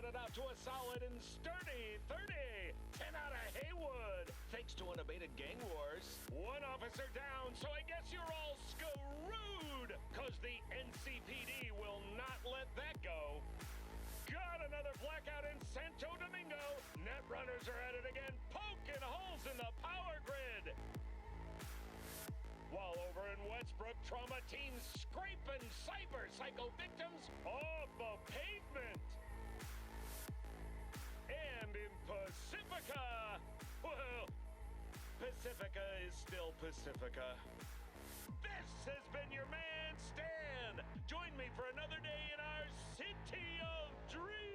grounded out to a solid and sturdy 30. 10 out of Haywood. Thanks to unabated gang wars. One officer down, so I guess you're all screwed. Cause the NCPD will not let that go. Got another blackout in Santo Domingo. Net runners are at it again, poking holes in the power grid. While over in Westbrook, trauma teams scraping cyber psycho victims off the pavement. And in Pacifica, well, Pacifica is still Pacifica. This has been your man, Stan. Join me for another day in our City of Dreams.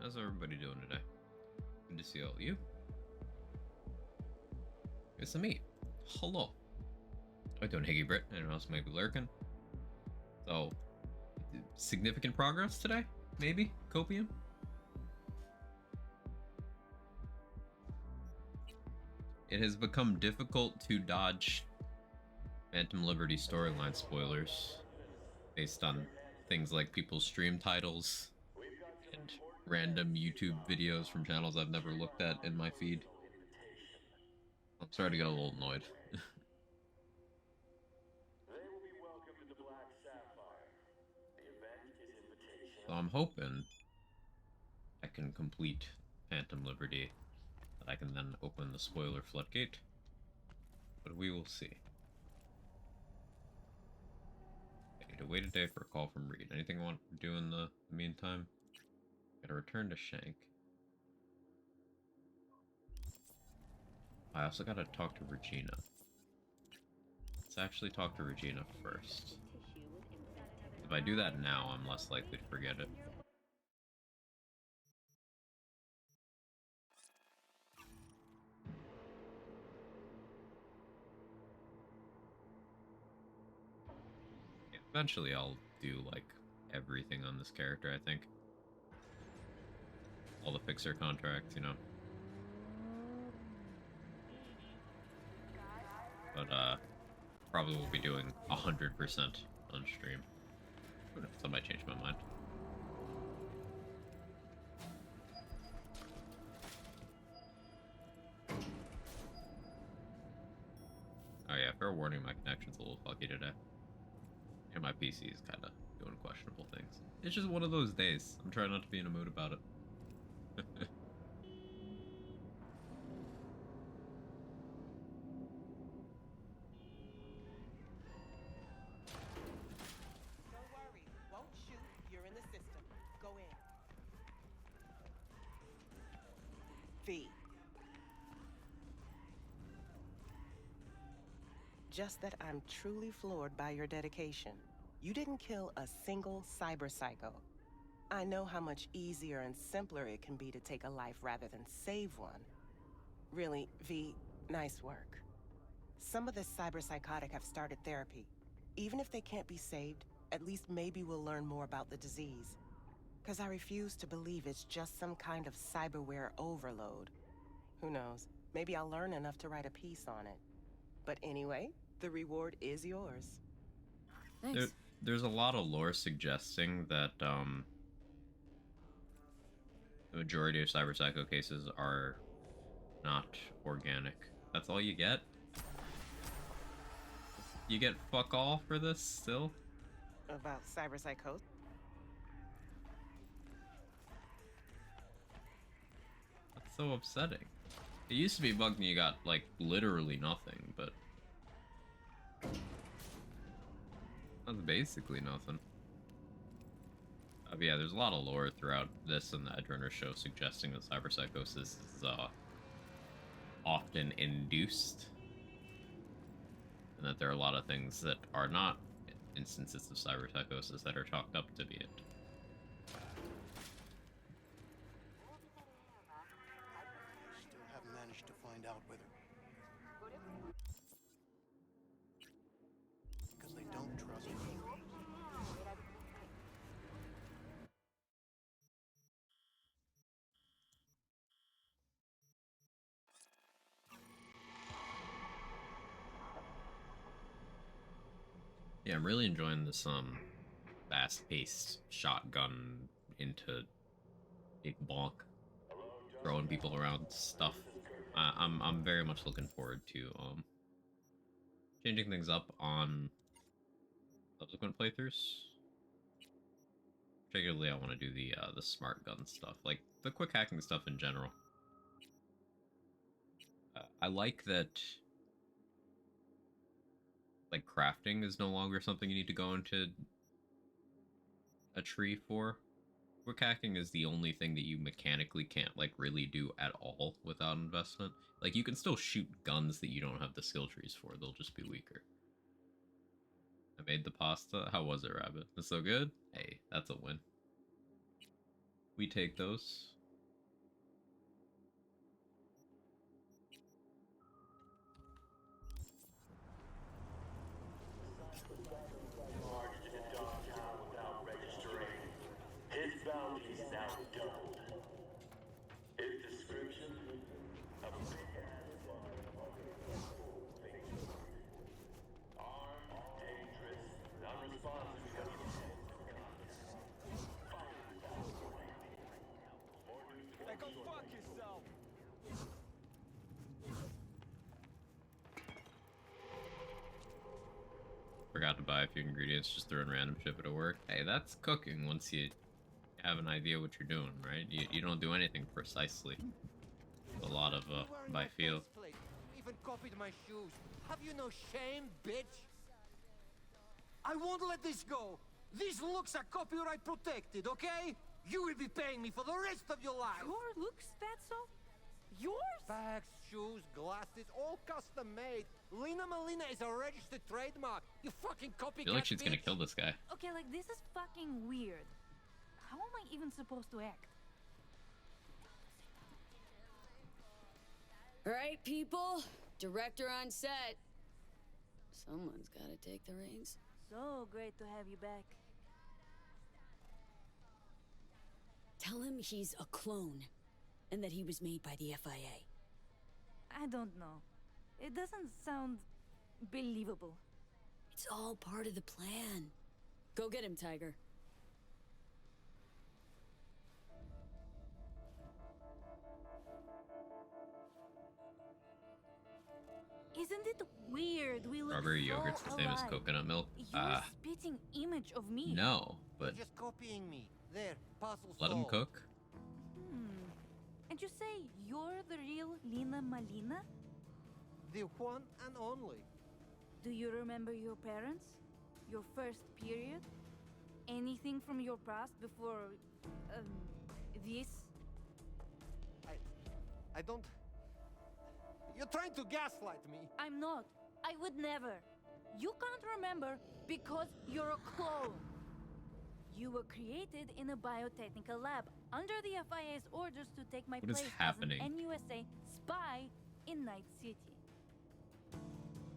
How's everybody doing today? Good to see all of you. It's me. Hello. I'm doing Higgy Brit, and else might be lurking. So, significant progress today? Maybe? Copium? It has become difficult to dodge Phantom Liberty storyline spoilers based on things like people's stream titles and random YouTube videos from channels I've never looked at in my feed. I'm starting to get a little annoyed. So I'm hoping I can complete Phantom Liberty, that I can then open the spoiler floodgate. But we will see. Okay, to wait a day for a call from Reed. Anything I want to do in the meantime? Gotta return to Shank. I also gotta talk to Regina. Let's actually talk to Regina first. If I do that now, I'm less likely to forget it. Yeah, eventually I'll do, like, everything on this character, I think. All the fixer contracts, you know. But, probably will be doing 100% on stream. Who knows, I might change my mind. Oh yeah, fair warning, my connection's a little fucky today. And my PC is kind of doing questionable things. It's just one of those days. I'm trying not to be in a mood about it. Don't worry, won't shoot. You're in the system. Go in. V. Just that I'm truly floored by your dedication. You didn't kill a single cyber psycho. I know how much easier and simpler it can be to take a life rather than save one. Really, V, nice work. Some of the cyberpsychotic have started therapy. Even if they can't be saved, at least maybe we'll learn more about the disease. Because I refuse to believe it's just some kind of cyberware overload. Who knows? Maybe I'll learn enough to write a piece on it. But anyway, the reward is yours. Thanks. There's a lot of lore suggesting that, the majority of cyber psycho cases are not organic. That's all you get? You get fuck all for this still? About cyberpsychosis? That's so upsetting. It used to be bugged and you got, like, literally nothing, but... that's basically nothing. But yeah, there's a lot of lore throughout this and the Edrunner show suggesting that cyberpsychosis is, often induced. And that there are a lot of things that are not instances of cyberpsychosis that are chalked up to be it. Still haven't managed to find out whether... because they don't trust me. Yeah, I'm really enjoying this fast-paced shotgun into big bonk, throwing people around stuff. I'm very much looking forward to changing things up on subsequent playthroughs. Particularly, I want to do the smart gun stuff, like the quick hacking stuff in general. I like that, like, crafting is no longer something you need to go into a tree for. Quick hacking is the only thing that you mechanically can't, like, really do at all without investment. Like, you can still shoot guns that you don't have the skill trees for, they'll just be weaker. I made the pasta. How was it, Rabbit? It's so good? Hey, that's a win. We take those. fuck yourself. Forgot to buy a few ingredients, just throwing random shit at work. Hey, that's cooking once you have an idea what you're doing, right? You don't do anything precisely. A lot of by feel. You even copied my shoes. Have you no shame, bitch? I won't let this go. These looks are copyright protected, okay? You will be paying me for the rest of your life. Your looks, Fatso? Yours? Bags, shoes, glasses, all custom made. Lina Malina is a registered trademark. You fucking copycat. I feel like she's gonna bitch. kill this guy. Okay, like, this is fucking weird. How am I even supposed to act? All right, people. Director on set. Someone's gotta take the reins. So great to have you back. Tell him he's a clone, and that he was made by the FIA. I don't know. It doesn't sound believable. It's all part of the plan. Go get him, Tiger. Isn't it weird? We look Strawberry so yogurt's the same as alike. coconut milk. You're spitting image of me. No, but You're just copying me. There, puzzle let him solved. cook. And you say you're the real Lina Malina? The one and only. Do you remember your parents? Your first period? Anything from your past before, this? I don't... You're trying to gaslight me. I'm not. I would never. You can't remember because you're a clone. You were created in a biotechnical lab under the FIA's orders to take my What is place happening? as an NUSA spy in Night City.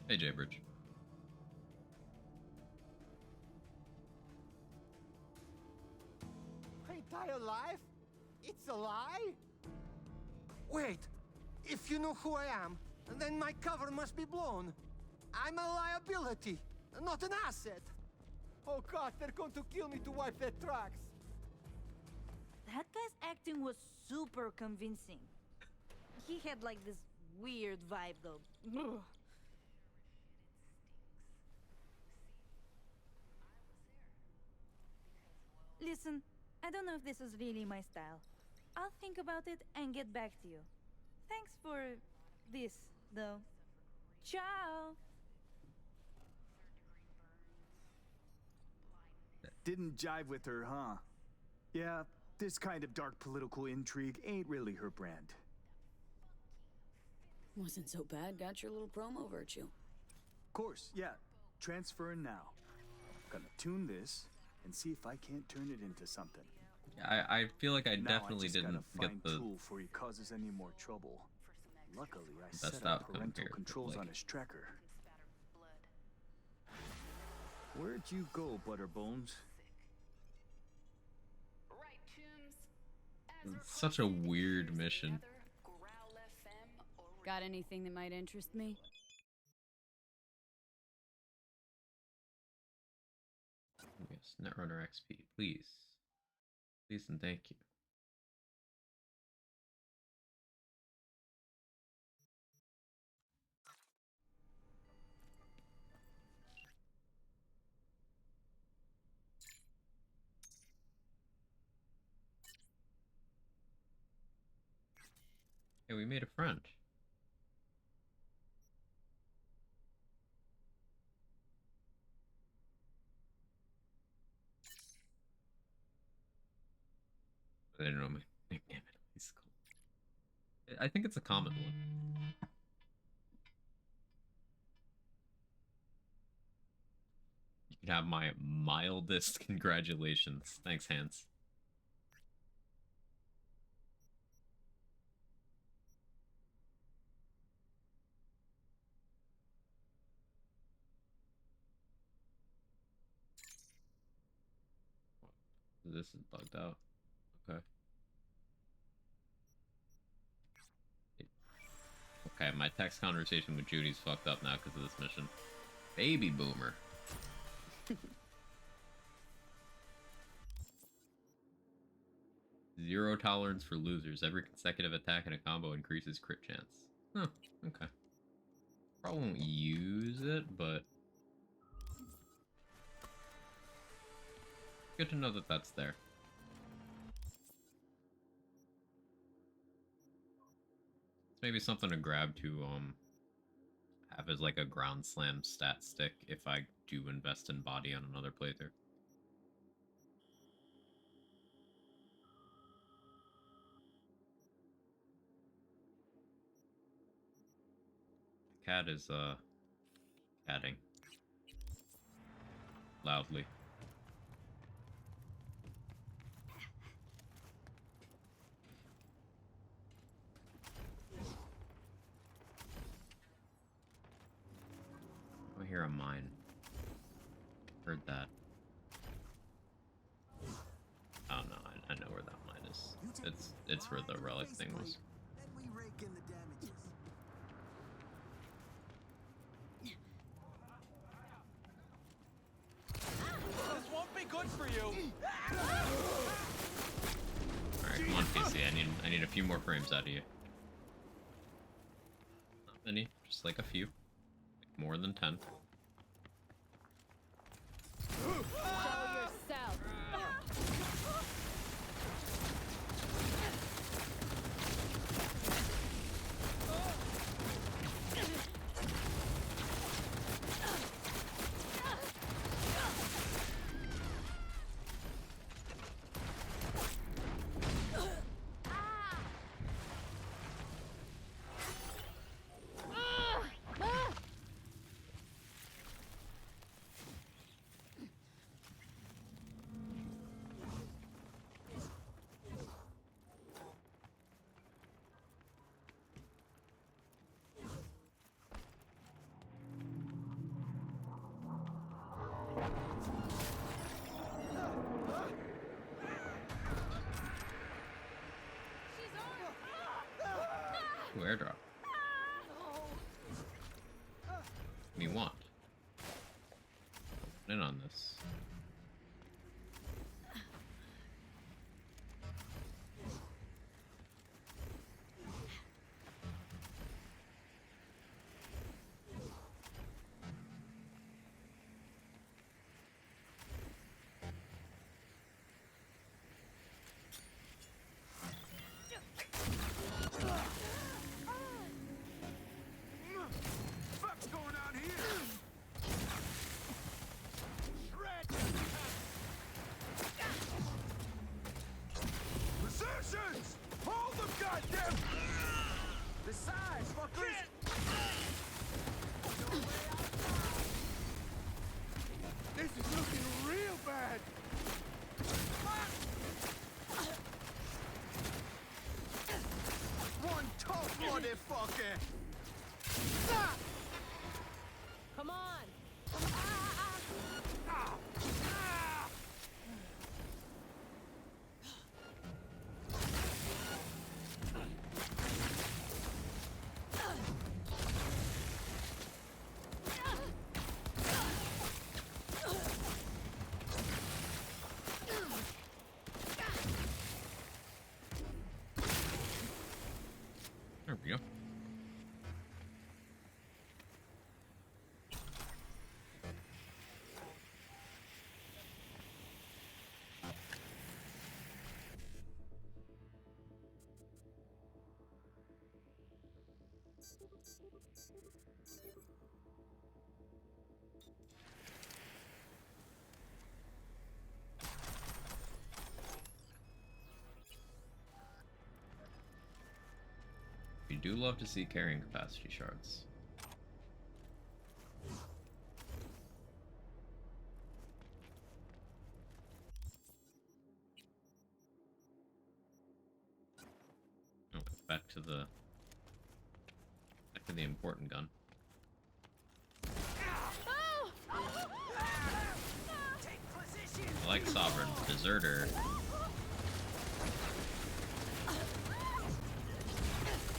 Hey, Jaybridge. My entire life? It's a lie? Wait, if you know who I am, then my cover must be blown. I'm a liability, not an asset. Oh god, they're going to kill me to wipe their tracks. That guy's acting was super convincing. He had like this weird vibe though. Ugh. Listen, I don't know if this is really my style. I'll think about it and get back to you. Thanks for this, though. Ciao! Didn't jive with her, huh? Yeah, this kind of dark political intrigue ain't really her brand. Wasn't so bad. Got your little promo virtue. Course, yeah. Transferring now. Gonna tune this and see if I can't turn it into something. I feel like I Now definitely I just didn't gotta get find the tool before he causes any more trouble. Luckily, I best set up outcome parental here, but, controls like- on his tracker. Where'd you go, Butterbones? It's such a weird mission. Got anything that might interest me? Yes, Netrunner XP, please. Please and thank you. Hey, we made a friend. I don't know my nickname in high school. I think it's a common one. You can have my mildest congratulations. Thanks, Hans. This is bugged out. Okay. Okay, my text conversation with Judy's fucked up now because of this mission. Baby boomer. 0 tolerance for losers. Every consecutive attack in a combo increases crit chance. Huh, okay. Probably won't use it, but good to know that that's there. It's maybe something to grab to have as like a ground slam stat stick if I do invest in body on another playthrough. Cat is catting loudly. I hear a mine. Heard that. Oh no, I know where that mine is. It's where the relic thing was. Then we rake in the damages. This won't be good for you. Alright, come on PC, I need a few more frames out of you. Not many, just like a few. Like more than 10. Show yourself. Ooh, airdrop. What do you want? Open in on this. What's going on here? Positions! Hold them, goddamn! Besides, fuckers! This is looking real bad! One tough motherfucker! Come on. There we go. We do love to see carrying capacity shards. Oh, back to the important gun. I like Sovereign. Deserter.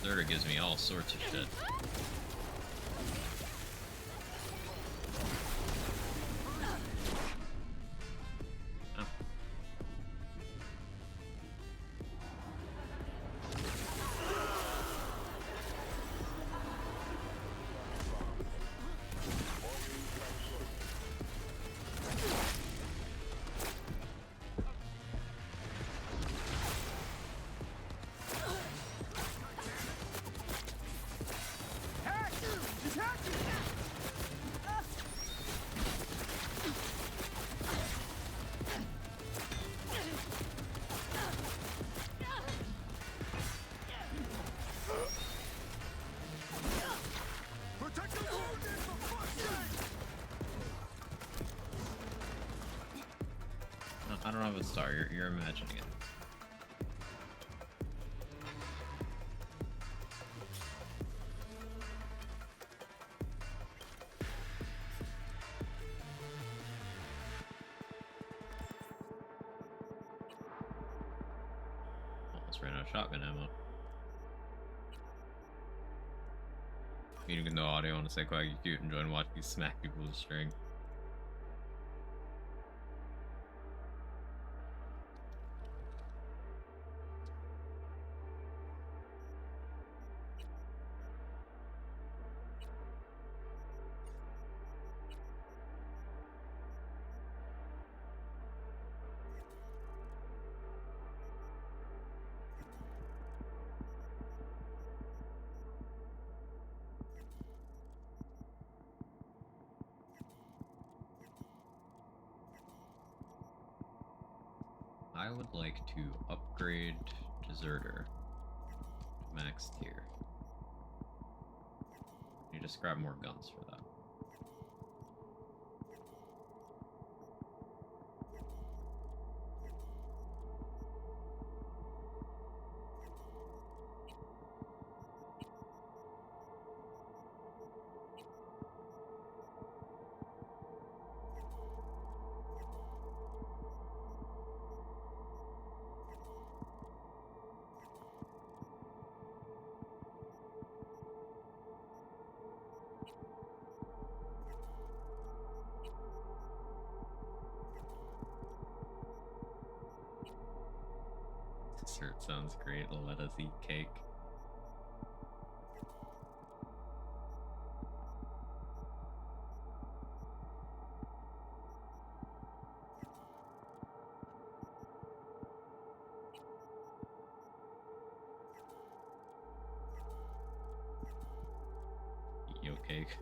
Deserter gives me all sorts of shit. Oh. Star, you're imagining it. Almost ran out of shotgun ammo. Meaning no audio on a Sequoia, you cute, enjoying watching you smack people with a string. I would like to upgrade Deserter to max tier. You just grab more guns for that. Dessert sounds great. Let us eat cake. Yo cake.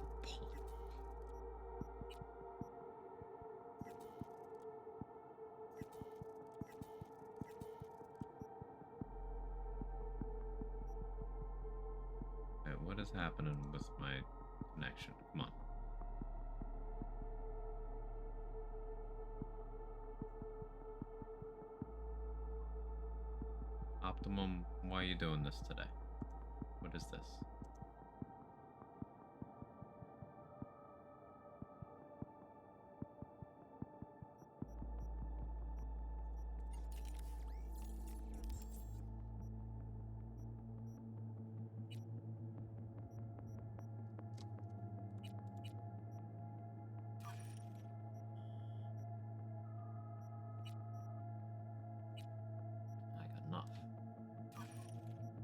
What is happening with my connection? Come on. Optimum, why are you doing this today? What is this?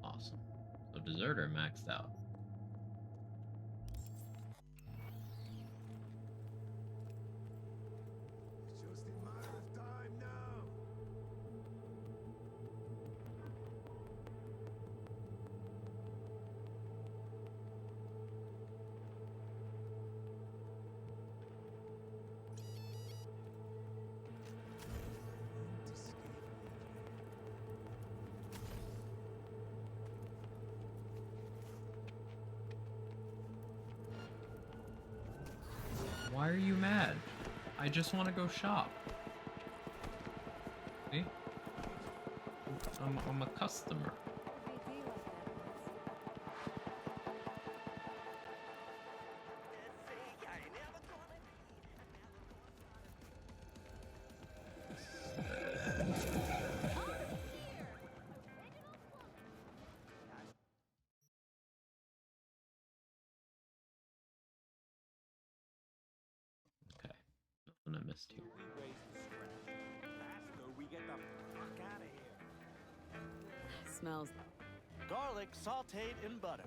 Awesome. So Deserter maxed out. It's just a matter of time now. Why are you mad? I just want to go shop. See? I'm a customer. Okay, nothing I missed here. We get the fuck out of here. Smells. Garlic sauteed in butter.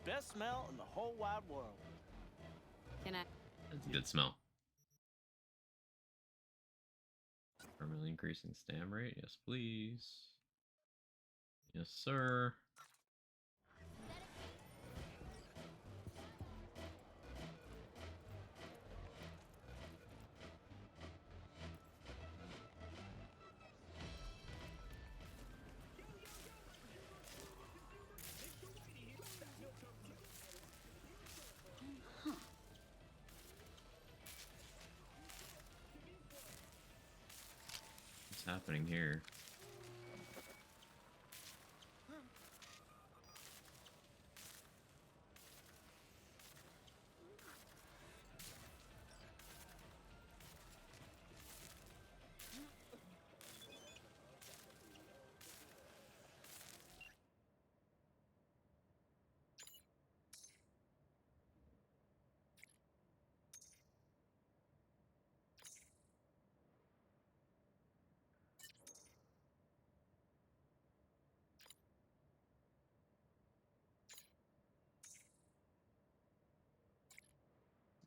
Best smell in the whole wide world. Can I? That's a good smell. Permanently increasing stam rate? Yes, please. Yes, sir. What's happening here?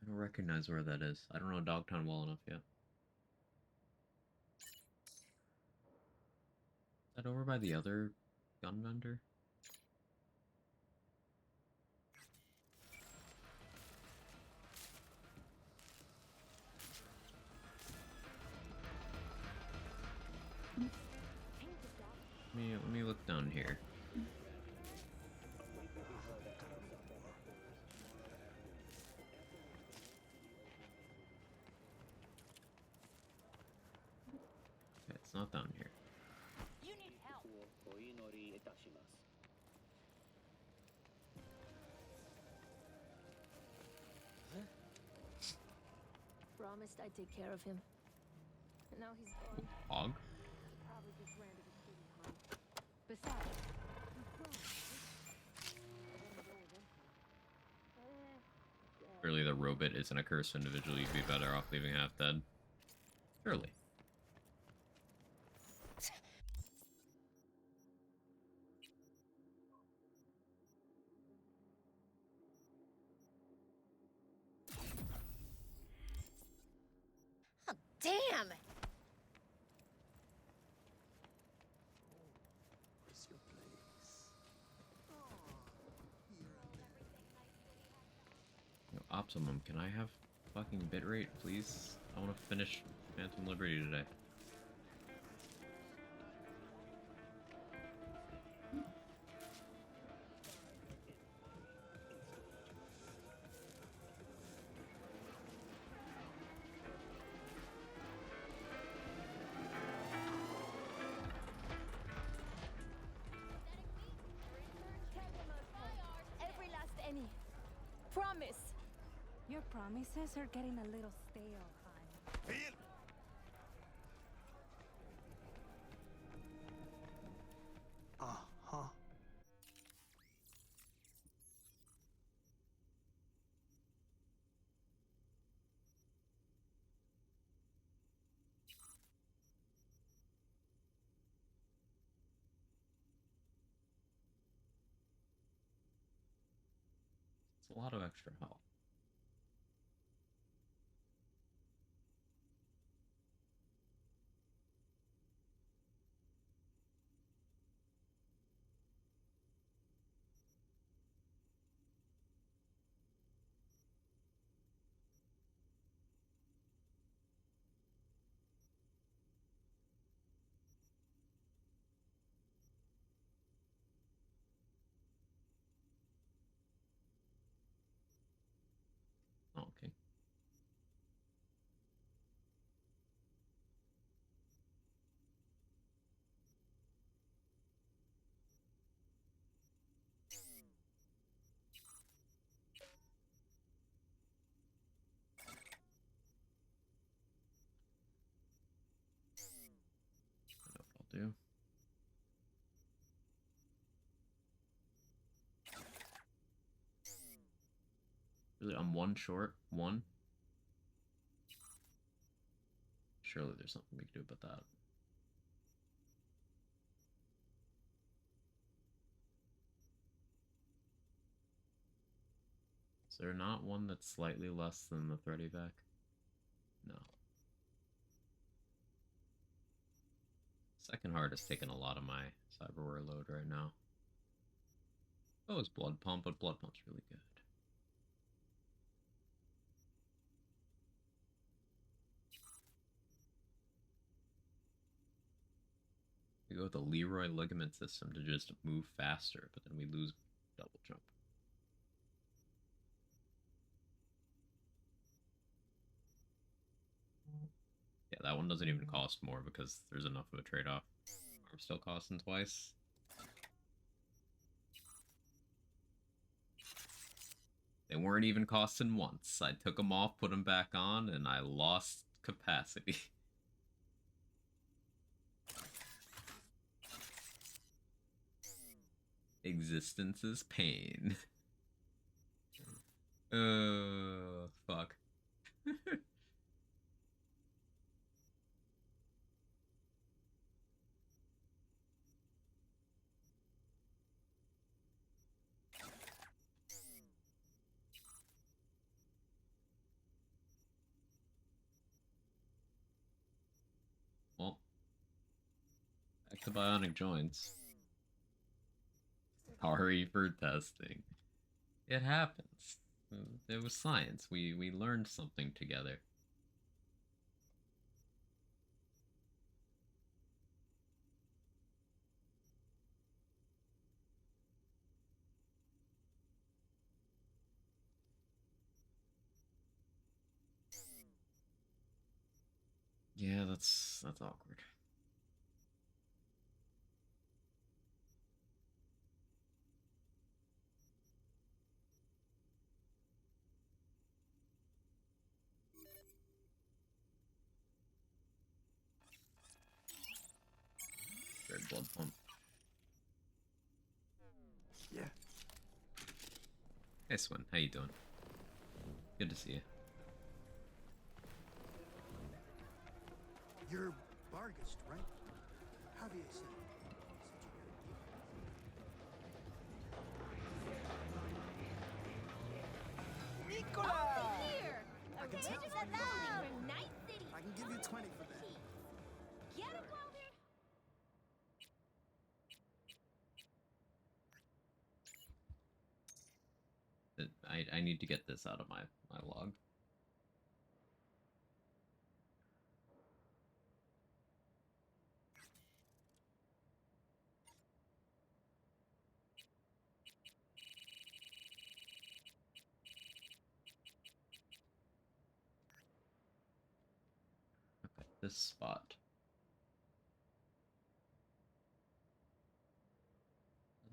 I don't recognize where that is. I don't know Dogtown well enough yet. Is that over by the other gun vendor? Let me look down here. Okay, it's not down here. You need help. Promised I'd take care of him. And now he's gone. Hog? Probably just ran to the city, huh? Besides, Surely the robot isn't a cursed individual. You'd be better off leaving half dead. Surely. oh, damn! Where's your place? Yo, Optimum, can I have fucking bitrate, please? I want to finish Phantom Liberty today. Every last penny. Promise. Your promises are getting a little stale, hon. Uh-huh. It's a lot of extra health. Oh, okay. I know what I'll do. Really, I'm one short. One. Surely there's something we can do about that. Is there not one that's slightly less than the threat evac? No. Second Heart has taken a lot of my cyberware load right now. Oh, it's Blood Pump, but Blood Pump's really good. We go with the Leroy ligament system to just move faster, but then we lose double jump. Yeah, That one doesn't even cost more because there's enough of a trade-off. I'm still costing twice. They weren't even costing once. I took them off, put them back on, and I lost capacity. Existence is pain. Fuck. Well, back to bionic joints. Sorry for testing. It happens. It was science. We learned something together. Yeah, that's awkward. Red blood pump. Yeah. Hey Swin, how you doing? Good to see you. You're Barghest, right? Javier said. Nicola! Here! I can tell Pages from of your love phone. from Night City. I can give you 20 for that. Get it while they're... I need to get this out of my log. Okay, this spot.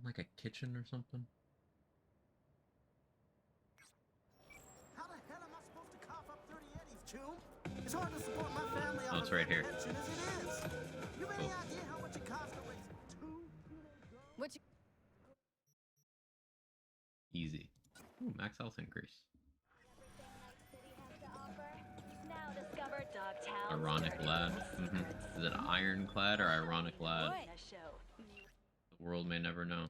Like a kitchen or something? How the hell am I supposed to cough up 30 eddies, Chum? It's hard to support my family Oh, it's right here. pension as it is. You have any Cool. idea how much it costs to raise two teenage girls? What you... Easy. Ooh, max health increase. Now discover Dogtown. Ironic lad. Is it ironclad or ironic lad? Show. The world may never know.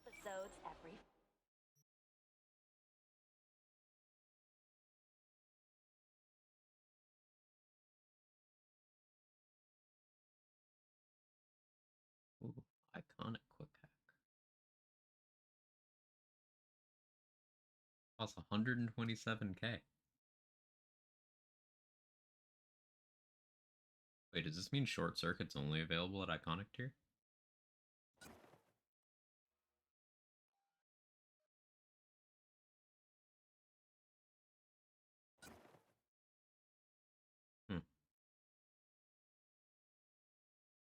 Episodes every. Ooh, iconic quick hack. Costs 127k. Wait, does this mean short circuit's only available at iconic tier?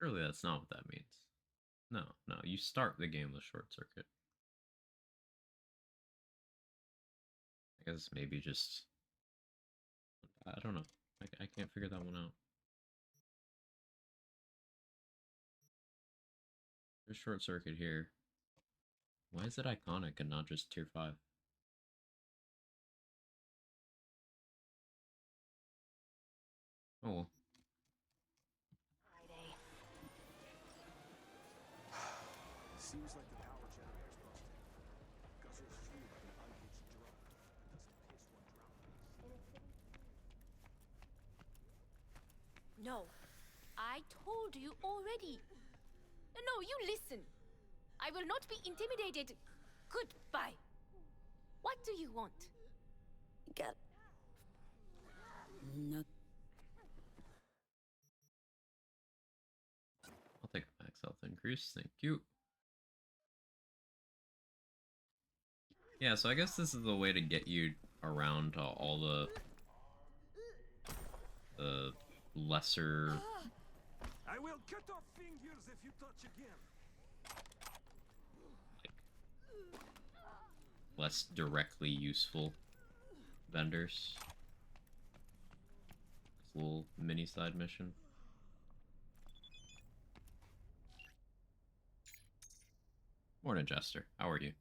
Surely that's not what that means. No, you start the game with short circuit. I guess maybe just... I don't know. I can't figure that one out. There's short circuit here. Why is it iconic and not just tier 5? Oh well. Friday. Seems like the power generator's busted. Guzzles fuel like an unhitched drum. That's the piss one drown. No, I told you already. No, you listen. I will not be intimidated. Goodbye. What do you want? Got. No. I'll take a max health increase, thank you. Yeah, so I guess this is the way to get you around to all the lesser... I will cut off fingers if you touch again. less directly useful vendors. This little mini side mission. Morning, Jester. How are you?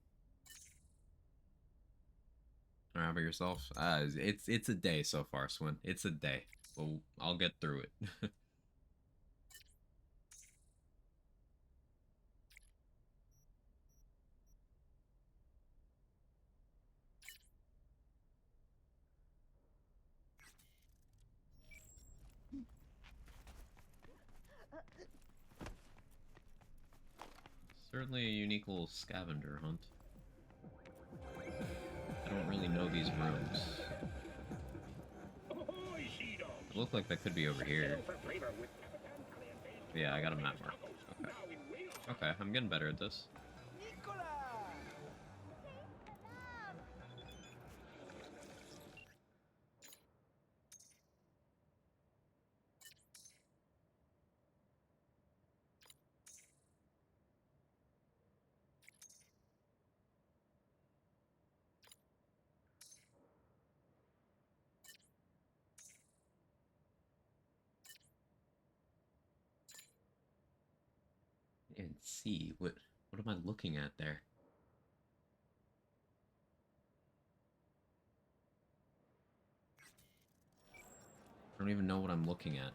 How about yourself? It's a day so far, Swin. It's a day. Well, I'll get through it. Certainly a unique little scavenger hunt. I don't really know these rooms. It looked like that could be over here. Yeah, I got a map mark. Okay. Okay, I'm getting better at this. And see what am I looking at there? I don't even know what I'm looking at.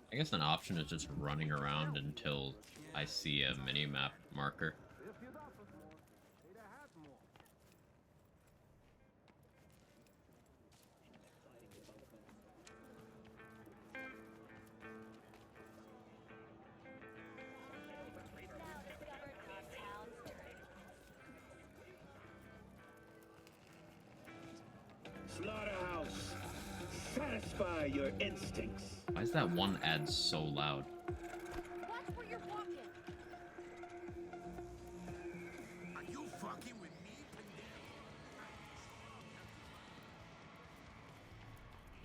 I guess an option is just running around until I see a mini-map marker. Slaughterhouse, satisfy your instincts. Why is that one ad so loud? Watch where you're walking. Are you fucking with me?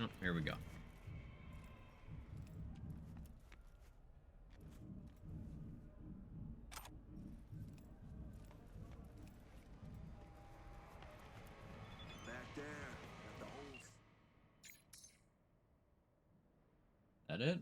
Oh, here we go. Back there, at the holes. That it?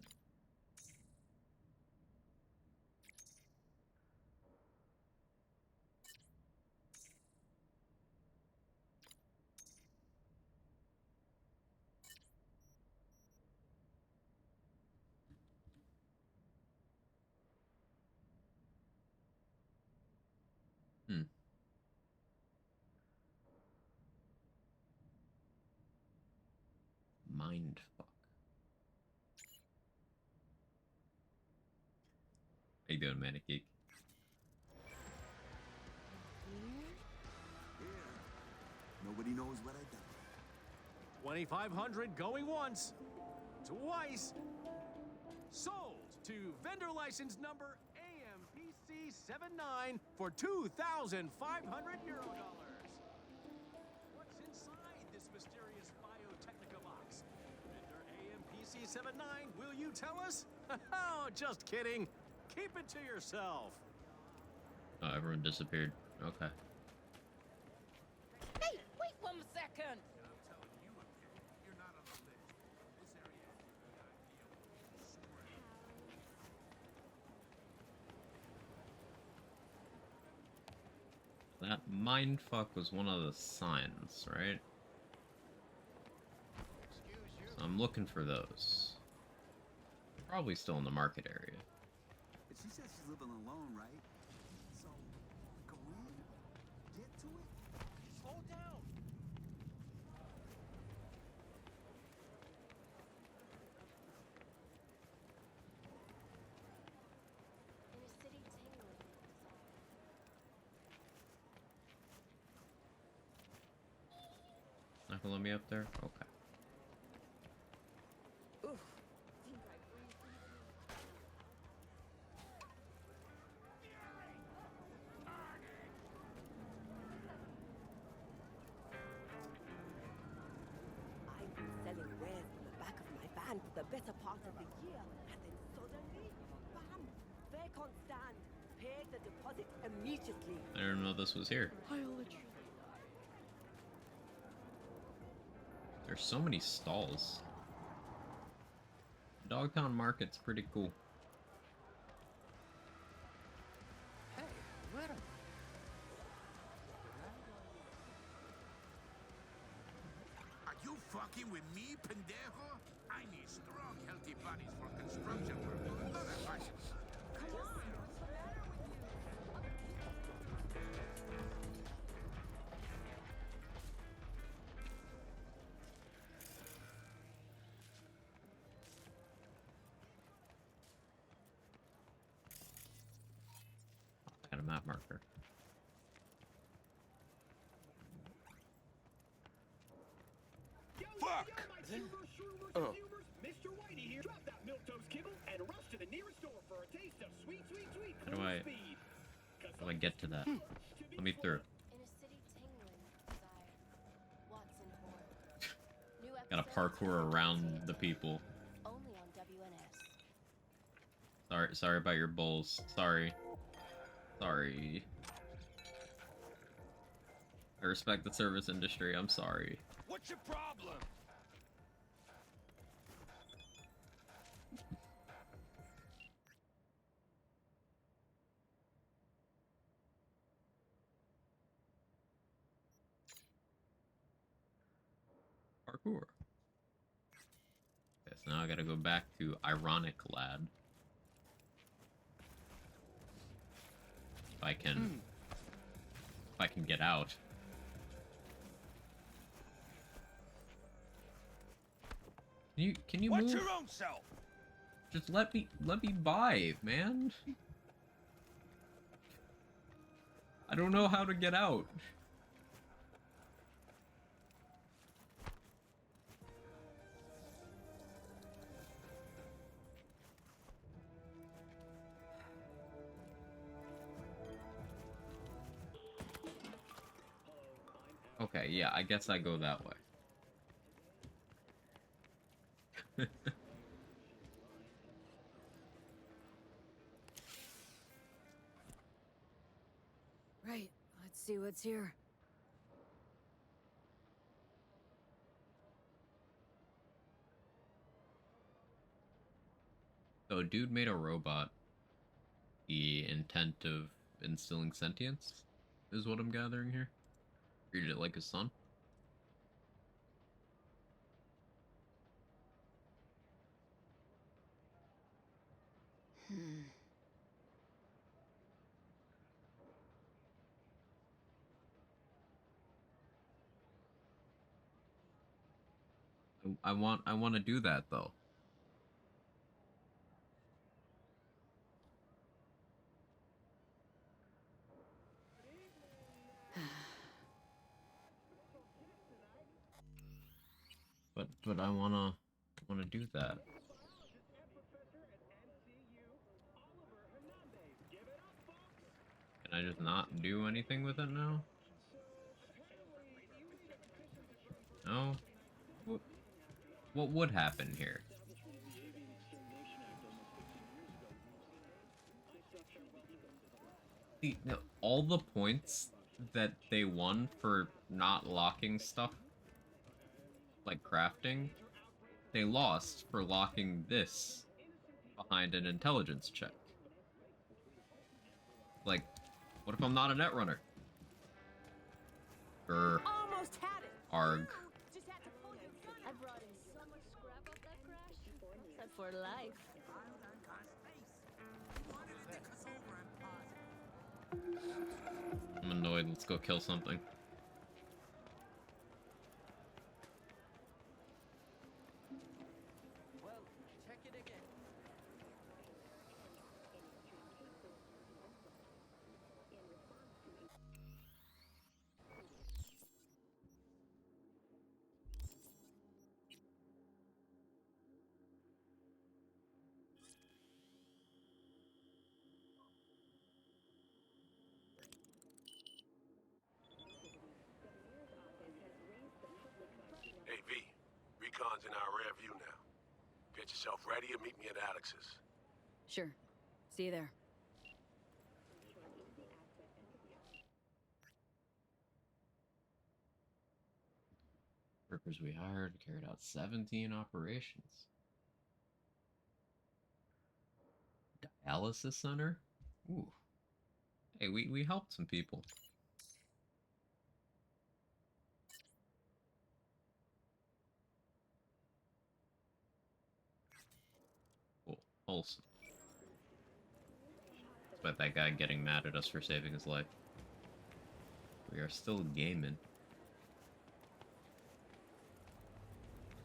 Mindfuck. How you doing, Manic Geek? Nobody knows what I done. 2,500 going once, twice, sold to vendor license number AMPC79 for 2,500 euro dollars. What's inside this mysterious Biotechnica box? Vendor AMPC79, will you tell us? Oh, just kidding. Keep it to yourself. Oh, everyone disappeared. Okay. Hey, wait 1 second. That mindfuck was one of the signs, right? So I'm looking for those. Probably still in the market area. But she says she's living alone, right? So, go in, get to it. Slow down. Inner city tingling. Not gonna let me up there? Okay. I've been selling wares in the back of my van for the better part of the year, and then suddenly, bam! They can't stand. Pay the deposit immediately. I didn't know this was here. I'll literally. There's so many stalls. Dogtown Market's pretty cool. Hey, where am Are you fucking with me, pendejo? I need strong, healthy bodies for construction work, not a fashion. Come on. Got a map marker. Fuck! Oh. Mr. Whitey here. Drop that milquetoast kibble and rush to the nearest store for a taste of sweet, sweet, sweet How do I... speed. How do I get to that? Let me through. Inner city tingling. Desire. Watson Horror. New Gotta episodes parkour around the people. only on WNS. Sorry about your bulls. Sorry. Sorry. I respect the service industry. I'm sorry. What's your problem? Parkour. Okay, so now I gotta go back to Ironic Lad. If I can... If I can get out. Can you Watch move? your own self. Just let me by, man. I don't know how to get out. Okay, yeah, I guess I go that way. Right. Let's see what's here. So, dude made a robot. The intent of instilling sentience is what I'm gathering here. Treated it like his son. I want to do that though. But I wanna do that. Can I just not do anything with it now? No? What would happen here? See, no, all the points that they won for not locking stuff, like crafting, they lost for locking this behind an intelligence check. Like, what if I'm not a netrunner? Almost had it. Arg. Just had to pull you. I brought in so much scrap off that crash. Set for life. I'm annoyed. Let's go kill something. Well, check it again. Hey, V. Recon's in our rear view now. Get yourself ready and meet me at Alex's. Sure. See you there. Workers we hired carried out 17 operations. Dialysis center? Ooh. Hey, we helped some people. Cool. Wholesome. Despite that guy getting mad at us for saving his life. We are still gaming.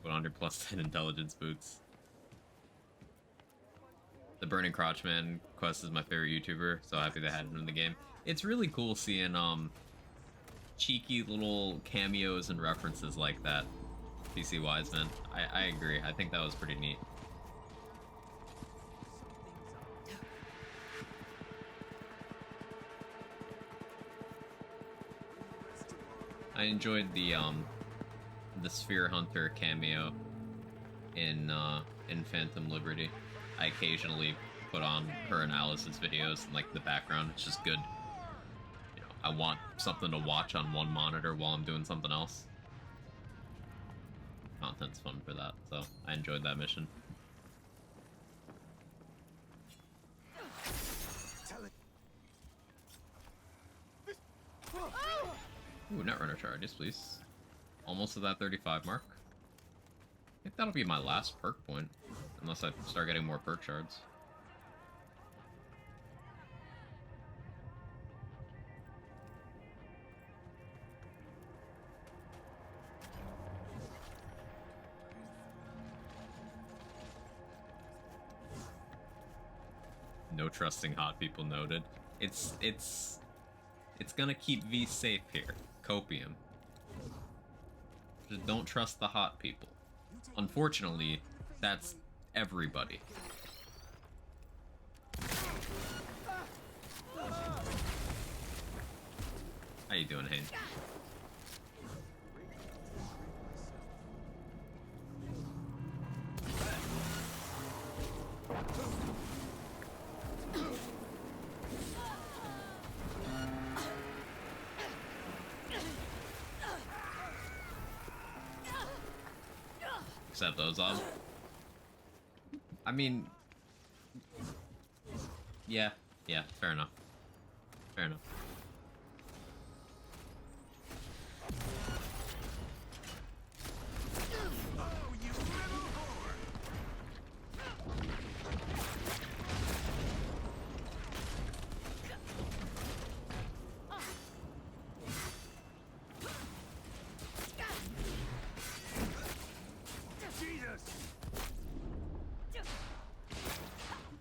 100 plus 10 intelligence boots. The Burning Crotchman quest is my favorite YouTuber, so happy they had him in the game. It's really cool seeing cheeky little cameos and references like that. PC Wiseman. I agree. I think that was pretty neat. I enjoyed the Sphere Hunter cameo in Phantom Liberty. I occasionally put on her and Alice's videos in like the background. It's just good. You know, I want something to watch on one monitor while I'm doing something else. Content's fun for that, so I enjoyed that mission. Ooh, Netrunner charges, please. Almost to that 35 mark. I think that'll be my last perk point, unless I start getting more perk shards. No trusting hot people noted. It's gonna keep V safe here. Copium. Just don't trust the hot people. Unfortunately, that's everybody. How you doing, Hayne? Set those up. I mean, yeah, fair enough. Fair enough.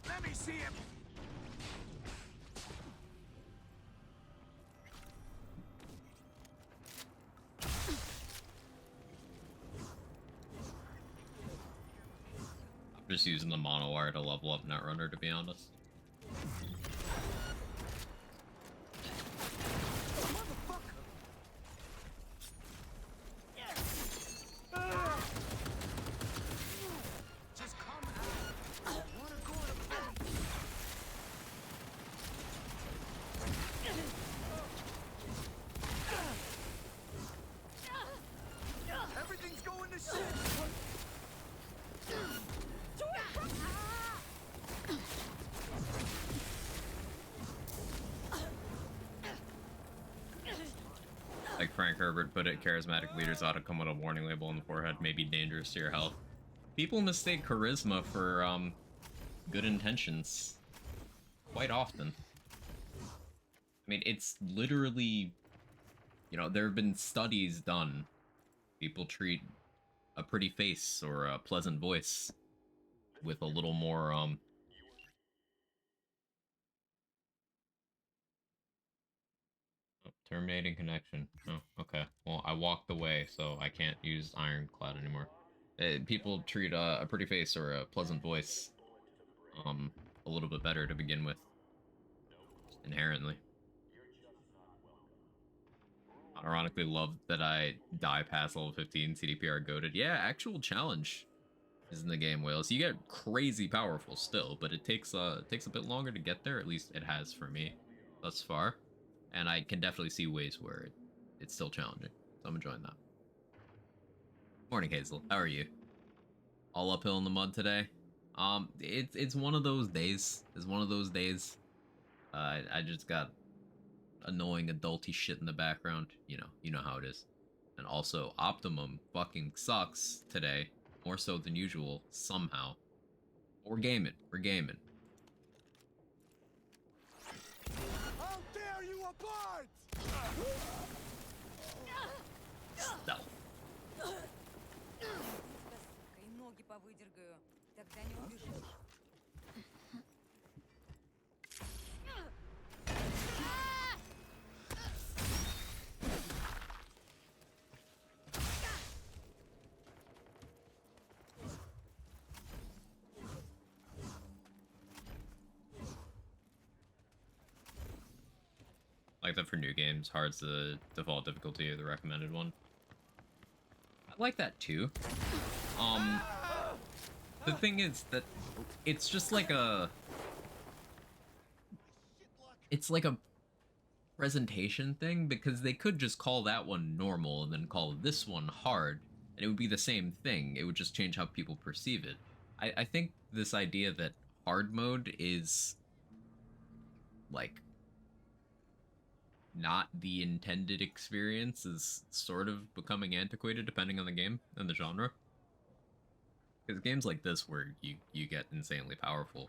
Let me see him. I'm just using the mono wire to level up Netrunner, to be honest. Everything's going to shit. Like Frank Herbert put it, charismatic leaders ought to come with a warning label on the forehead, may be dangerous to your health. People mistake charisma for good intentions quite often. I mean, it's literally, you know, there have been studies done. People treat a pretty face or a pleasant voice with a little more terminating connection. Oh, okay. Well, I walked away, so I can't use Ironclad anymore. People treat a pretty face or a pleasant voice a little bit better to begin with, just inherently. Ironically, love that I die past level 15 CDPR goated. Yeah, actual challenge is in the game, Wales. You get crazy powerful still, but it takes a bit longer to get there. At least it has for me thus far. And I can definitely see ways where it's still challenging. So I'm enjoying that. Morning, Hazel. How are you? All uphill in the mud today? It's one of those days. It's one of those days. I just got annoying adulty shit in the background. You know how it is. And also, Optimum fucking sucks today. More so than usual, somehow. We're gaming. We're gaming. How dare you apart! Stealth. Ноги повыдергаю, тогда не убежишь. Like that for new games, hard's the default difficulty or the recommended one. I like that too. The thing is that it's just like it's like a presentation thing, because they could just call that one normal and then call this one hard, and it would be the same thing. It would just change how people perceive it. I think this idea that hard mode is like not the intended experience is sort of becoming antiquated depending on the game and the genre. Because games like this where you get insanely powerful,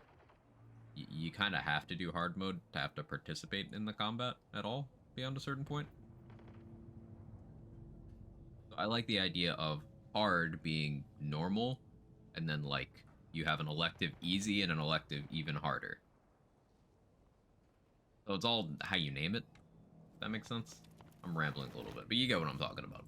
you kind of have to do hard mode to have to participate in the combat at all beyond a certain point. So I like the idea of hard being normal, and then like you have an elective easy and an elective even harder. So it's all how you name it. If that makes sense? I'm rambling a little bit, but you get what I'm talking about.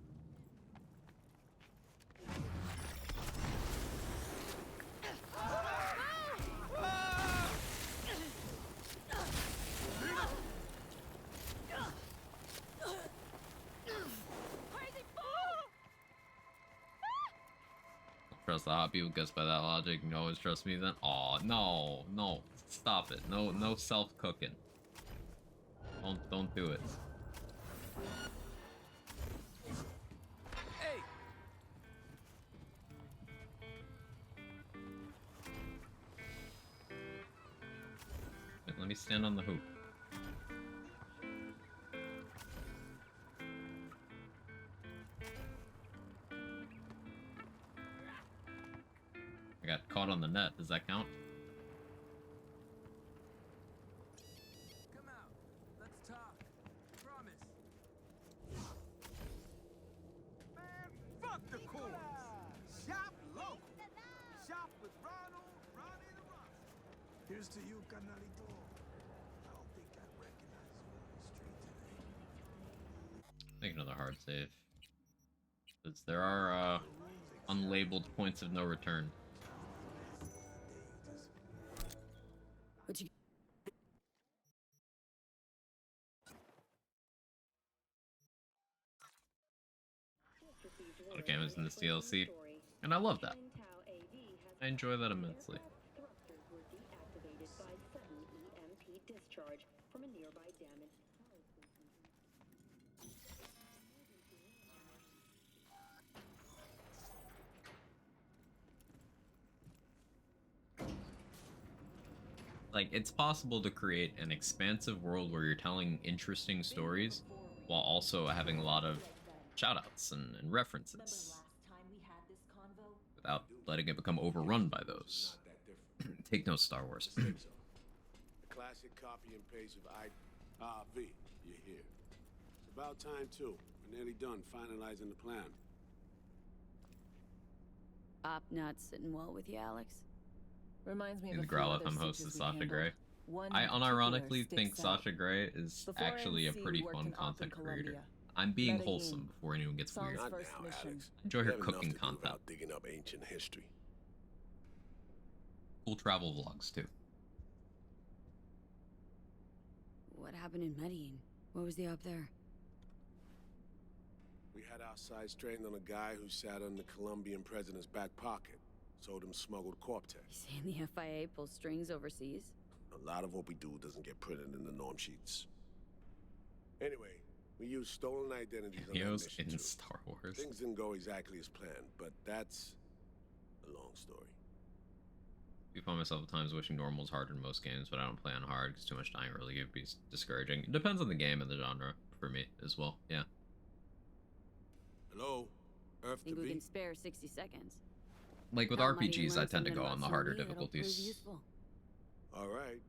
Trust the hot people, guess by that logic, you always trust me then? Aw, no, no, stop it. No self-cooking. Don't do it. Hey! Wait, let me stand on the hoop. I got caught on the net. Does that count? Come out. Let's talk. Promise. Man, fuck the course. Shop local. Shop with Ronald, Ronnie the Rock. Here's to you, Canalito. I don't think I recognize you on the street today. Make another hard save. Because there are unlabeled points of no return. What you... A lot of cameras in this DLC, and I love that. I enjoy that immensely. Like, it's possible to create an expansive world where you're telling interesting stories while also having a lot of shoutouts and references, without letting it become overrun by those. Take no Star Wars. A classic copy and paste of V, you're here. It's about time, too. We're nearly done finalizing the plan. Op not sitting well with you, Alex. Reminds me In of the a few Growlithe, other I'm hosting sitches we Sasha handled. Grey. One I in particular unironically think sticks out. Sasha Grey is Before actually a MC pretty worked fun in Op content in creator. Colombia. I'm being Medellin. wholesome before anyone gets Song's weird. Not first now, mission. Alex. Enjoy We her have enough cooking to do content. without digging up ancient history. Cool travel vlogs too. What happened in Medellin? What was the op there? We had our sights trained on a guy who sat on the Colombian president's back pocket. Sold him smuggled Corp-Tech. Saying the FIA pulls strings overseas? A lot of what we do doesn't get printed in the norm sheets. Anyway, we used stolen identities on that Cameos mission in too. Star Wars. Things didn't go exactly as planned, but that's a long story. I find myself at times wishing normal is harder in most games, but I don't play on hard because too much dying really can be discouraging. It depends on the game and the genre for me as well. Yeah. Hello? Earth to Think we be? can spare 60 seconds. Like with That might even RPGs, I learn tend to something go about on the harder Sonya that'll prove difficulties. useful. All right.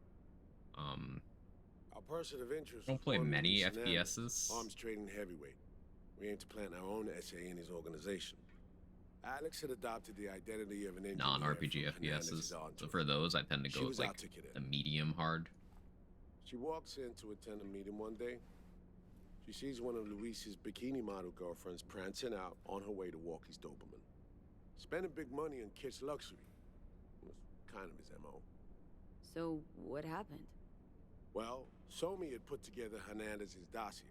Our person of interest. I don't play was one many Luis Hernandez, FPSs. Arms trading heavyweight. We aim to plant our own SA in his organization. Alex had adopted the identity of an engineer Non-RPG from Hernandez's FPSs. So entourage. for those, I tend to She go was with like articulate. the medium hard. She walks in to attend a meeting one day. She sees one of Luis's bikini model girlfriends prancing out on her way to Walkie's Doberman. Spending big money on kitsch luxury. Was kind of his MO. So, what happened? Well, Somi had put together Hernandez's dossier.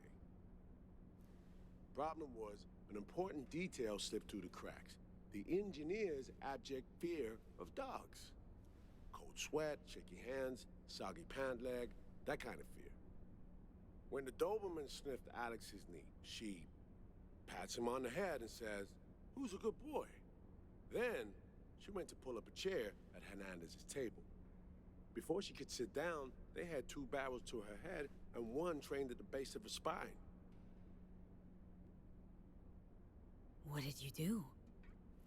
Problem was, an important detail slipped through the cracks. The engineer's abject fear of dogs. Cold sweat, shaky hands, soggy pant leg, that kind of fear. When the Doberman sniffed Alex's knee, she pats him on the head and says, "Who's a good boy?" Then, she went to pull up a chair at Hernandez's table. Before she could sit down, they had two barrels to her head and one trained at the base of her spine. What did you do?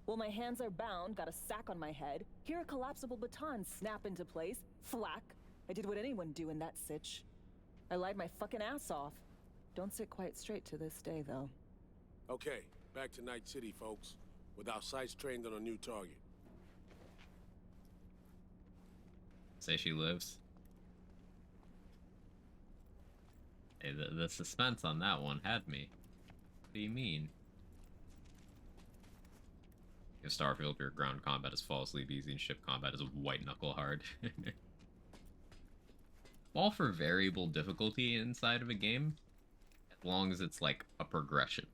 Well, my hands are bound, got a sack on my head. Here a collapsible baton snap into place. Thwack. I did what anyone do in that sitch. I lied my fucking ass off. Don't sit quite straight to this day, though. Okay, back to Night City, folks. With our sights trained on a new target. Say she lives. Hey, the suspense on that one had me. What do you mean? In Starfield, your ground combat is fall asleep easy and ship combat is white knuckle hard. All for variable difficulty inside of a game, as long as it's like a progression.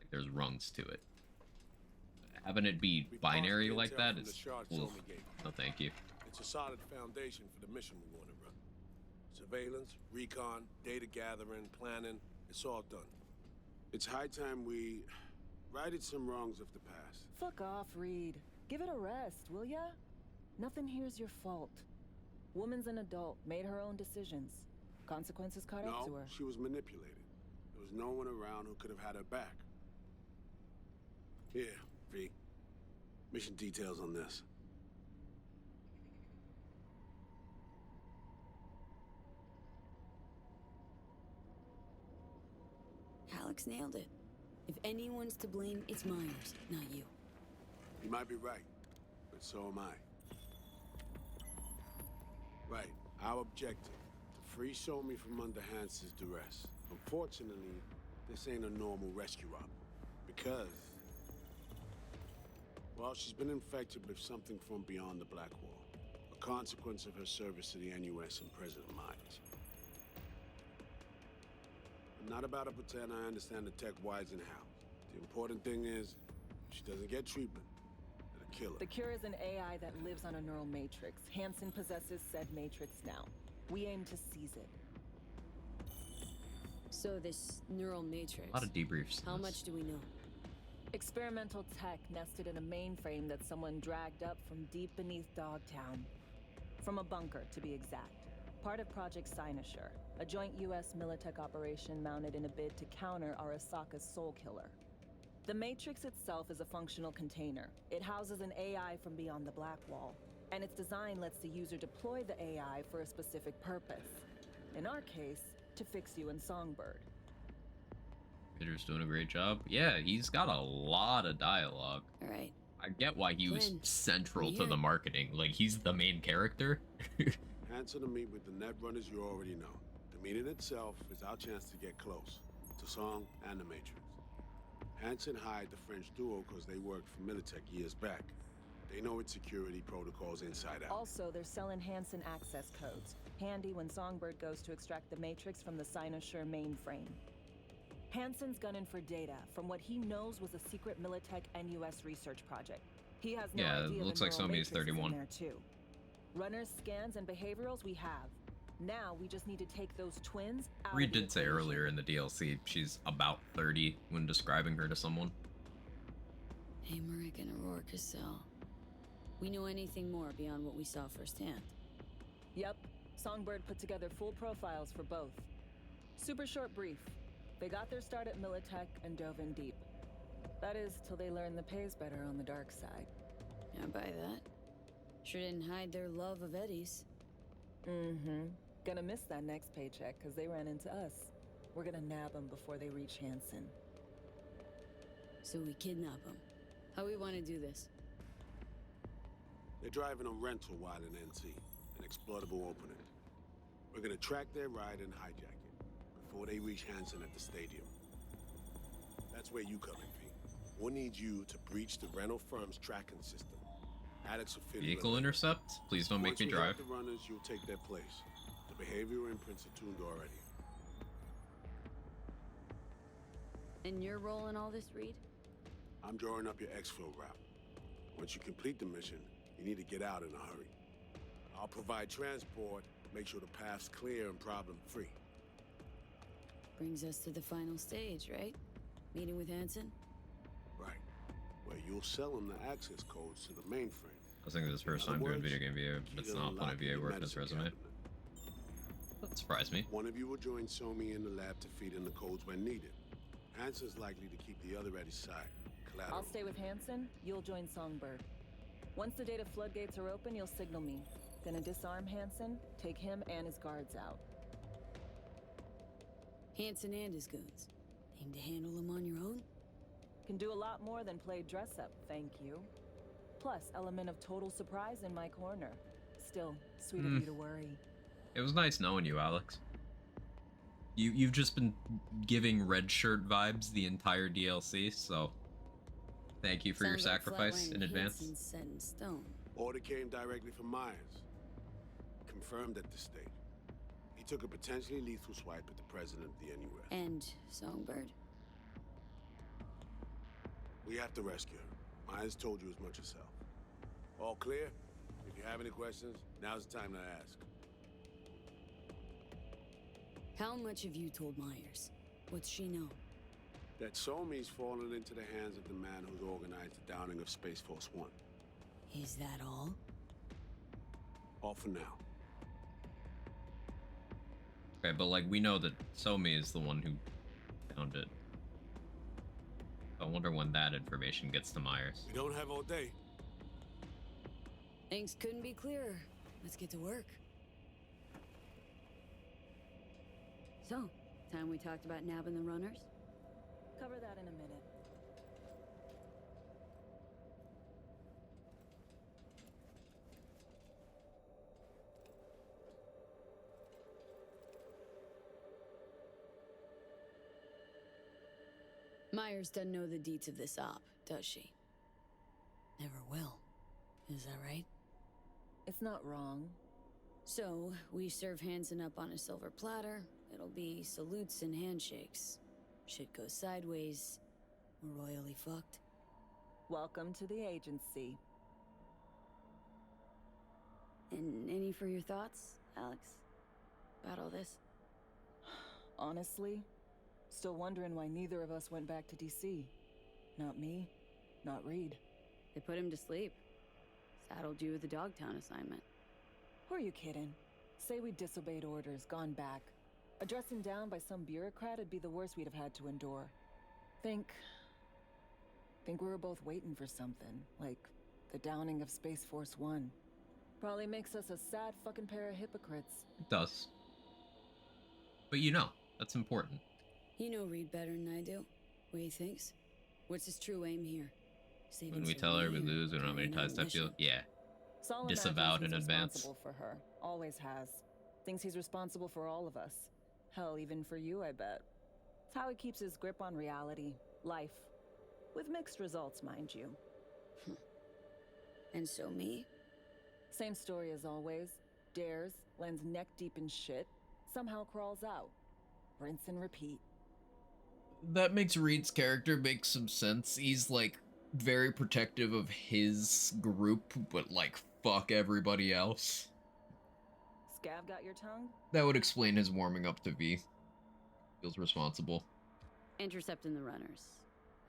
Like there's rungs to it. Having it be binary like that is... Oof. No thank you. It's a solid foundation for the mission we want to run. Surveillance, recon, data gathering, planning, it's all done. It's high time we righted some wrongs of the past. Fuck off, Reed. Give it a rest, will ya? Nothing here's your fault. Woman's an adult, made her own decisions. Consequences caught up to No, her. she was manipulated. There was no one around who could have had her back. Here, V. Mission details on this. Alex nailed it. If anyone's to blame, it's Myers, not you. You might be right, but so am I. Right, our objective, to free Somi from under Hansen's duress. Unfortunately, this ain't a normal rescue op, because... well, she's been infected with something from beyond the Black Wall. A consequence of her service to the NUS and President Myers. I'm not about to pretend I understand the tech whys and hows. The important thing is, if she doesn't get treatment, it'll kill her. The cure is an AI that lives on a neural matrix. Hansen possesses said matrix now. We aim to seize it. So this neural matrix... A lot of debriefs. How much do we know? Experimental tech nested in a mainframe that someone dragged up from deep beneath Dogtown. From a bunker, to be exact. Part of Project Cynosure, a joint US Militech operation mounted in a bid to counter Arasaka's Soul Killer. The Matrix itself is a functional container. It houses an AI from beyond the Black Wall, and its design lets the user deploy the AI for a specific purpose. In our case, to fix you and Songbird. Peter's doing a great job. Yeah, he's got a lot of dialogue. All right. I get why he was Glenn, central to here. the marketing. Like, he's the main character. Hanson to meet with the Netrunners you already know. The meeting itself is our chance to get close to Song and the Matrix. Hanson hired the French duo because they worked for Militech years back. They know its security protocols inside out. Also, they're selling Hanson access codes, handy when Songbird goes to extract the Matrix from the Cynosure mainframe. Hanson's gunning for data from what he knows was a secret Militech and US research project. He has no Yeah, idea it looks the like neural Somi is matrix 31. in there too. Runners, scans, and behaviorals we have. Now we just need to take those twins out Reed of the did say equation. earlier in the DLC she's about 30 when describing her to someone. Amaric and Aurora Cassell. We know anything more beyond what we saw firsthand? Yep. Songbird put together full profiles for both. Super short brief. They got their start at Militech and dove in deep. That is, till they learned the pay's better on the dark side. Yeah, by that. Sure didn't hide their love of Eddie's. Mm-hmm. Gonna miss that next paycheck, because they ran into us. We're gonna nab them before they reach Hanson. So we kidnap them. How we want to do this? They're driving a rental while in NC, an exploitable opening. We're gonna track their ride and hijack it before they reach Hanson at the stadium. That's where you come in, V. We'll need you to breach the rental firm's tracking system. Alex will fit Vehicle intercept? Please don't make Once me we drive. have the runners, you'll take their place. The behavior imprints are tuned already. And your role in all this, Reed? I'm drawing up your exfil route. Once you complete the mission, you need to get out in a hurry. I'll provide transport, make sure the path's clear and problem-free. Brings us to the final stage, right? Meeting with Hanson? Right. Where you'll sell him the access codes to the mainframe. I think this is his first time doing video game VA, but it's not plenty of VA work in his resume. That surprised me. One of you will join Somi in the lab to feed in the codes when needed. Hanson's likely to keep the other at his side. Collateral. I'll stay with Hanson, you'll join Songbird. Once the data floodgates are open, you'll signal me. Gonna disarm Hanson, take him and his guards out. Hanson and his goons. Aim to handle them on your own? Can do a lot more than play dress-up, thank you. Plus, element of total surprise in my corner. Still, sweet of you to worry. It was nice knowing you, Alex. You've just been giving red shirt vibes the entire DLC, so thank you for your Sounds like sacrifice Flatline in advance. Hanson's set in stone. Order came directly from Myers. Confirmed at this stage. He took a potentially lethal swipe at the president of the NUS. And Songbird. We have to rescue her. Myers told you as much herself. All clear? If you have any questions, now's the time to ask. How much have you told Myers? What's she know? That Somi's fallen into the hands of the man who's organized the downing of Space Force One. Is that all? All for now. Okay, but like we know that Somi is the one who found it. I wonder when that information gets to Myers. We don't have all day. Things couldn't be clearer. Let's get to work. So, time we talked about nabbing the runners? Cover that in a minute. Myers doesn't know the deets of this op, does she? Never will. Is that right? It's not wrong. So, we serve Hanson up on a silver platter. It'll be salutes and handshakes. Shit goes sideways. We're royally fucked. Welcome to the agency. And any for your thoughts, Alex? About all this? Honestly, still wondering why neither of us went back to DC. Not me, not Reed. They put him to sleep. Saddled you with the Dogtown assignment. Who are you kidding? Say we disobeyed orders, gone back. Addressing down by some bureaucrat would be the worst we'd have had to endure. Think we were both waiting for something, like the downing of Space Force One. Probably makes us a sad fucking pair of hypocrites. It does. But you know, that's important. You know Reed better than I do. What he thinks? What's his true aim here? When we tell her we lose, we don't have any ties to that field. Yeah. Solomon Disavowed in he's advance. Responsible for her. Always has. Thinks he's responsible for all of us. Hell, even for you, I bet. It's how he keeps his grip on reality. Life. With mixed results, mind you. And so me? Same story as always. Dares, lands neck deep in shit, somehow crawls out. Rinse and repeat. That makes Reed's character make some sense. He's like very protective of his group, but like fuck everybody else. Scav got your tongue? That would explain his warming up to V. Feels responsible. Intercepting the runners.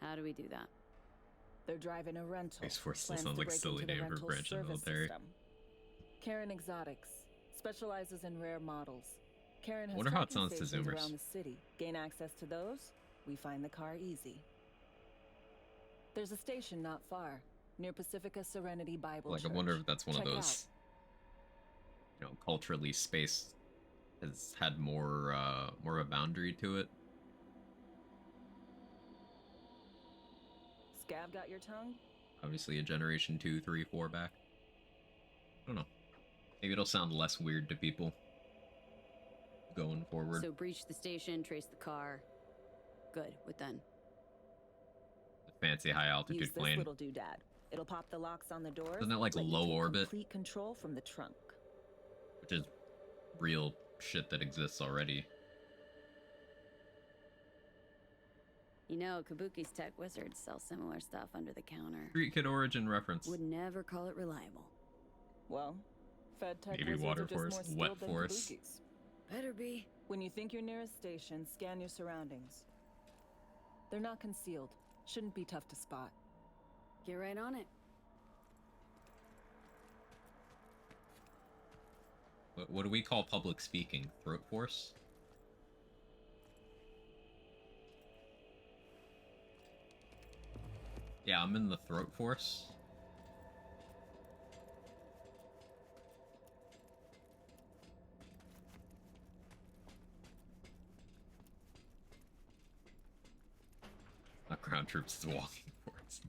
How do we do that? They're driving a rental. Space Force still Plans sounds to like a break silly into the name for a rental branch of the service military. system. Karen Exotics specializes in rare models. Karen has Wonder how it tracking sounds to stations Zoomers. around the city. Gain access to those, we find the car easy. There's a station not far, near Pacifica Serenity Bible Like, Church. I wonder if that's one Check of it those, you know, culturally space has had more of a boundary to it. Scav got your tongue? Obviously a generation 2, 3, 4 back. I don't know. Maybe it'll sound less weird to people going forward. So breach the station, trace the car. Good. What then? The fancy high altitude Use this plane. little doodad. It'll pop the locks on the doors. Isn't that like let you low take orbit? Complete control from the trunk. Which is real shit that exists already. You know, Kabuki's tech wizards sell similar stuff under the counter. Street Kid Origin reference. Would never call it reliable. Well, Fed tech Maybe wizards Water are just Force, more skilled Wet than Force. Kabukis. Better be. When you think you're near a station, scan your surroundings. They're not concealed. Shouldn't be tough to spot. Get right on it. What do we call public speaking? Throat force? Yeah, I'm in the throat force. Not ground troops, it's walking force.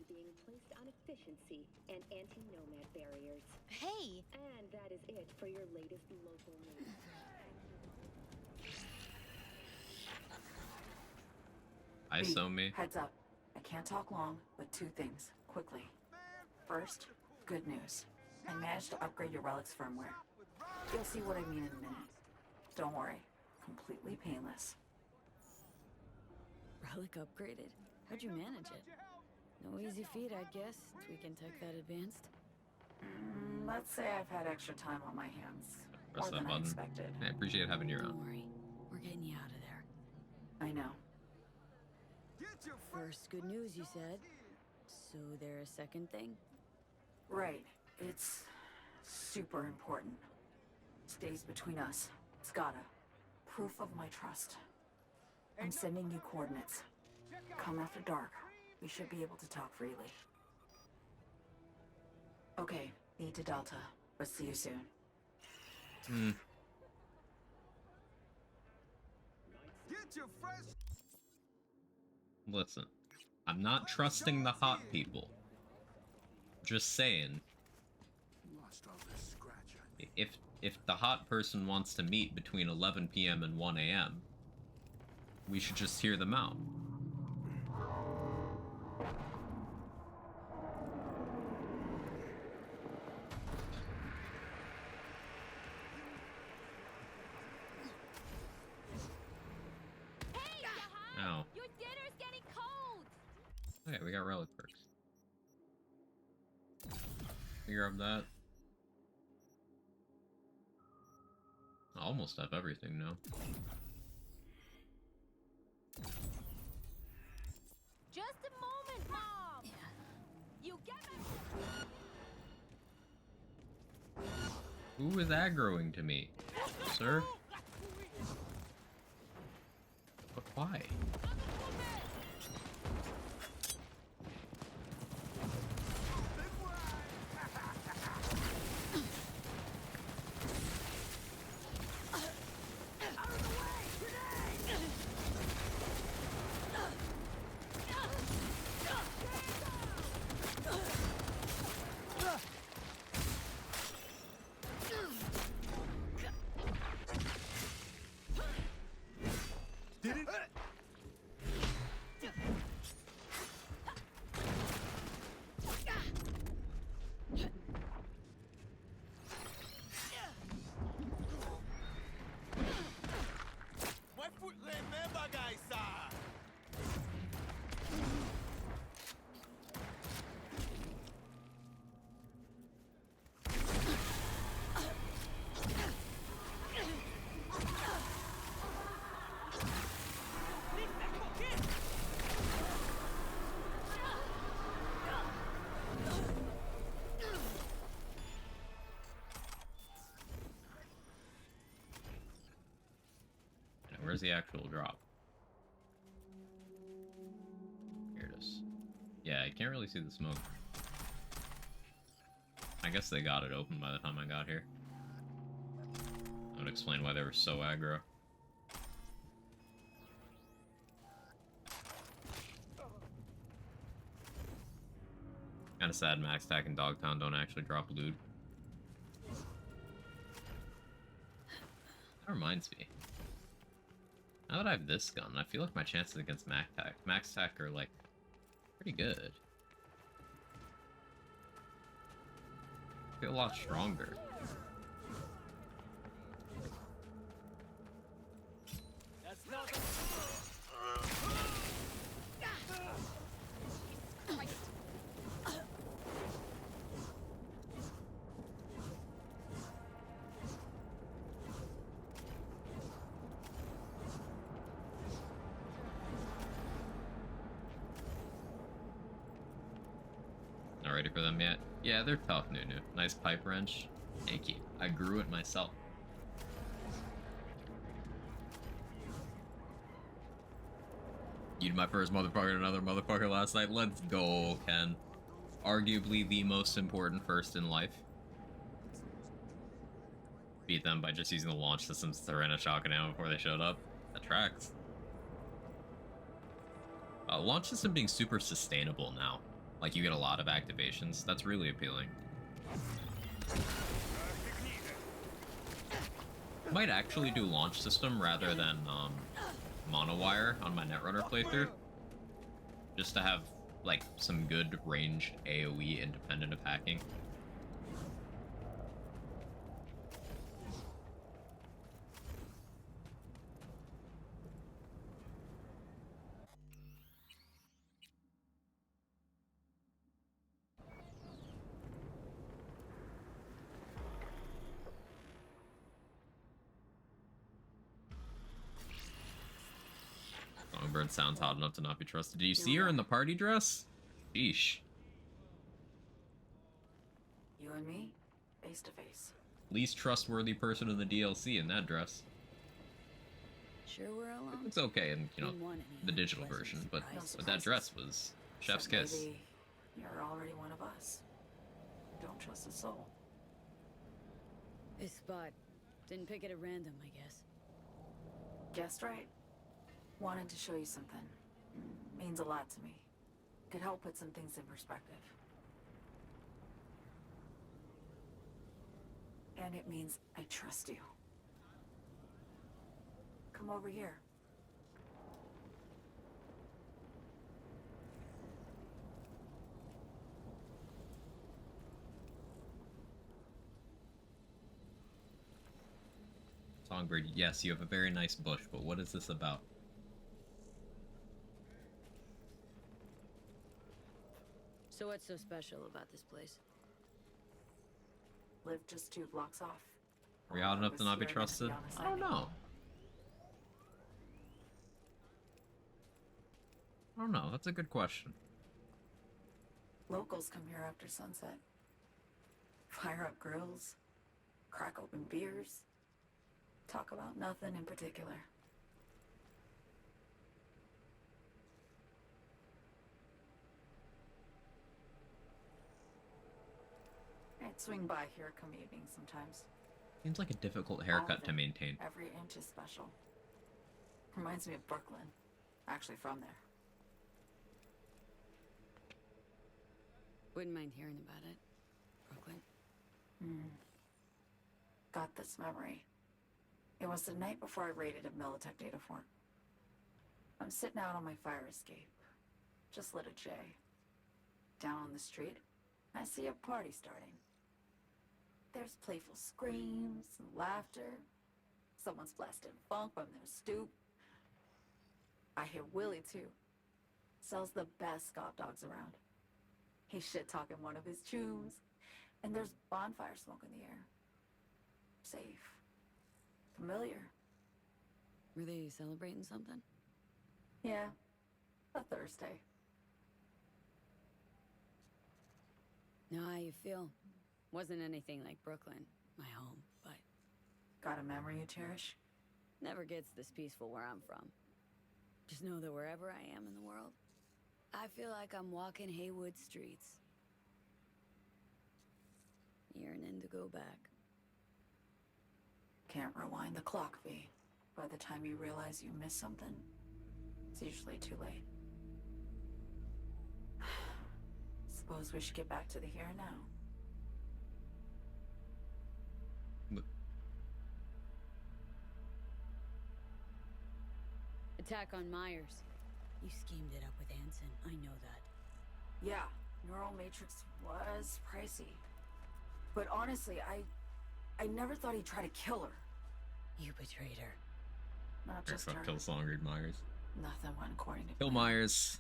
Being placed on efficiency and anti-nomad barriers. Hey! And that is it for your latest local news. ISO me. Heads up. I can't talk long, but two things, quickly. First, good news. I managed to upgrade your relic's firmware. You'll see what I mean in a minute. Don't worry. Completely painless. Relic upgraded. How'd you manage it? No easy feat, I guess, tweaking tech that advanced. Let's say I've had extra time on my hands. Press More that than I button. expected. I appreciate having your Don't own. worry. We're getting you out of there. I know. First, good news, you said. So there a second thing? Right. It's super important. Stays between us. It's gotta. Proof of my trust. I'm sending you coordinates. Come after dark. We should be able to talk freely. Okay, need to Delta, but see you soon. Listen, I'm not trusting the hot people. Just saying, Lost all this scratch on me. if the hot person wants to meet between 11 p.m. and 1 a.m., we should just hear them out. Hey, Jahan! Ow. Your dinner's getting cold! Okay, we got relic perks. Figure out that. almost have everything now. Just a moment, Mom! You get me? Who is aggroing to me? Sir? But why? Where's the actual drop? Here it is. Yeah, I can't really see the smoke. I guess they got it open by the time I got here. That would explain why they were so aggro. Kinda sad Max Tack and Dogtown don't actually drop loot. That reminds me. Now that I have this gun, I feel like my chances against Max Tack are, like, pretty good. I feel a lot stronger. That's not... Not ready for them yet? Yeah, they're tough, Nunu. Nice pipe wrench. Thank you. I grew it myself. You'd my first motherfucker and another motherfucker last night. Let's go, Ken. Arguably the most important first in life. Beat them by just using the launch systems to run a shotgun ammo before they showed up. That tracks. Launch system being super sustainable now. Like, you get a lot of activations. That's really appealing. Might actually do launch system rather than monowire on my Netrunner playthrough. Just to have, like, some good ranged AoE independent of hacking. Songbird sounds hot enough to not be trusted. Did you see her in the party dress? Sheesh. You and me, face to face. Least trustworthy person in the DLC in that dress. Sure we're alone? It's okay in, you know, the digital version, but that dress was chef's kiss. Maybe you're already one of us. Don't trust a soul. This spot. Didn't pick it at random, I guess. Guessed right. Wanted to show you something. Means a lot to me. Could help put some things in perspective. And it means I trust you. Come over here. Songbird, yes, you have a very nice bush, but what is this about? So what's so special about this place? Live just 2 blocks off. Are we odd enough to not be trusted? I don't know. I don't know. That's a good question. Locals come here after sunset. Fire up grills, crack open beers, talk about nothing in particular. I'd swing by here come evening sometimes. Seems like a difficult All haircut of to it. maintain. Every inch is special. Reminds me of Brooklyn. Actually from there. Wouldn't mind hearing about it. Brooklyn. Got this memory. It was the night before I raided a Militech data fort. I'm sitting out on my fire escape. Just lit a J. Down on the street, I see a party starting. There's playful screams and laughter. Someone's blasting funk from their stoop. I hear Willie too. Sells the best Scott dogs around. He's shit-talking one of his tunes. And there's bonfire smoke in the air. Safe. Familiar. Were they celebrating something? Yeah. A Thursday. Know how you feel. Wasn't anything like Brooklyn, my home, but... Got a memory you cherish? Never gets this peaceful where I'm from. Just know that wherever I am in the world, I feel like I'm walking Haywood streets. Yearning to go back. Can't rewind the clock, V. By the time you realize you missed something, it's usually too late. Suppose we should get back to the here and now. Attack on Myers. You schemed it up with Hansen, I know that. Yeah, Neural Matrix was pricey. But honestly, I never thought he'd try to kill her. You betrayed her. Not just her. Kill Song, read Myers. Nothing went according to Kill plan. Myers.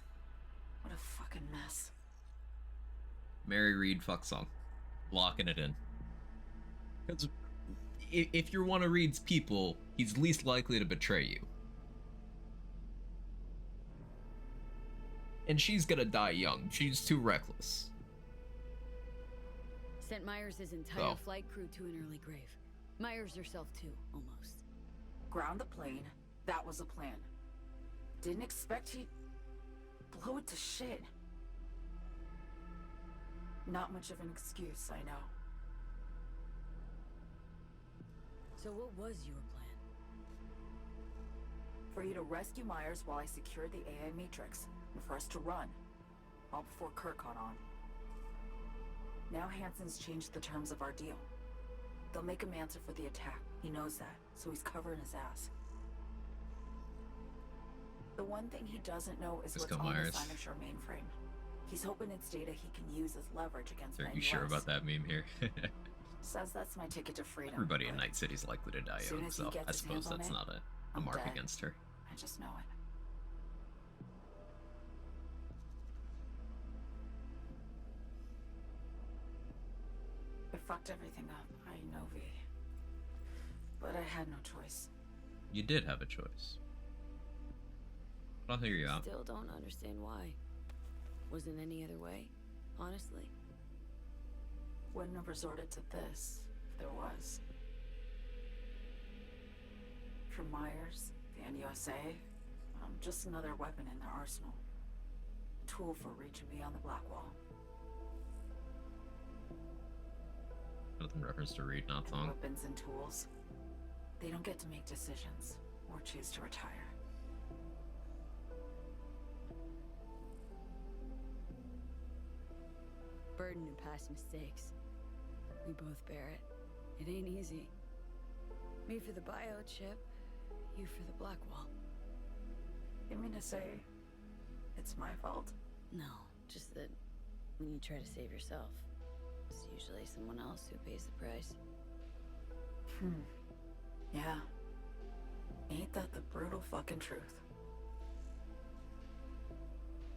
What a fucking mess. Mary Reed, fuck Song. Locking it in. Because if you're one of Reed's people, he's least likely to betray you. And she's gonna die young. She's too reckless. Sent Myers' entire flight crew to an early grave. Myers herself too, almost. Ground the plane. That was a plan. Didn't expect he'd blow it to shit. Not much of an excuse, I know. So what was your plan? For you to rescue Myers while I secured the AI Matrix, and for us to run, all before Kirk caught on. Now Hansen's changed the terms of our deal. They'll make him answer for the attack. He knows that, so he's covering his ass. The one thing he doesn't know is what's on the Cynosure mainframe. He's hoping it's data he can use as leverage against Are you sure about that meme here? Says that's my ticket to freedom. Everybody in Night City's likely to die young, so I suppose that's not a mark dead. against her. I just know it. I fucked everything up, I know, V. But I had no choice. You did have a choice. I'll hear you out. Still don't understand why. Wasn't any other way, honestly. Wouldn't have resorted to this, if there was. For Myers, the NUSA, I'm just another weapon in their arsenal. A tool for reaching beyond the Blackwall. In reference to Reed, not And Song. weapons and tools. They don't get to make decisions, or choose to retire. Burden of past mistakes. We both bear it. It ain't easy. Me for the biochip, you for the Blackwall. You mean to say it's my fault? No, just that when you try to save yourself, it's usually someone else who pays the price. Yeah. Ain't that the brutal fucking truth?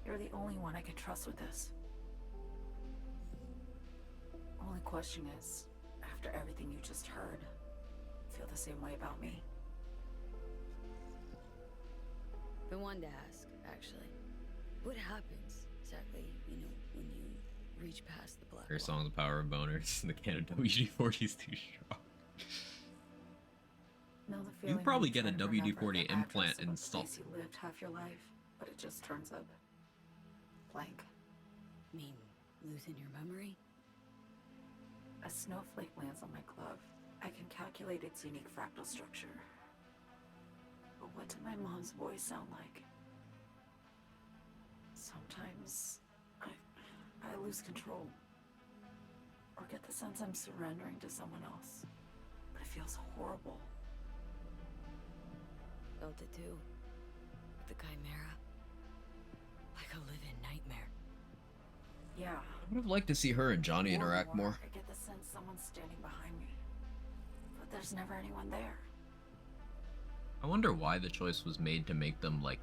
You're the only one I can trust with this. Only question is, after everything you just heard, feel the same way about me. I wanted to ask, actually. What happens exactly, you know, when you reach past the black Her wall? song's Power of Boners, and the can of WD-40 is too strong. Know the You feeling could probably when get a try to remember WD-40 the implant address of a installed. place you lived half your life, but it just turns up blank. Mean losing your memory? A snowflake lands on my glove. I can calculate its unique fractal structure. But what did my mom's voice sound like? Sometimes I lose control. Or get the sense I'm surrendering to someone else. But it feels horrible. Felt it too. With the Chimera. Like a living nightmare. Yeah. I would have liked to see her and Johnny interact more. I get the sense someone's standing behind me. But there's never anyone there. I wonder why the choice was made to make them, like,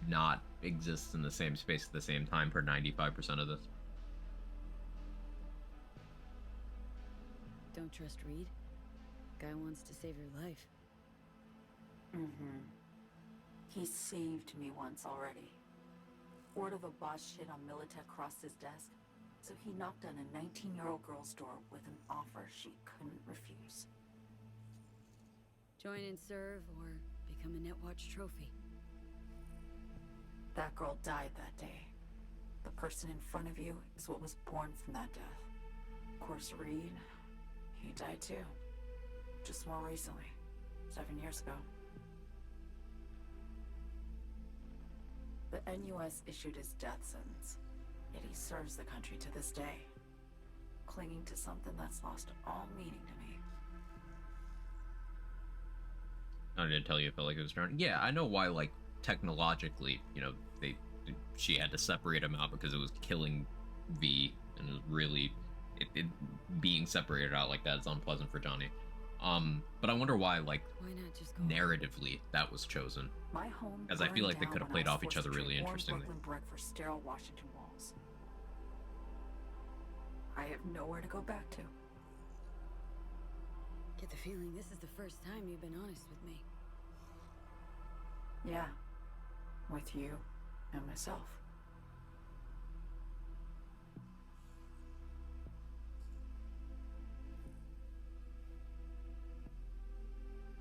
not exist in the same space at the same time for 95% of this. Don't trust Reed? Guy wants to save your life. Mm-hmm. He saved me once already. Word of a boss shit on Militech crossed his desk, so he knocked on a 19-year-old girl's door with an offer she couldn't refuse. Join and serve, or become a Netwatch trophy. That girl died that day. The person in front of you is what was born from that death. Of course, Reed, he died too. Just more recently. 7 years ago. The NUS issued his death sentence, yet he serves the country to this day, clinging to something that's lost all meaning to me. I didn't tell you it felt like it was drowning. Yeah, I know why, like, technologically, you know, she had to separate him out because it was killing V, and it was really, it being separated out like that is unpleasant for Johnny. But I wonder why, like, narratively that was chosen. My home As I feel burned like they down could have when I played was off each forced other to really trade warm interestingly. Brooklyn brick for sterile Washington walls. I have nowhere to go back to. Get the feeling this is the first time you've been honest with me. Yeah. With you and myself.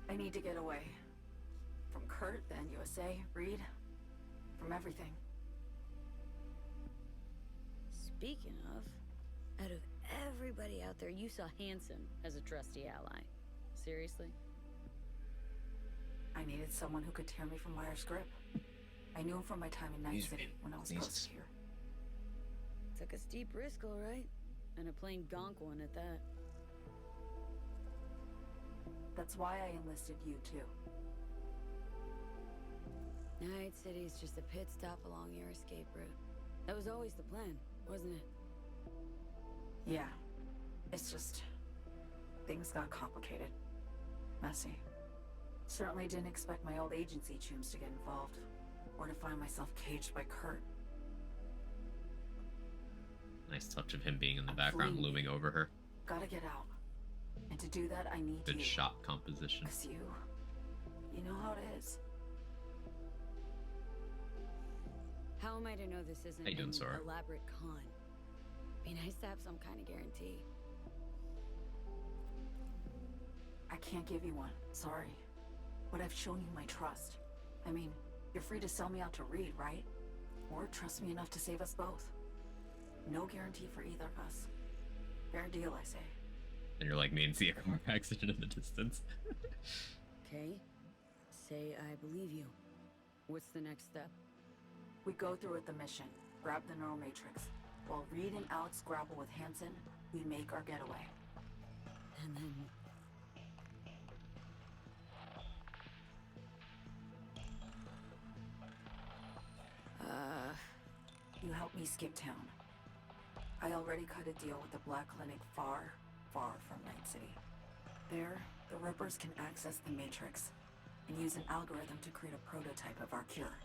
I need to get away. From Kurt, the NUSA, Reed, from everything. Speaking of, out of everybody out there, you saw Hansen as a trusty ally. Seriously? I needed someone who could tear me from Myers' grip. I knew him from my time in Night City when I was posted here. Took a steep risk, all right. And a plain gonk one at that. That's why I enlisted you too. Night City's just a pit stop along your escape route. That was always the plan, wasn't it? Yeah. It's just... things got complicated. Messy. Certainly didn't expect my old agency chooms to get involved. Or to find myself caged by Kurt. Nice touch of him being in the background, fleeing. looming over her. Gotta get out. And to do that, I need Good you. shot composition. 'Cause you know how it is. How am I to know this isn't How you doing, an Sora? elaborate con? Be nice to have some kind of guarantee. I can't give you one. Sorry. But I've shown you my trust. I mean, you're free to sell me out to Reed, right? Or trust me enough to save us both. No guarantee for either of us. Fair deal, I say. And you're like me and see a car accident in the distance. Okay. Say I believe you. What's the next step? We go through with the mission. Grab the neural matrix. While Reed and Alex grapple with Hansen, we make our getaway. And then... You help me skip town. I already cut a deal with the Black Clinic far, far from Night City. There, the Rippers can access the Matrix and use an algorithm to create a prototype of our cure.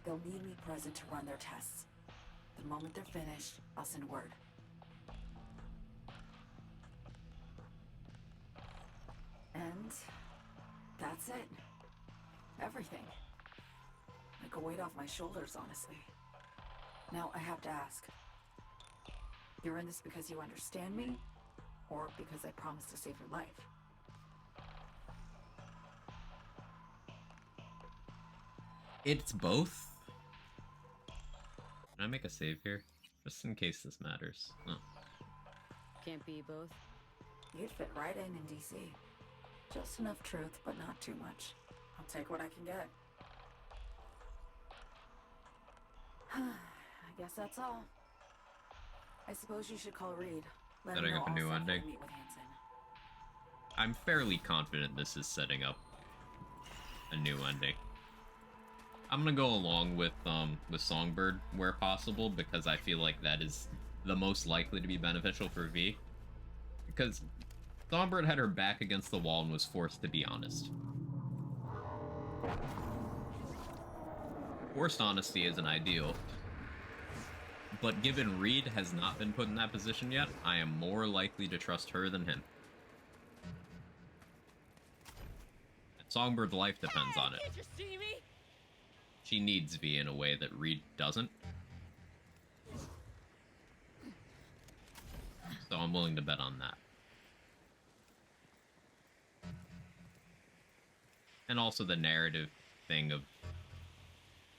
They'll need me present to run their tests. The moment they're finished, I'll send word. And that's it. Everything. Like a weight off my shoulders, honestly. Now I have to ask. You're in this because you understand me? Or because I promised to save your life? It's both. Can I make a save here? Just in case this matters. Oh. Can't be both. You'd fit right in DC. Just enough truth, but not too much. I'll take what I can get. I guess that's all. I suppose you should call Reed. Let him Setting know up a all new set for ending. the meet with Hansen. I'm fairly confident this is setting up a new ending. I'm gonna go along with Songbird where possible, because I feel like that is the most likely to be beneficial for V. Because Songbird had her back against the wall and was forced to be honest. Forced honesty isn't ideal. But given Reed has not been put in that position yet, I am more likely to trust her than him. Songbird's life depends on it. Can't you see me? She needs V in a way that Reed doesn't. So I'm willing to bet on that. And also the narrative thing of,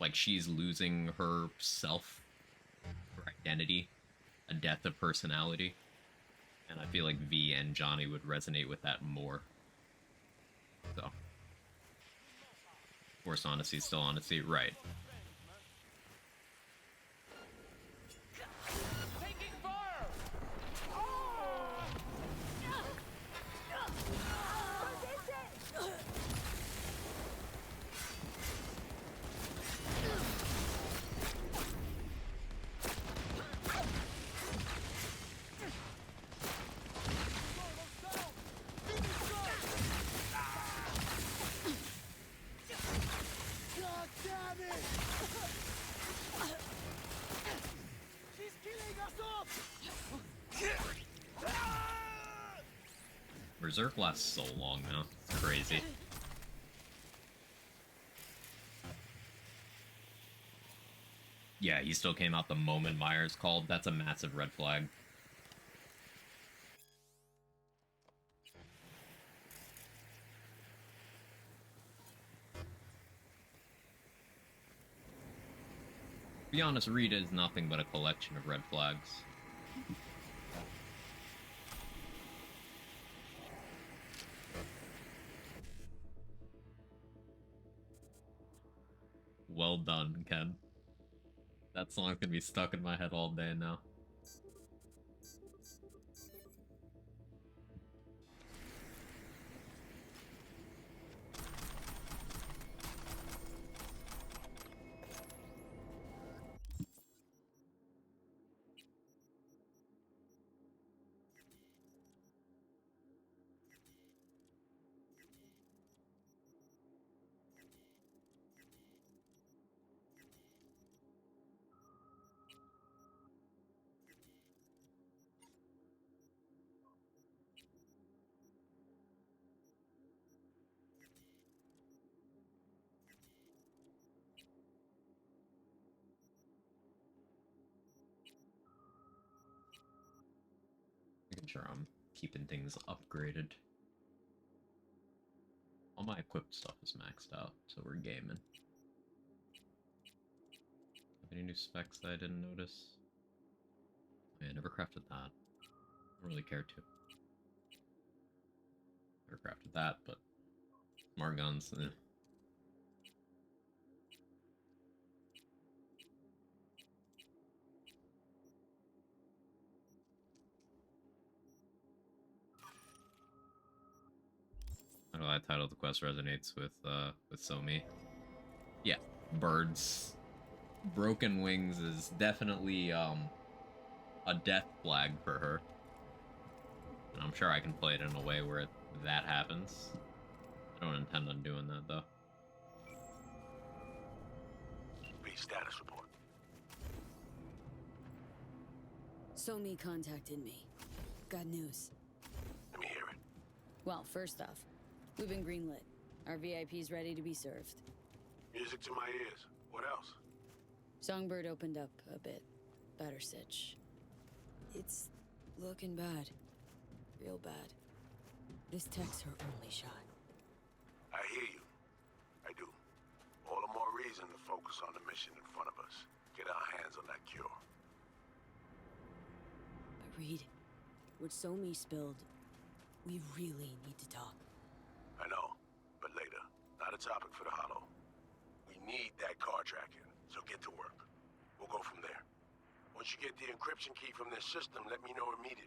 like, she's losing herself, her identity, a death of personality. And I feel like V and Johnny would resonate with that more. So. Forced honesty is still honesty, right. Taking fire! God damn it! She's killing us off! Berserk lasts so long now. It's crazy. Yeah, he still came out the moment Myers called. That's a massive red flag. To be honest, Rita is nothing but a collection of red flags. Well done, Ken. That song's gonna be stuck in my head all day now. Making sure I'm keeping things upgraded. All my equipped stuff is maxed out, so we're gaming. Have any new specs that I didn't notice? Yeah, I never crafted that. I don't really care to. Never crafted that, but more guns. Eh. I don't know, that title of the quest resonates with Somi. Yeah, birds. Broken Wings is definitely a death flag for her. And I'm sure I can play it in a way where that happens. I don't intend on doing that though. Read status report. Somi contacted me. Got news. Let me hear it. Well, first off, We've been greenlit. Our VIP's ready to be served. Music to my ears. What else? Songbird opened up a bit. Better Sitch. It's looking bad. Real bad. This tech's her only shot. I hear you. I do. All the more reason to focus on the mission in front of us. Get our hands on that cure. But Reed, what Somi spilled, we really need to talk. I know, but later. Not a topic for the Hollow. We need that car tracking, so get to work. We'll go from there. Once you get the encryption key from their system, let me know immediately.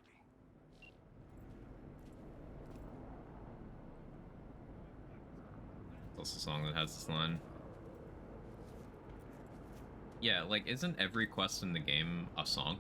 It's also a song that has this line. Yeah, like, isn't every quest in the game a song?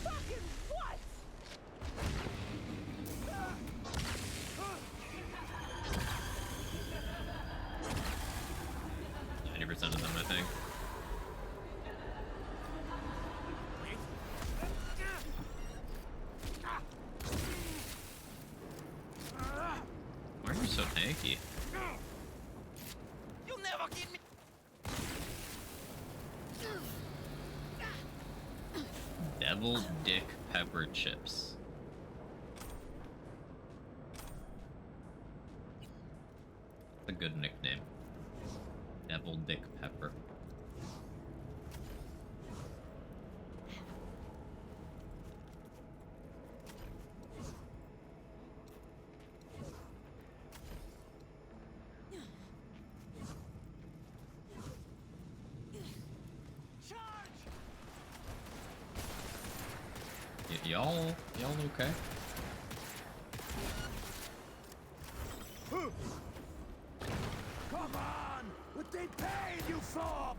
Fucking what? 90% of them, I think. Why are you so tanky? You'll never get me. Devil Dick Pepper Chips. That's a good nickname. Devil Dick Pepper. Y'all okay? Come on! What they paid you for?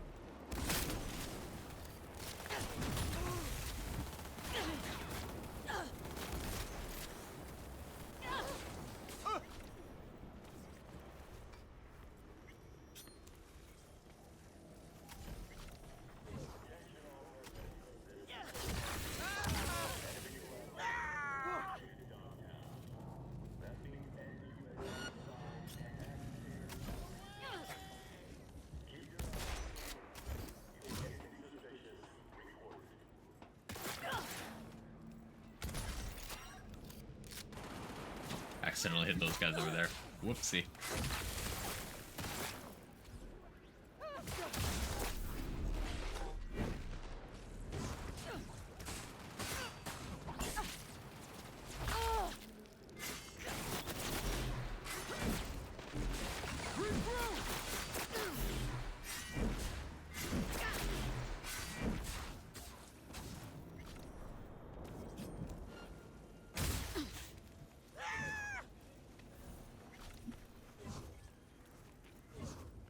Accidentally hit those guys over there. Whoopsie.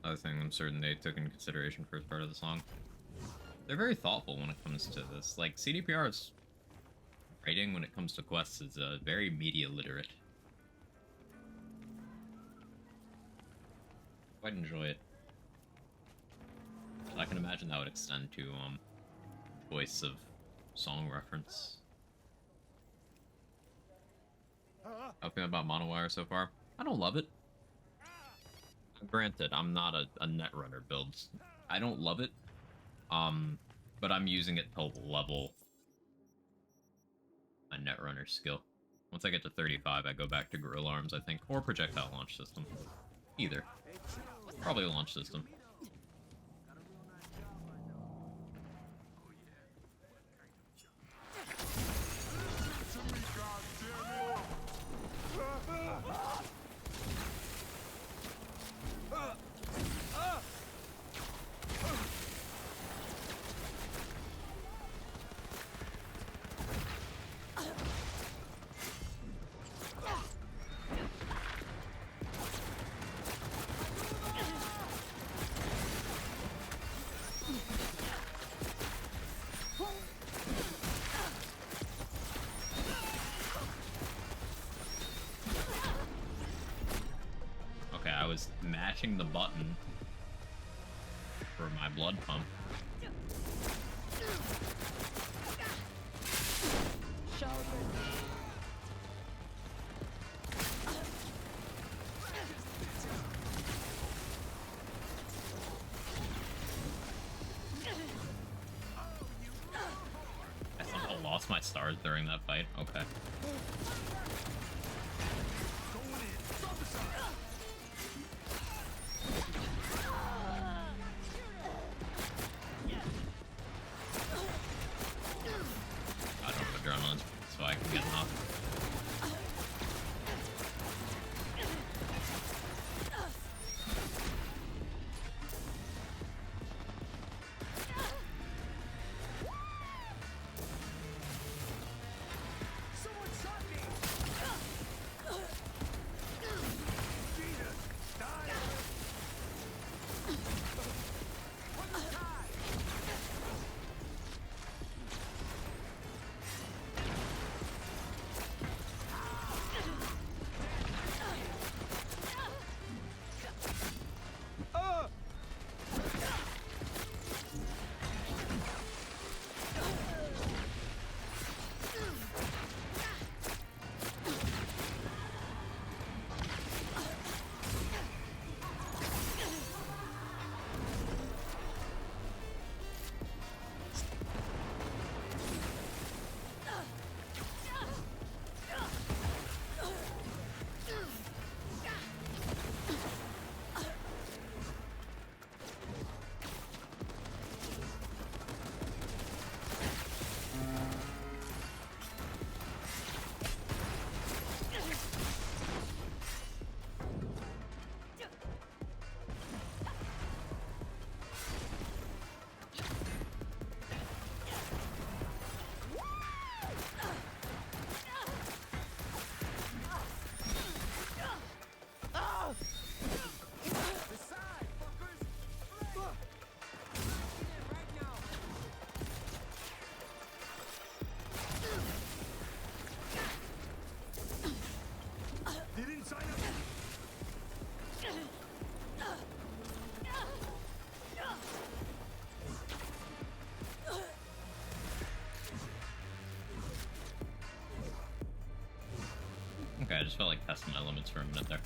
Other thing I'm certain they took into consideration for as part of the song. They're very thoughtful when it comes to this. Like, CDPR's writing when it comes to quests is very media literate. Quite enjoy it. I can imagine that would extend to choice of song reference. How feel about Monowire so far? I don't love it. Granted, I'm not a Netrunner build. I don't love it, but I'm using it to level a Netrunner skill. Once I get to 35, I go back to Gorilla Arms, I think, or Projectile Launch System. Either. Probably Launch System. was mashing the button for my blood pump. I somehow lost my stars during that fight. Okay. I don't have adrenaline, so I can get enough. Someone shot me! Jesus! Die! What the tie? They didn't sign up. Okay, I just felt like testing my limits for a minute there.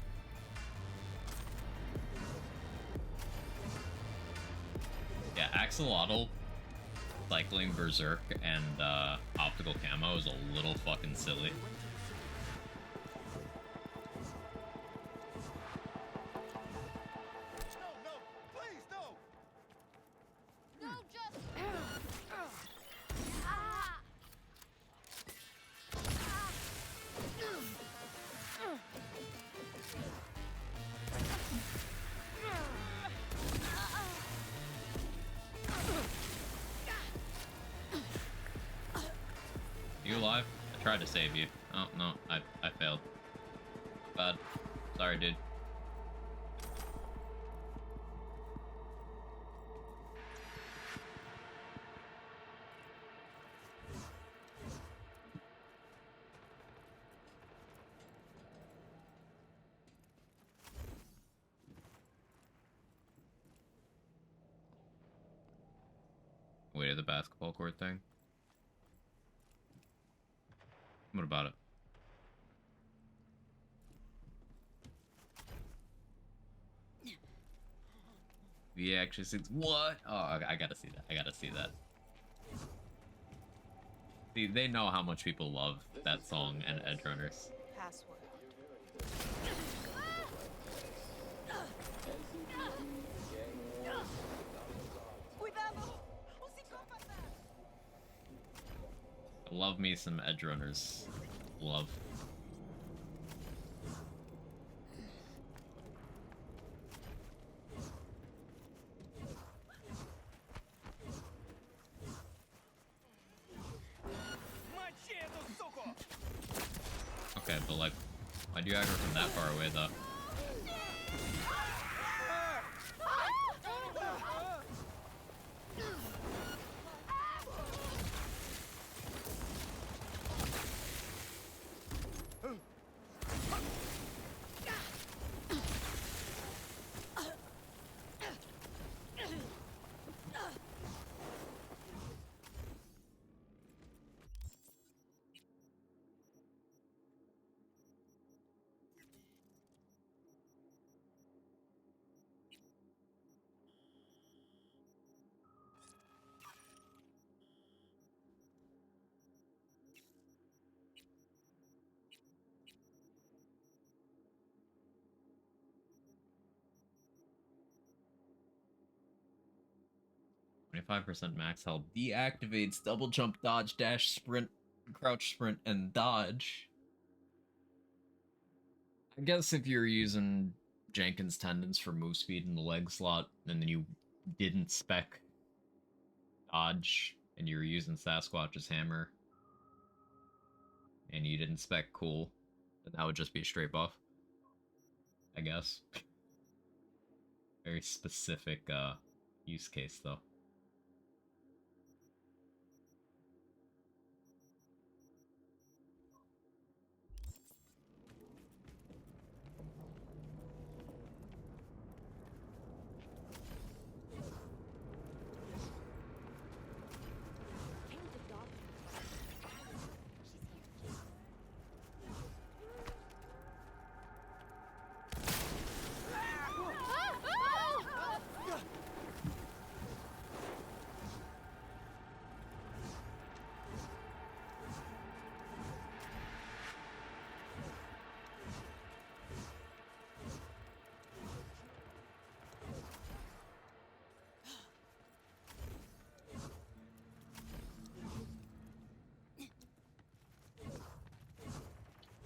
Yeah, Axolotl cycling Berserk and optical camo is a little fucking silly. You alive? I tried to save you. Oh, no, I failed. Bad. Sorry, dude. Wait, the basketball court thing? What about it? The Action 6. What? Oh, I gotta see that. I gotta see that. See, they know how much people love that song and Edge Runners. Password. I love me some Edge Runners. Love. Okay, but like, why do you aggro from that far away though? 25% max health. Deactivates double jump, dodge, dash, sprint, crouch, sprint, and dodge. I guess if you're using Jenkins tendons for move speed in the leg slot, and then you didn't spec dodge, and you were using Sasquatch's hammer, and you didn't spec cool, then that would just be a straight buff. I guess. Very specific use case, though.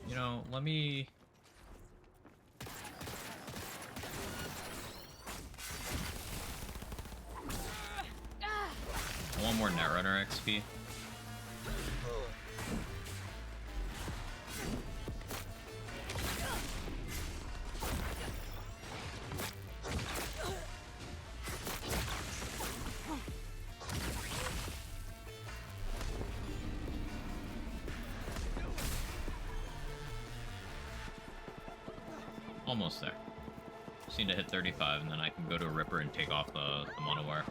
You know, let me... I want more Netrunner XP. Almost there. Just need to hit 35, and then I can go to a Ripper and take off the monowire.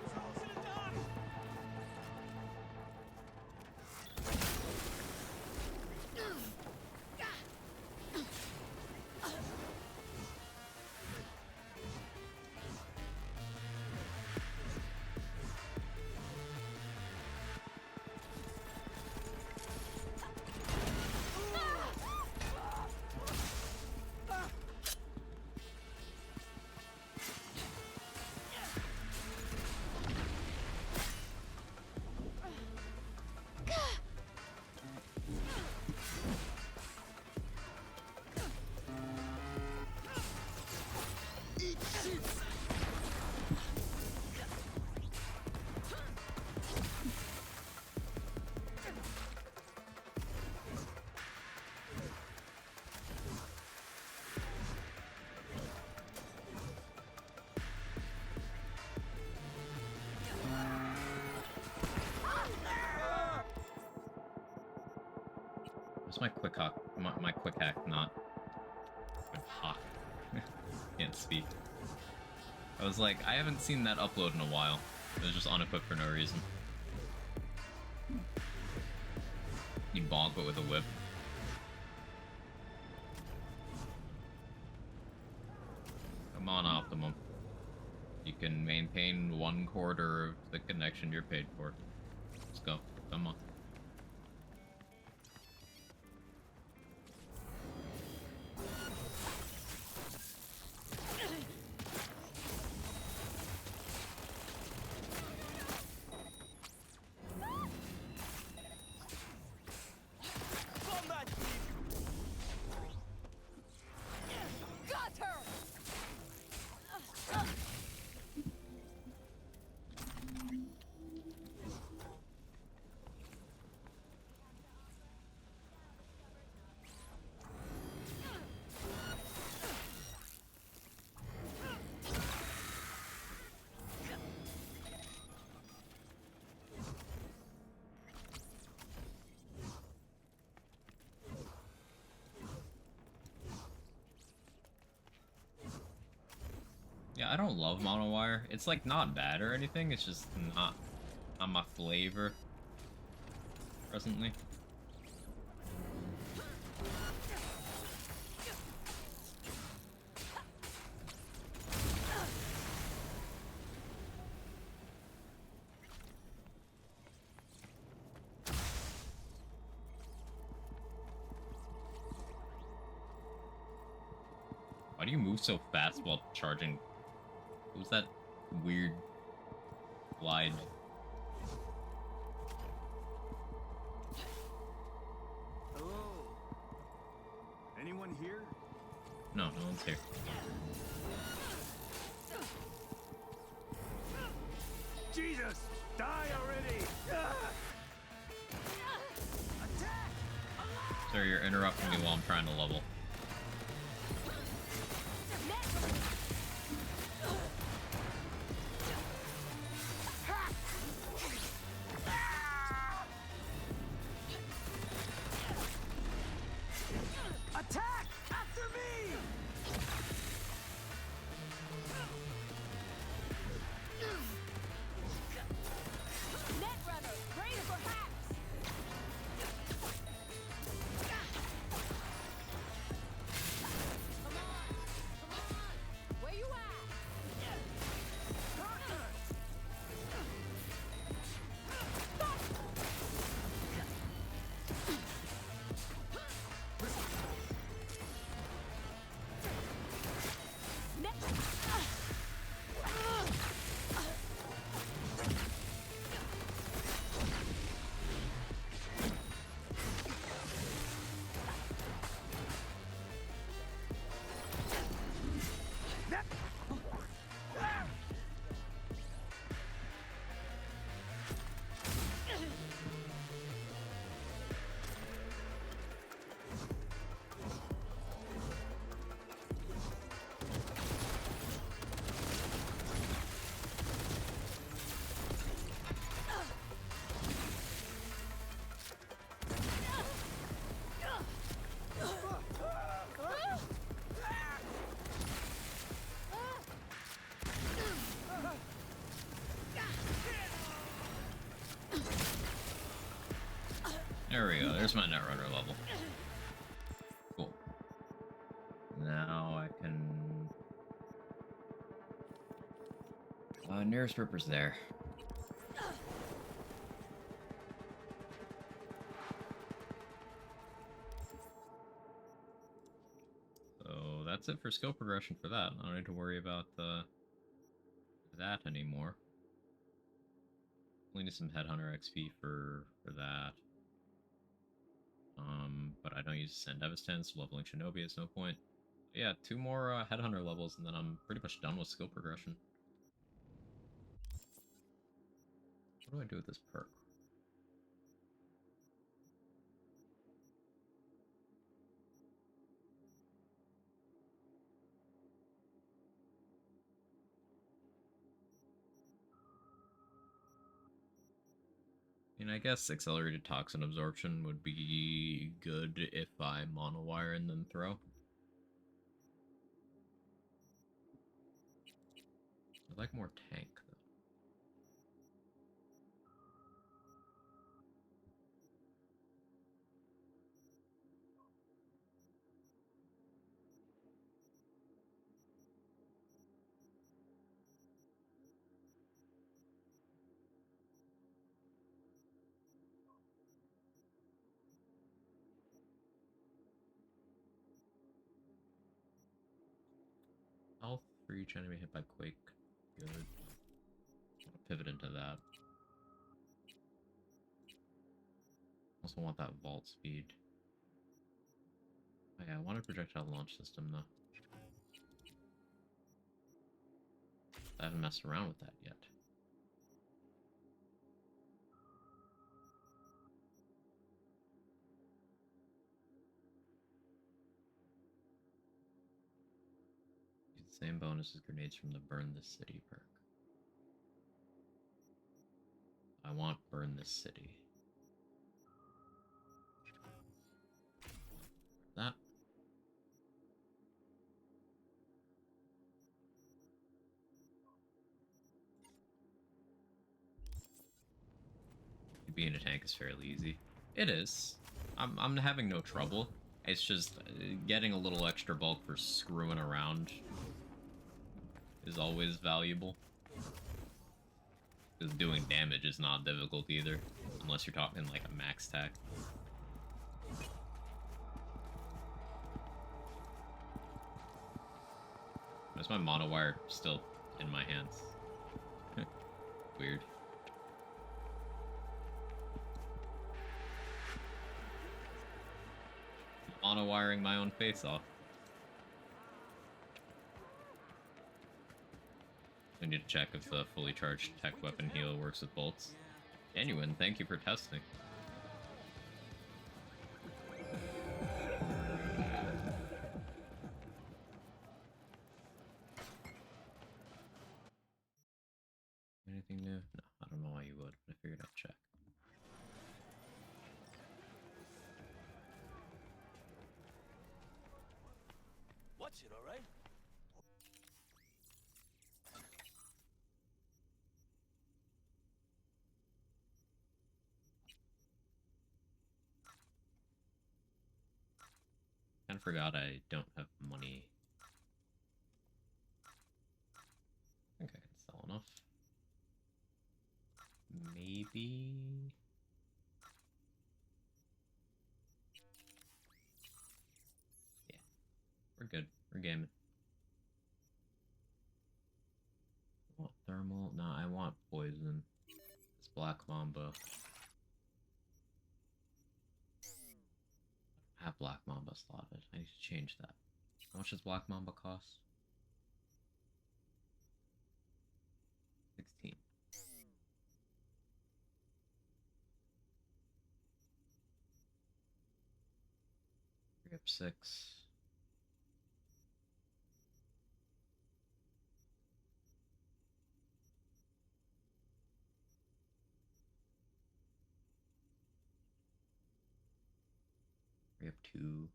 Where's my quick hack? My quick hack not hawk. Can't speak. I was like, I haven't seen that upload in a while. It was just unequipped for no reason. You bonk but with a whip. Come on, Optimum. You can maintain 1/4 of the connection you're paid for. Let's go. Come on. Got her! Yeah, I don't love monowire. It's like not bad or anything. It's just not my flavor presently. Why do you move so fast while charging? What was that weird glide anyone here? No, no one's here. Jesus! Die already! Sir, you're interrupting me while I'm trying to level. Attack! After me! Netrunner, greater perhaps! Come on! Where you at? There we go. There's my Netrunner level. Cool. Now I can... nearest Ripper's there. So that's it for skill progression for that. I don't need to worry about that anymore. Only need some Headhunter XP for that. But I don't use Send Devastator, so leveling Shinobi is no point. But yeah, 2 more Headhunter levels, and then I'm pretty much done with skill progression. What do I do with this perk? I mean, I guess accelerated toxin absorption would be good if I monowire and then throw. I'd like more tank, though. Health for each enemy hit by Quake. Good. I'll pivot into that. Also want that vault speed. Oh yeah, I want a projectile launch system though. I haven't messed around with that yet. Same bonus as grenades from the Burn This City perk. I want Burn This City. That. Being a tank is fairly easy. It is. I'm having no trouble. It's just getting a little extra bulk for screwing around is always valuable. Because doing damage is not difficult either, unless you're talking like a max tack. Where's my monowire still in my hands? Weird. auto-wiring my own face off. I need to check if the fully charged tech weapon heal works with bolts. Genuine, thank you for testing. Anything new? No, I don't know why you would, but I figured I'd check. What's it, alright? Kind of forgot I don't have money. I think I can sell enough. Maybe... Yeah. We're good. We're gaming. I want thermal? No, I want poison. It's Black Mamba. I have Black Mamba slotted. I need to change that. How much does Black Mamba cost? 16. Free up 6. Free up 2.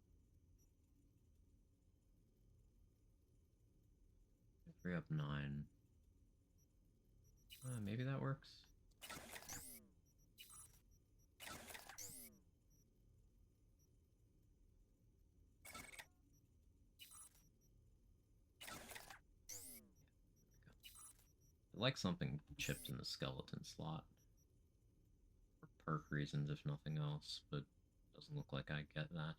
Free up 9. Maybe that works. I like something chipped in the skeleton slot. For perk reasons, if nothing else, but doesn't look like I get that.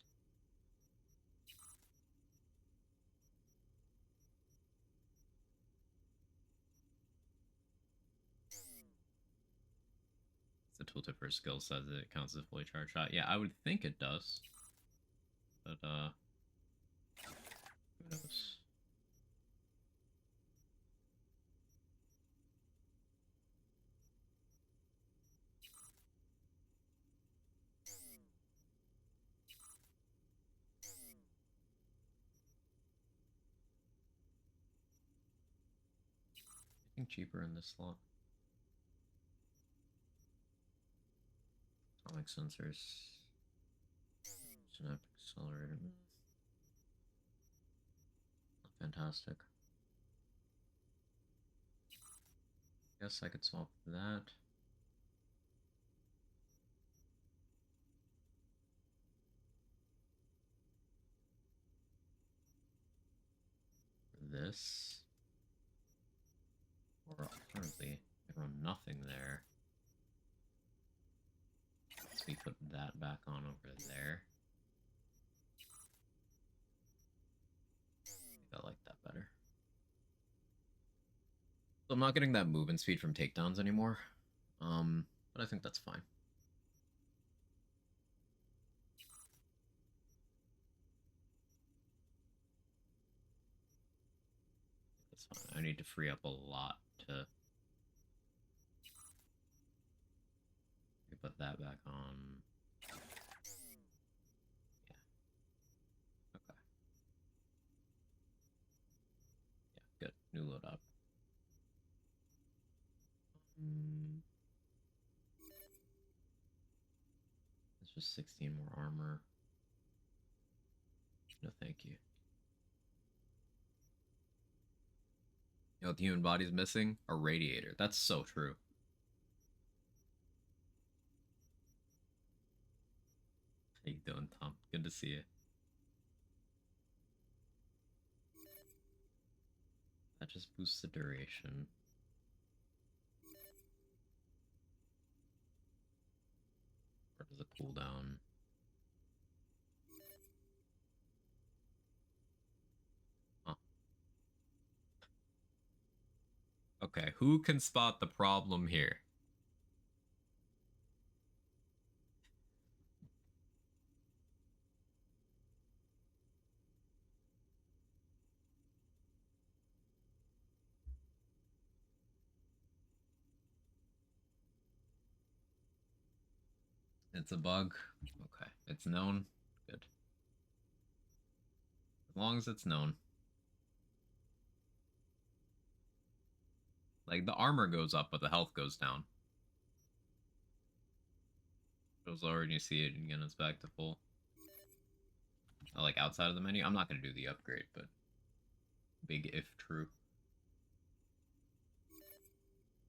The tooltip for skill says that it counts as a fully charged shot. Yeah, I would think it does. But, who knows? I think cheaper in this slot. Atomic sensors. Synaptic accelerator. Fantastic. Guess I could swap that. For this. Or alternatively, I run nothing there. So we put that back on over there. I like that better. So I'm not getting that movement speed from takedowns anymore. But I think that's fine. That's fine. I need to free up a lot to put that back on. Yeah. Okay. Yeah, good. New load up. It's just 16 more armor. No, thank you. You know what the human body's missing? A radiator. That's so true. How you doing, Tom? Good to see you. That just boosts the duration. Or does it cool down? Huh. Okay, who can spot the problem here? It's a bug. Okay. It's known. Good. As long as it's known. Like, the armor goes up, but the health goes down. Goes lower and you see it again, it's back to full. Like, outside of the menu? I'm not going to do the upgrade, but big if true.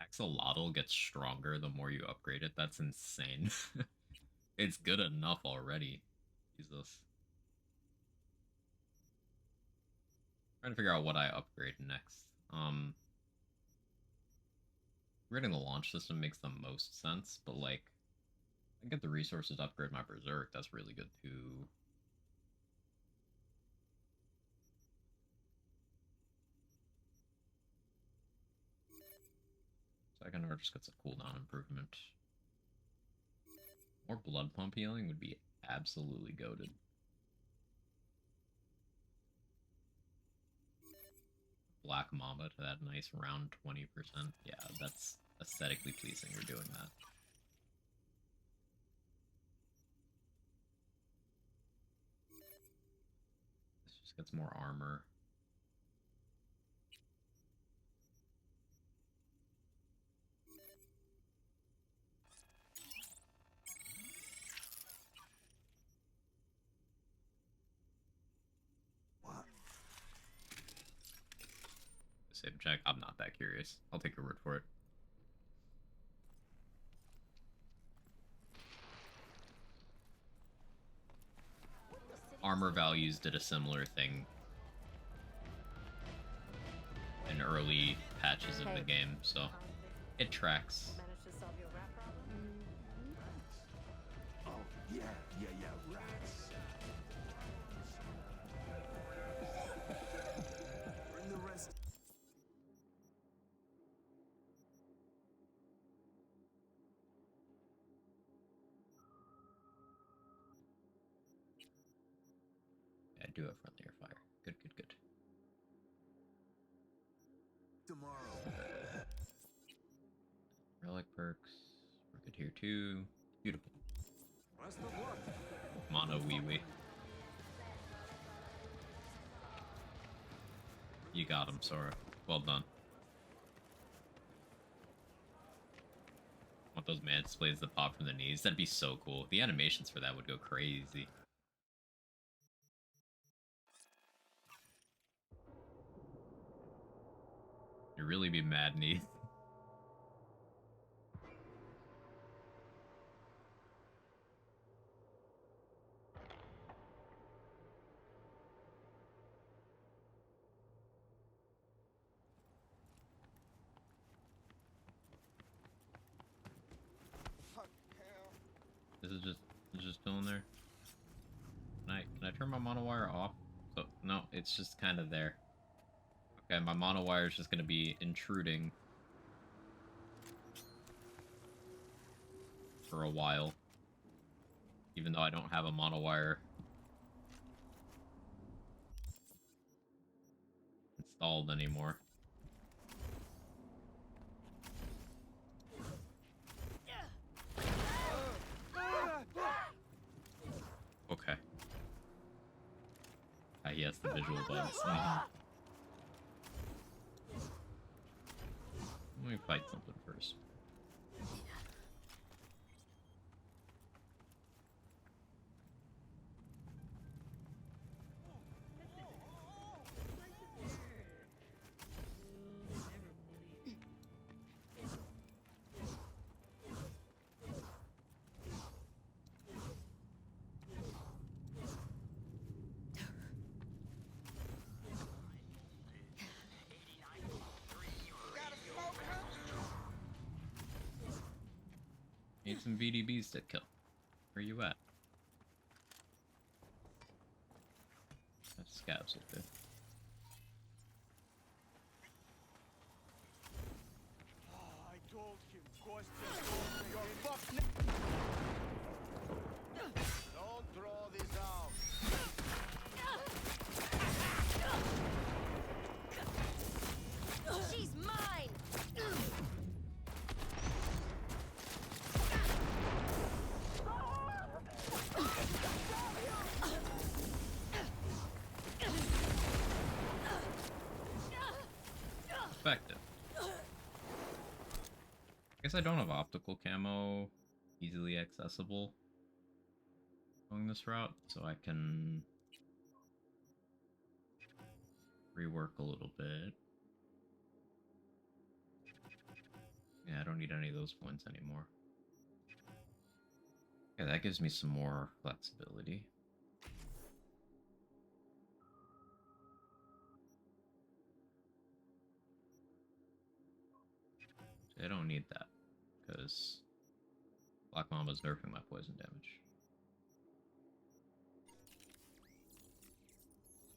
Axolotl gets stronger the more you upgrade it. That's insane. It's good enough already. Jesus. Trying to figure out what I upgrade next. Upgrading the launch system makes the most sense, but like, I get the resources to upgrade my Berserk. That's really good too. Second Order just gets a cooldown improvement. More blood pump healing would be absolutely goated. Black Mamba to that nice round 20%. Yeah, that's aesthetically pleasing. We're doing that. This just gets more armor. Save check. I'm not that curious. I'll take your word for it. Armor values did a similar thing in early patches of the game, so it tracks. Managed to solve your rat problem? Oh, yeah, rats. Bring the rest. Yeah, do a friendlier fire. Good, good, good. Tomorrow. Relic perks. We're good here too. Beautiful. Rest of luck. Mono wee wee. You got him, Sora. Well done. Want those man displays that pop from the knees? That'd be so cool. The animations for that would go crazy. You'd really be mad, Neith. This is just still in there. Can I turn my monowire off? So no, it's just kind of there. Okay, my monowire is just gonna be intruding for a while, even though I don't have a monowire installed anymore. Okay. Yes, the visual bugs. Let me fight something first. Need some VDBs to kill. Where you at? That scabs will do. I told him, Kostya, you're fucked. Don't throw this out. She's mine! expected. I guess I don't have optical camo easily accessible going this route, so I can rework a little bit. Yeah, I don't need any of those points anymore. Yeah, that gives me some more flexibility. I don't need that, because Black Mamba's nerfing my poison damage.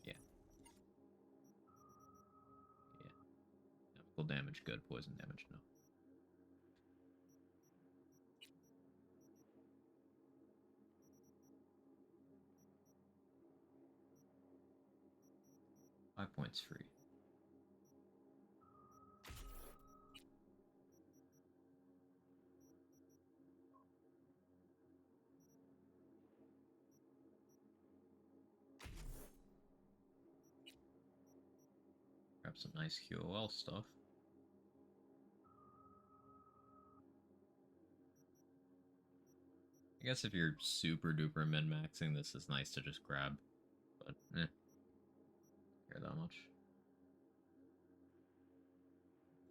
Yeah. Yeah. Chemical damage, good. Poison damage, no. Five points free. Grab some nice QOL stuff. I guess if you're super duper min-maxing, this is nice to just grab, but eh, care that much.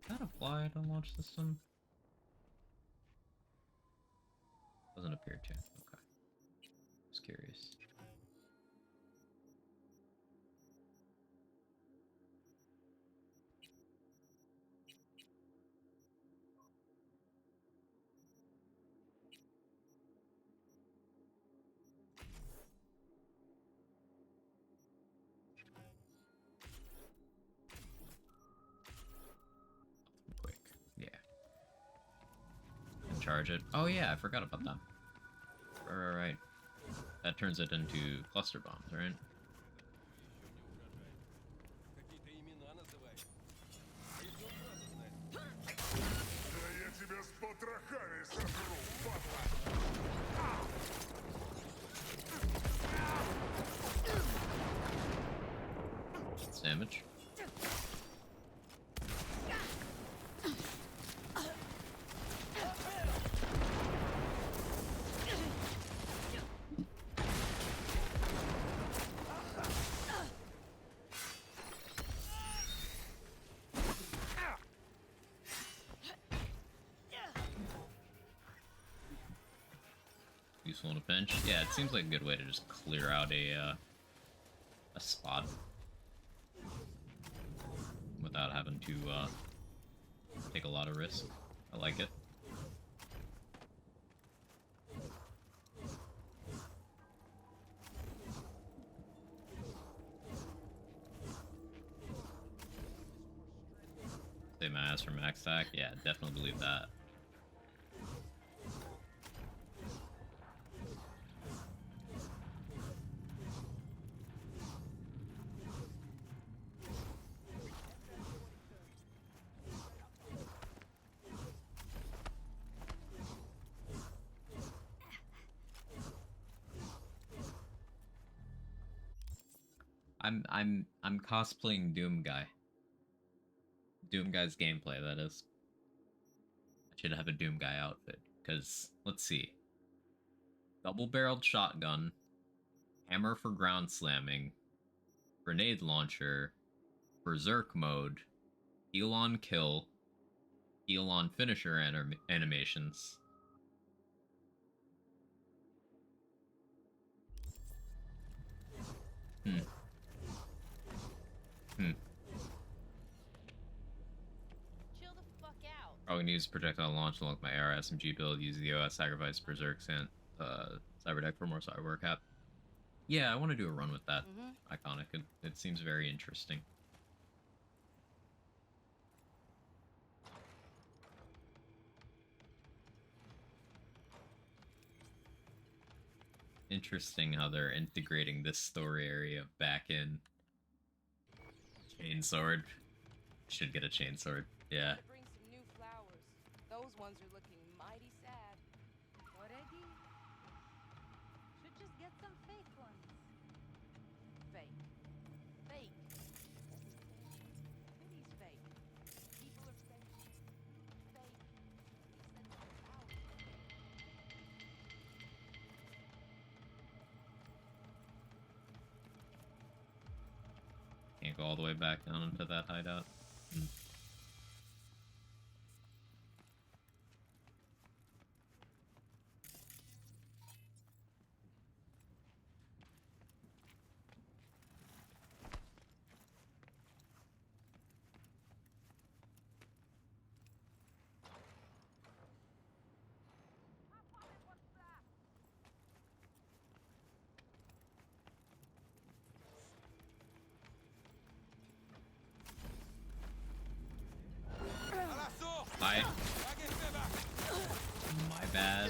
Does that apply to launch system? Doesn't appear to. Okay. Just curious. Quick. Yeah. And charge it. Oh yeah, I forgot about that. Right. That turns it into cluster bombs, right? It's damage. Useful in a pinch. Yeah, it seems like a good way to just clear out a spot without having to take a lot of risk. I like it. Save my ass for max attack? Yeah, definitely believe that. I'm cosplaying Doom Guy. Doom Guy's gameplay, that is. I should have a Doom Guy outfit, because, let's see. Double-barreled shotgun, hammer for ground slamming, grenade launcher, berserk mode, heal on kill, heal on finisher animations. Chill the fuck out. Probably need to use projectile launch along with my AR SMG build, use the OS sacrifice berserk and cyber deck for more cyber work cap. Yeah, I want to do a run with that iconic. It seems very interesting. Interesting how they're integrating this story area back in. Chainsword. Should get a chainsword. Yeah. Bring some new flowers. Those ones are looking mighty sad. Already? Should just get some fake ones. Fake. Fake. Who's fake? Can't go all the way back down into that hideout. Hmm. Bye. My bad.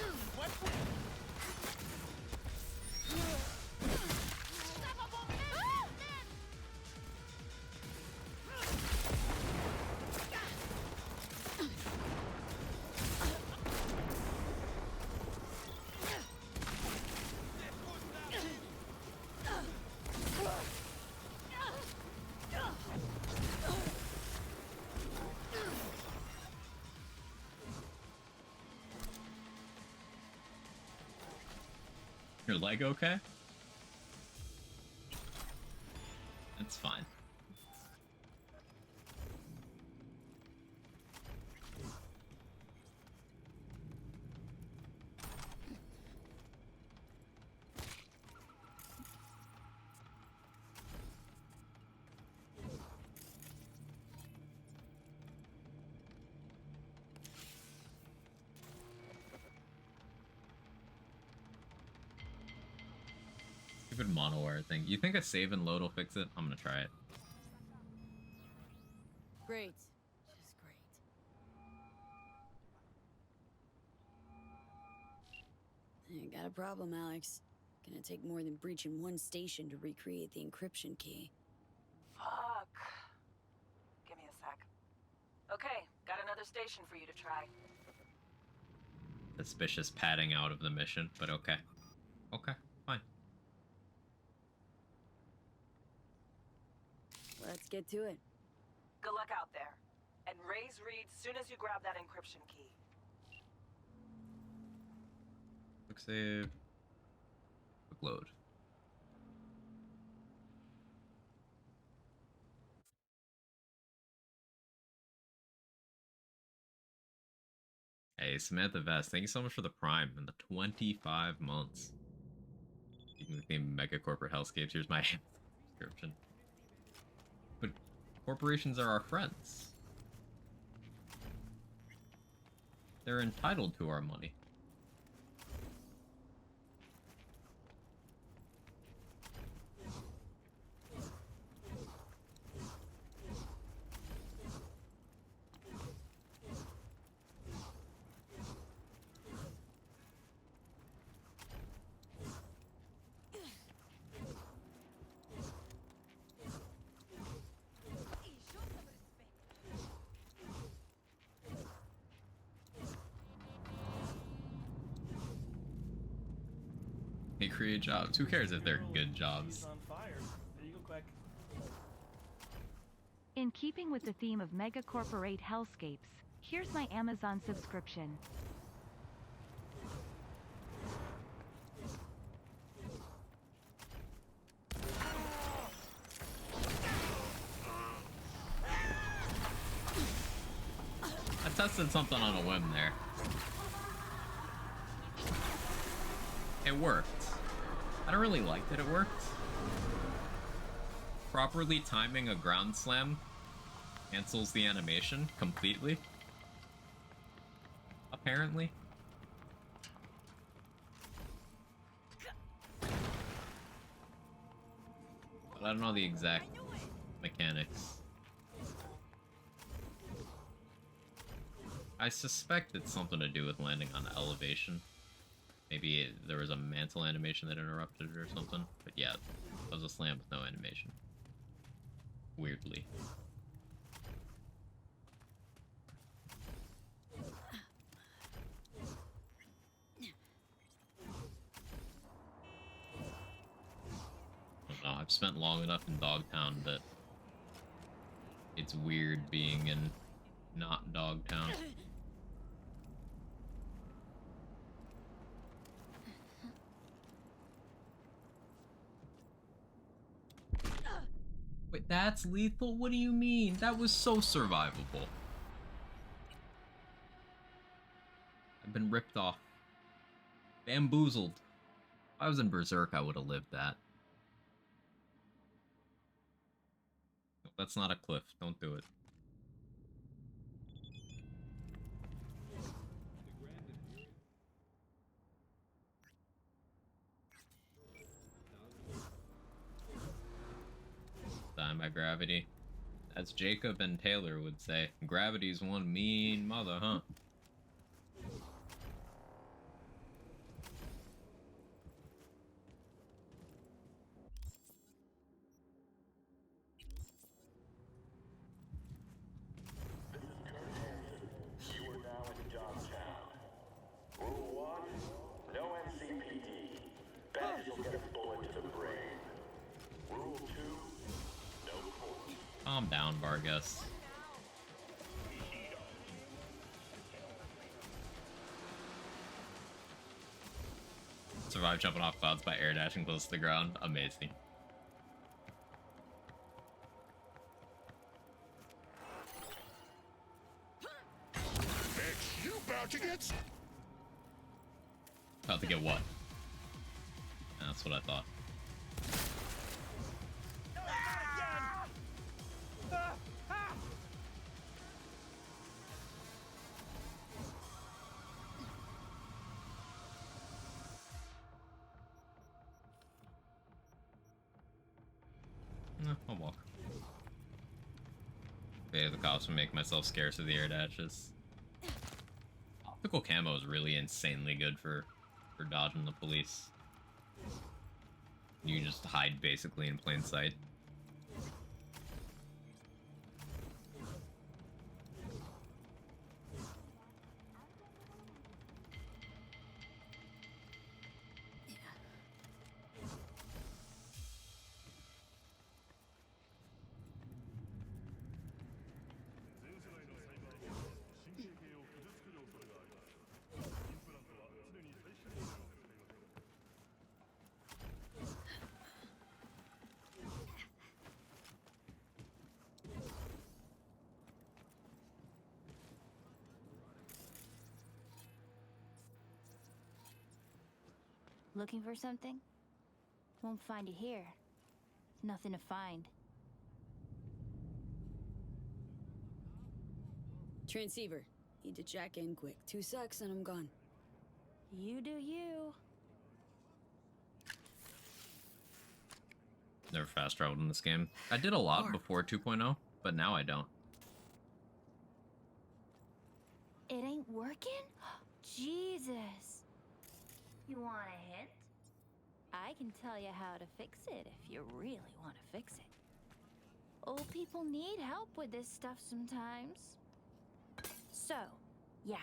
Your leg okay? It's fine. Stupid mono-wire thing. You think a save and load will fix it? I'm gonna try it. Great. Just great. You got a problem, Alex. Gonna take more than breaching one station to recreate the encryption key. Fuck. Give me a sec. Okay, got another station for you to try. Suspicious padding out of the mission, but okay. Okay, fine. Let's get to it. Good luck out there. And raise Reed soon as you grab that encryption key. Quick save. Quick load. Hey, Samantha Vest, thank you so much for the Prime and the 25 months. Even with the mega corporate hellscapes, here's my subscription. But corporations are our friends. They're entitled to our money. They create jobs. Who cares if they're good jobs? In keeping with the theme of mega-corporate hellscapes, here's my Amazon subscription. I tested something on a whim there. It worked. I don't really like that it worked. Properly timing a ground slam cancels the animation completely. Apparently. But I don't know the exact mechanics. I suspect it's something to do with landing on elevation. Maybe there was a mantle animation that interrupted it or something. But yeah, it was a slam with no animation. Weirdly. I don't know, I've spent long enough in Dogtown that it's weird being in not Dogtown. Wait, that's lethal? What do you mean? That was so survivable. I've been ripped off. Bamboozled. If I was in Berserk, I would have lived that. That's not a cliff. Don't do it. Time by gravity. As Jacob and Taylor would say, gravity's one mean mother, huh? You are now in Dogtown. Rule 1, no MCPD. Badges will get a bullet to the brain. Rule 2, no court. Calm down, Vargas. Survive jumping off clouds by air dashing close to the ground. Amazing. Bitch, you about to get... About to get what? That's what I thought. I'll walk. Fate of the cops would make myself scarce of the air dashes. Optical camo is really insanely good for dodging the police. You can just hide basically in plain sight. Looking for something? Won't find it here. Nothing to find. Transceiver. Need to jack in quick. 2 secs and I'm gone. You do you. Never fast traveled in this game. I did a lot before 2.0, but now I don't. It ain't working? Jesus. You want a hint? I can tell you how to fix it if you really want to fix it. Old people need help with this stuff sometimes. So, yeah,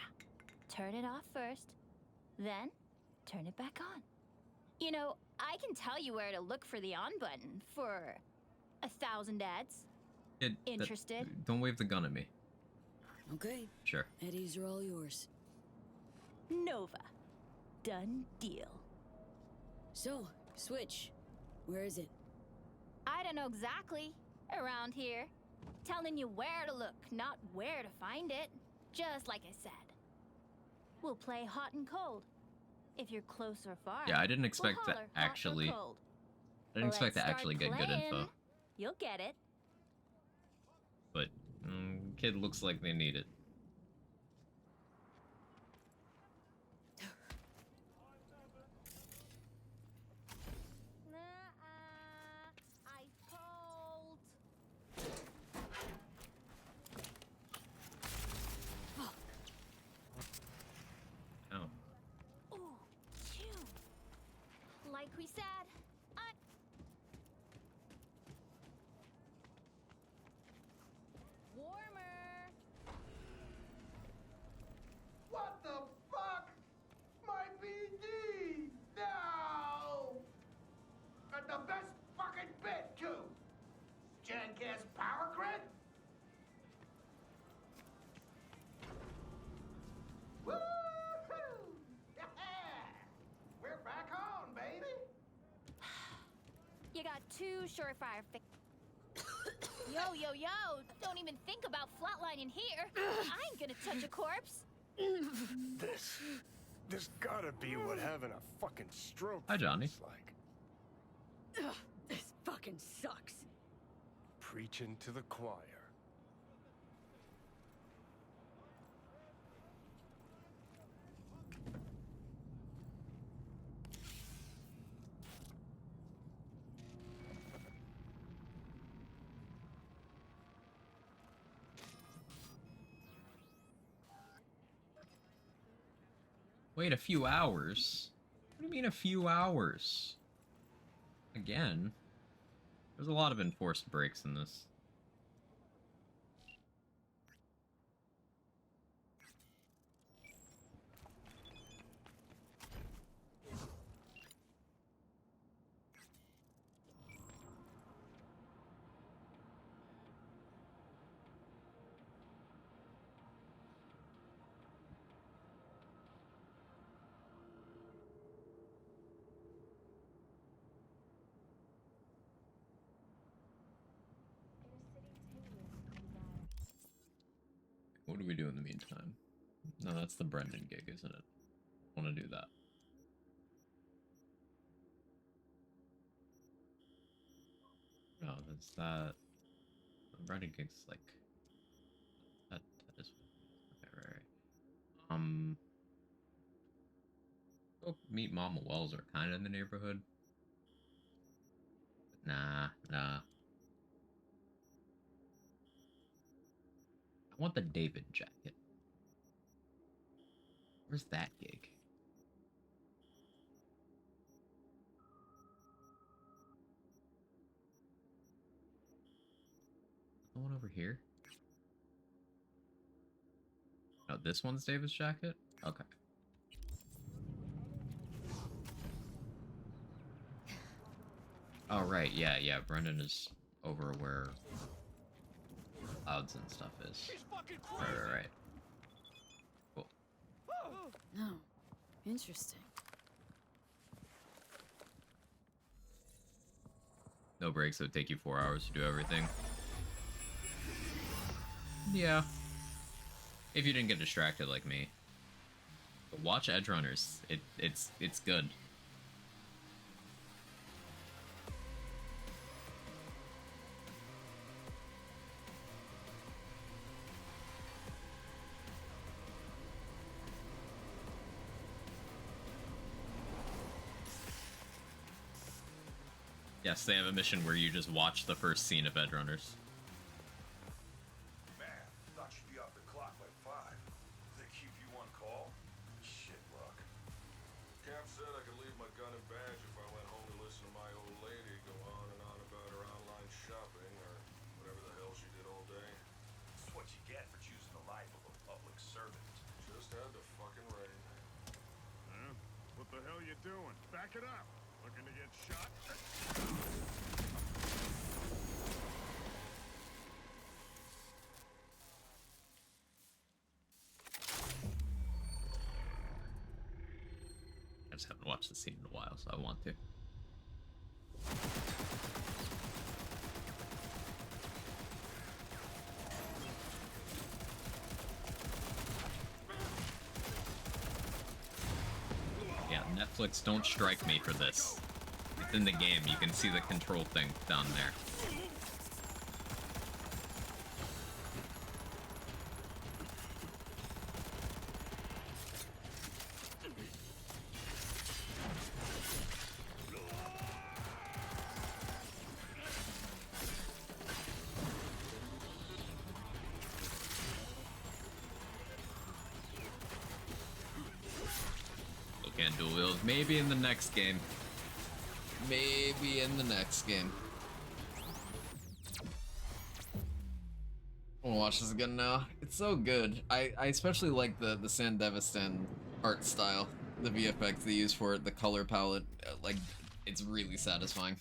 turn it off first, then turn it back on. You know, I can tell you where to look for the on button for 1,000 ads. Interested? Don't wave the gun at me. Okay. Sure. Eddies are all yours. Nova. Done deal. So, Switch. Where is it? I don't know exactly. Around here. Telling you where to look, not where to find it. Just like I said. We'll play hot and cold. If you're close or far. Yeah, I didn't expect we'll to holler, hot or actually. cold. I didn't expect to Let's actually start get good playing. info. You'll get it. But kid looks like they need it. Ice cold. Oh. Ooh, phew. Like we said, warmer. What the fuck? My BD! No! And the best fucking bit, too! Jancast power grid? Woo-hoo! Yeah! We're back on, baby! You got 2 surefire fix. Yo, yo, yo! Don't even think about flatlining here. I ain't gonna touch a corpse. This gotta be what having a fucking stroke Hi, Johnny. feels like. Ugh, this fucking sucks. Preaching to the choir. Wait a few hours? What do you mean a few hours? Again? There's a lot of enforced breaks in this. What do we do in the meantime? No, that's the Brendan gig, isn't it? I want to do that. No, that's that. The Brendan gig's like that. That is okay, right. Go meet Mama Wells are kind of in the neighborhood. But nah. I want the David jacket. Where's that gig? The one over here? Oh, this one's David's jacket? Okay. Oh, right, yeah, Brendan is over where Clouds and stuff is. Right. Cool. Oh, interesting. No breaks, it would take you 4 hours to do everything. Yeah. If you didn't get distracted like me. But watch Edgerunners. It's good. Yes, they have a mission where you just watch the first scene of Edgerunners. Man, thought you'd be off the clock by 5. They keep you on call? Shit luck. Cap said I could leave my gun and badge if I went home to listen to my old lady go on and on about her online shopping or whatever the hell she did all day. It's what you get for choosing the life of a public servant. Just had to fucking rain. Huh? What the hell you doing? Back it up. Looking to get shot? I just haven't watched the scene in a while, so I want to. Yeah, Netflix, don't strike me for this. It's in the game, you can see the control thing down there. Can't dual wield. Maybe in the next game. Maybe in the next game. I wanna watch this again now. It's so good. I especially like the Sandevistan art style. The VFX they use for it, the color palette. Like, it's really satisfying.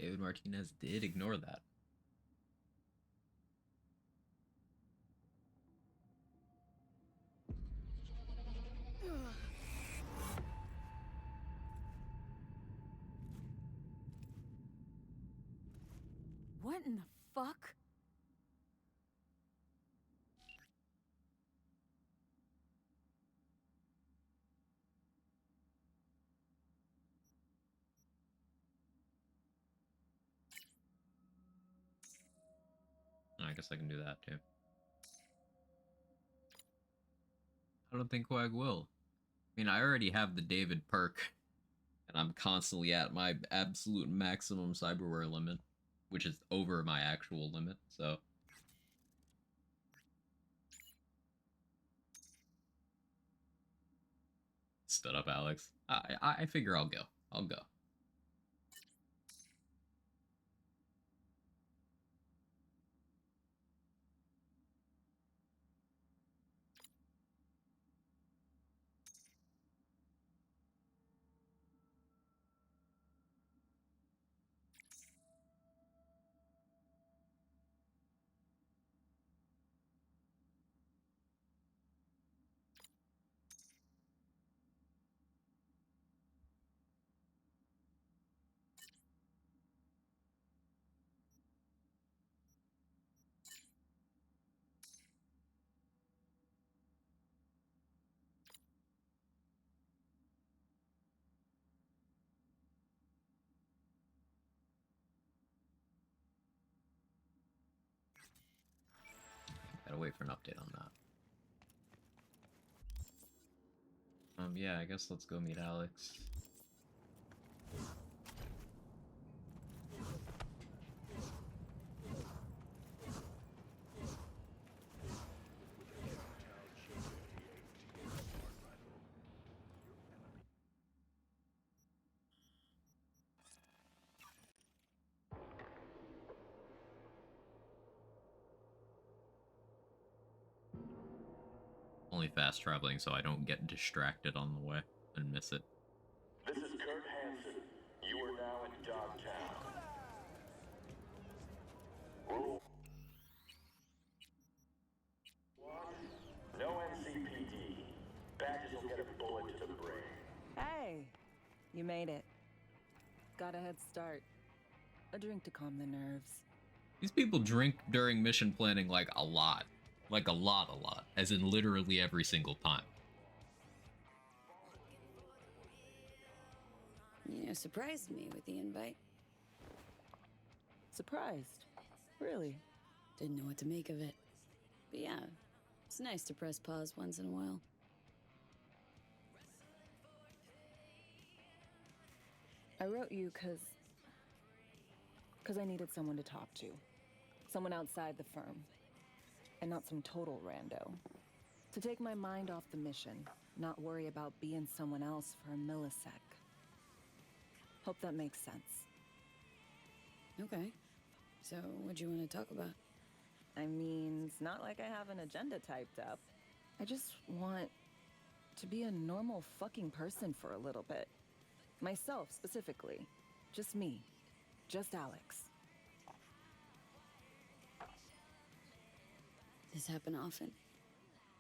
David Martinez did ignore that. What in the fuck? I guess I can do that too. I don't think Quag will. I mean, I already have the David perk, and I'm constantly at my absolute maximum cyberware limit, which is over my actual limit, so. Stood up, Alex. I figure I'll go. I'll go. Gotta wait for an update on that. Yeah, I guess let's go meet Alex. Only fast traveling so I don't get distracted on the way and miss it. This is Kurt Hansen. You are now in Dogtown. Rule 1. No NCPD. Badges will get a bullet to the brain. Hey, you made it. Got a head start. A drink to calm the nerves. These people drink during mission planning like a lot. Like a lot. As in literally every single time. You surprised me with the invite. Surprised? Really? Didn't know what to make of it. But yeah, it's nice to press pause once in a while. I wrote you because I needed someone to talk to. Someone outside the firm. And not some total rando. To take my mind off the mission, not worry about being someone else for a millisec. Hope that makes sense. Okay. So, what do you want to talk about? I mean, it's not like I have an agenda typed up. I just want to be a normal fucking person for a little bit. Myself, specifically. Just me. Just Alex. This happen often?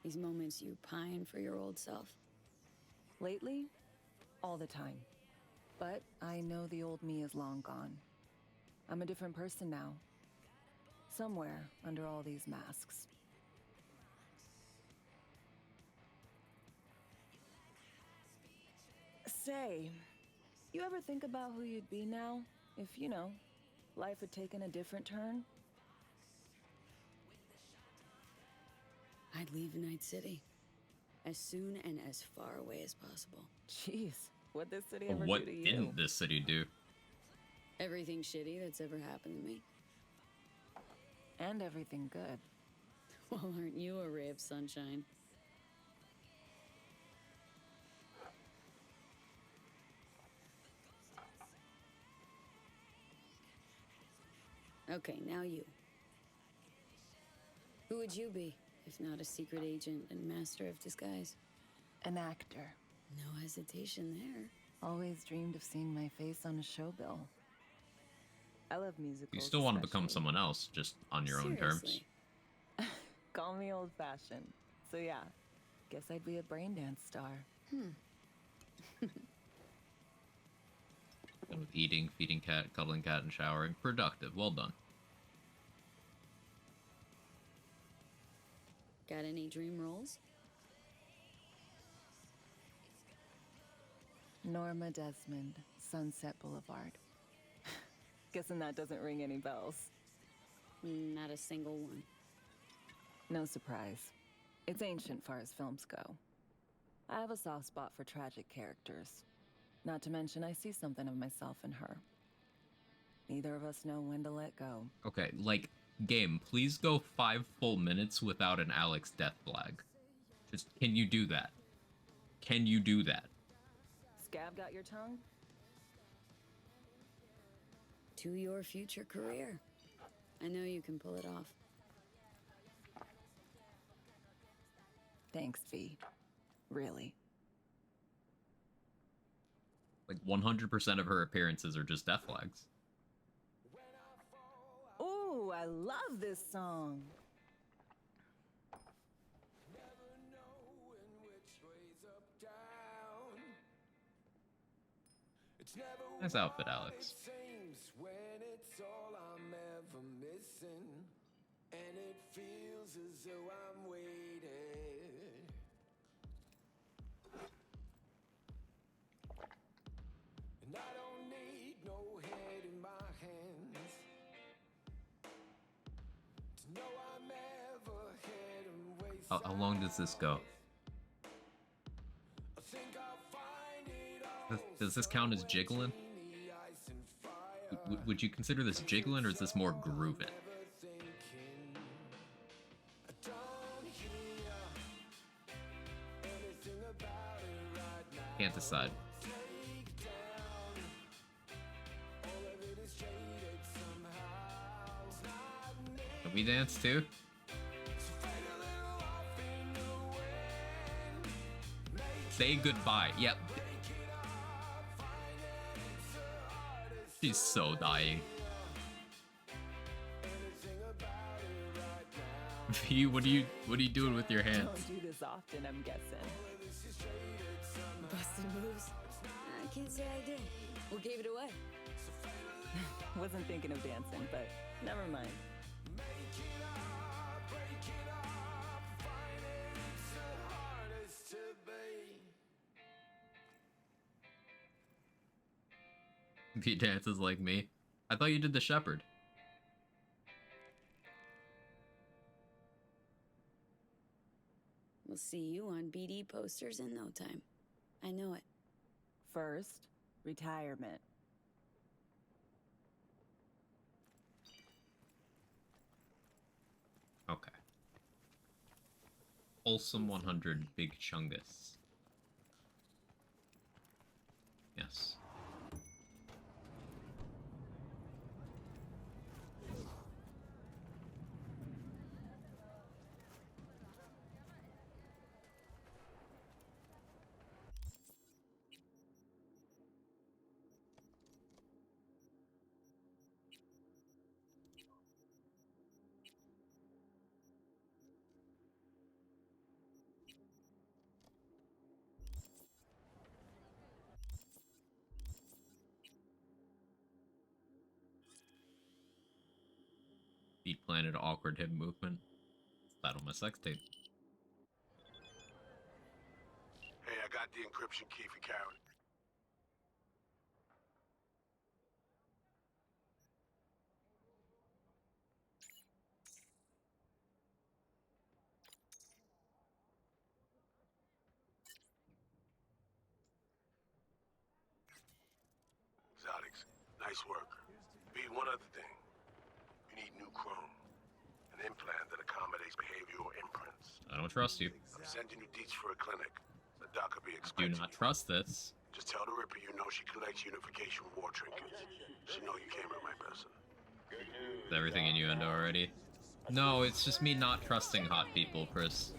These moments you pine for your old self? Lately, all the time. But I know the old me is long gone. I'm a different person now. Somewhere under all these masks. Say, you ever think about who you'd be now if, you know, life had taken a different turn? I'd leave Night City. As soon and as far away as possible. Jeez, what'd this city ever What do to you? didn't this city do? Everything shitty that's ever happened to me. And everything good. Well, aren't you a ray of sunshine? Okay, now you. Who would you be, if not a secret agent and master of disguise? An actor. No hesitation there. Always dreamed of seeing my face on a show bill. I love musicals. You still want to become especially. someone else, just on your own terms. Seriously. Call me old-fashioned. So yeah, guess I'd be a brain dance star. And with eating, feeding cat, cuddling cat, and showering. Productive. Well done. Got any dream roles? Norma Desmond, Sunset Boulevard. Guessing that doesn't ring any bells. Not a single one. No surprise. It's ancient far as films go. I have a soft spot for tragic characters. Not to mention, I see something of myself in her. Neither of us know when to let go. Okay, like, game, please go 5 full minutes without an Alex death flag. Just, can you do that? Can you do that? Scab got your tongue? To your future career. I know you can pull it off. Thanks, V. Really. Like, 100% of her appearances are just death flags. Ooh, I love this song. Nice outfit, Alex. When it's all I'm ever missing, and it feels as though I'm waiting. And I don't need no head in my hands to know I'm ever heading wayside. How long does this go? I think I'll find it all. Does this count as jiggling? Would you consider this jiggling, or is this more grooving? Can't decide. Can we dance too? Say goodbye. Yep. She's so dying. V, what are you doing with your hands? Don't do this often, I'm guessing. Busted moves? I can't say I did. What gave it away? Wasn't thinking of dancing, but never mind. V dances like me. I thought you did the shepherd. We'll see you on BD posters in no time. I know it. First, retirement. Okay. Wholesome 100 Big Chungus. Yes. Beat Planet awkward hip movement. That on my sex tape. Hey, I got the encryption key for Karen. Exotics, nice work. Be one other thing. You need new chrome. An implant that accommodates behavioral imprints. I don't trust you. I'm sending you deets for a clinic. The doc will be Do expecting not you. trust this. Just tell the Ripper you know she collects unification war trinkets. She know you came at my person. Is everything innuendo already? No, it's just me not trusting hot people, Chris.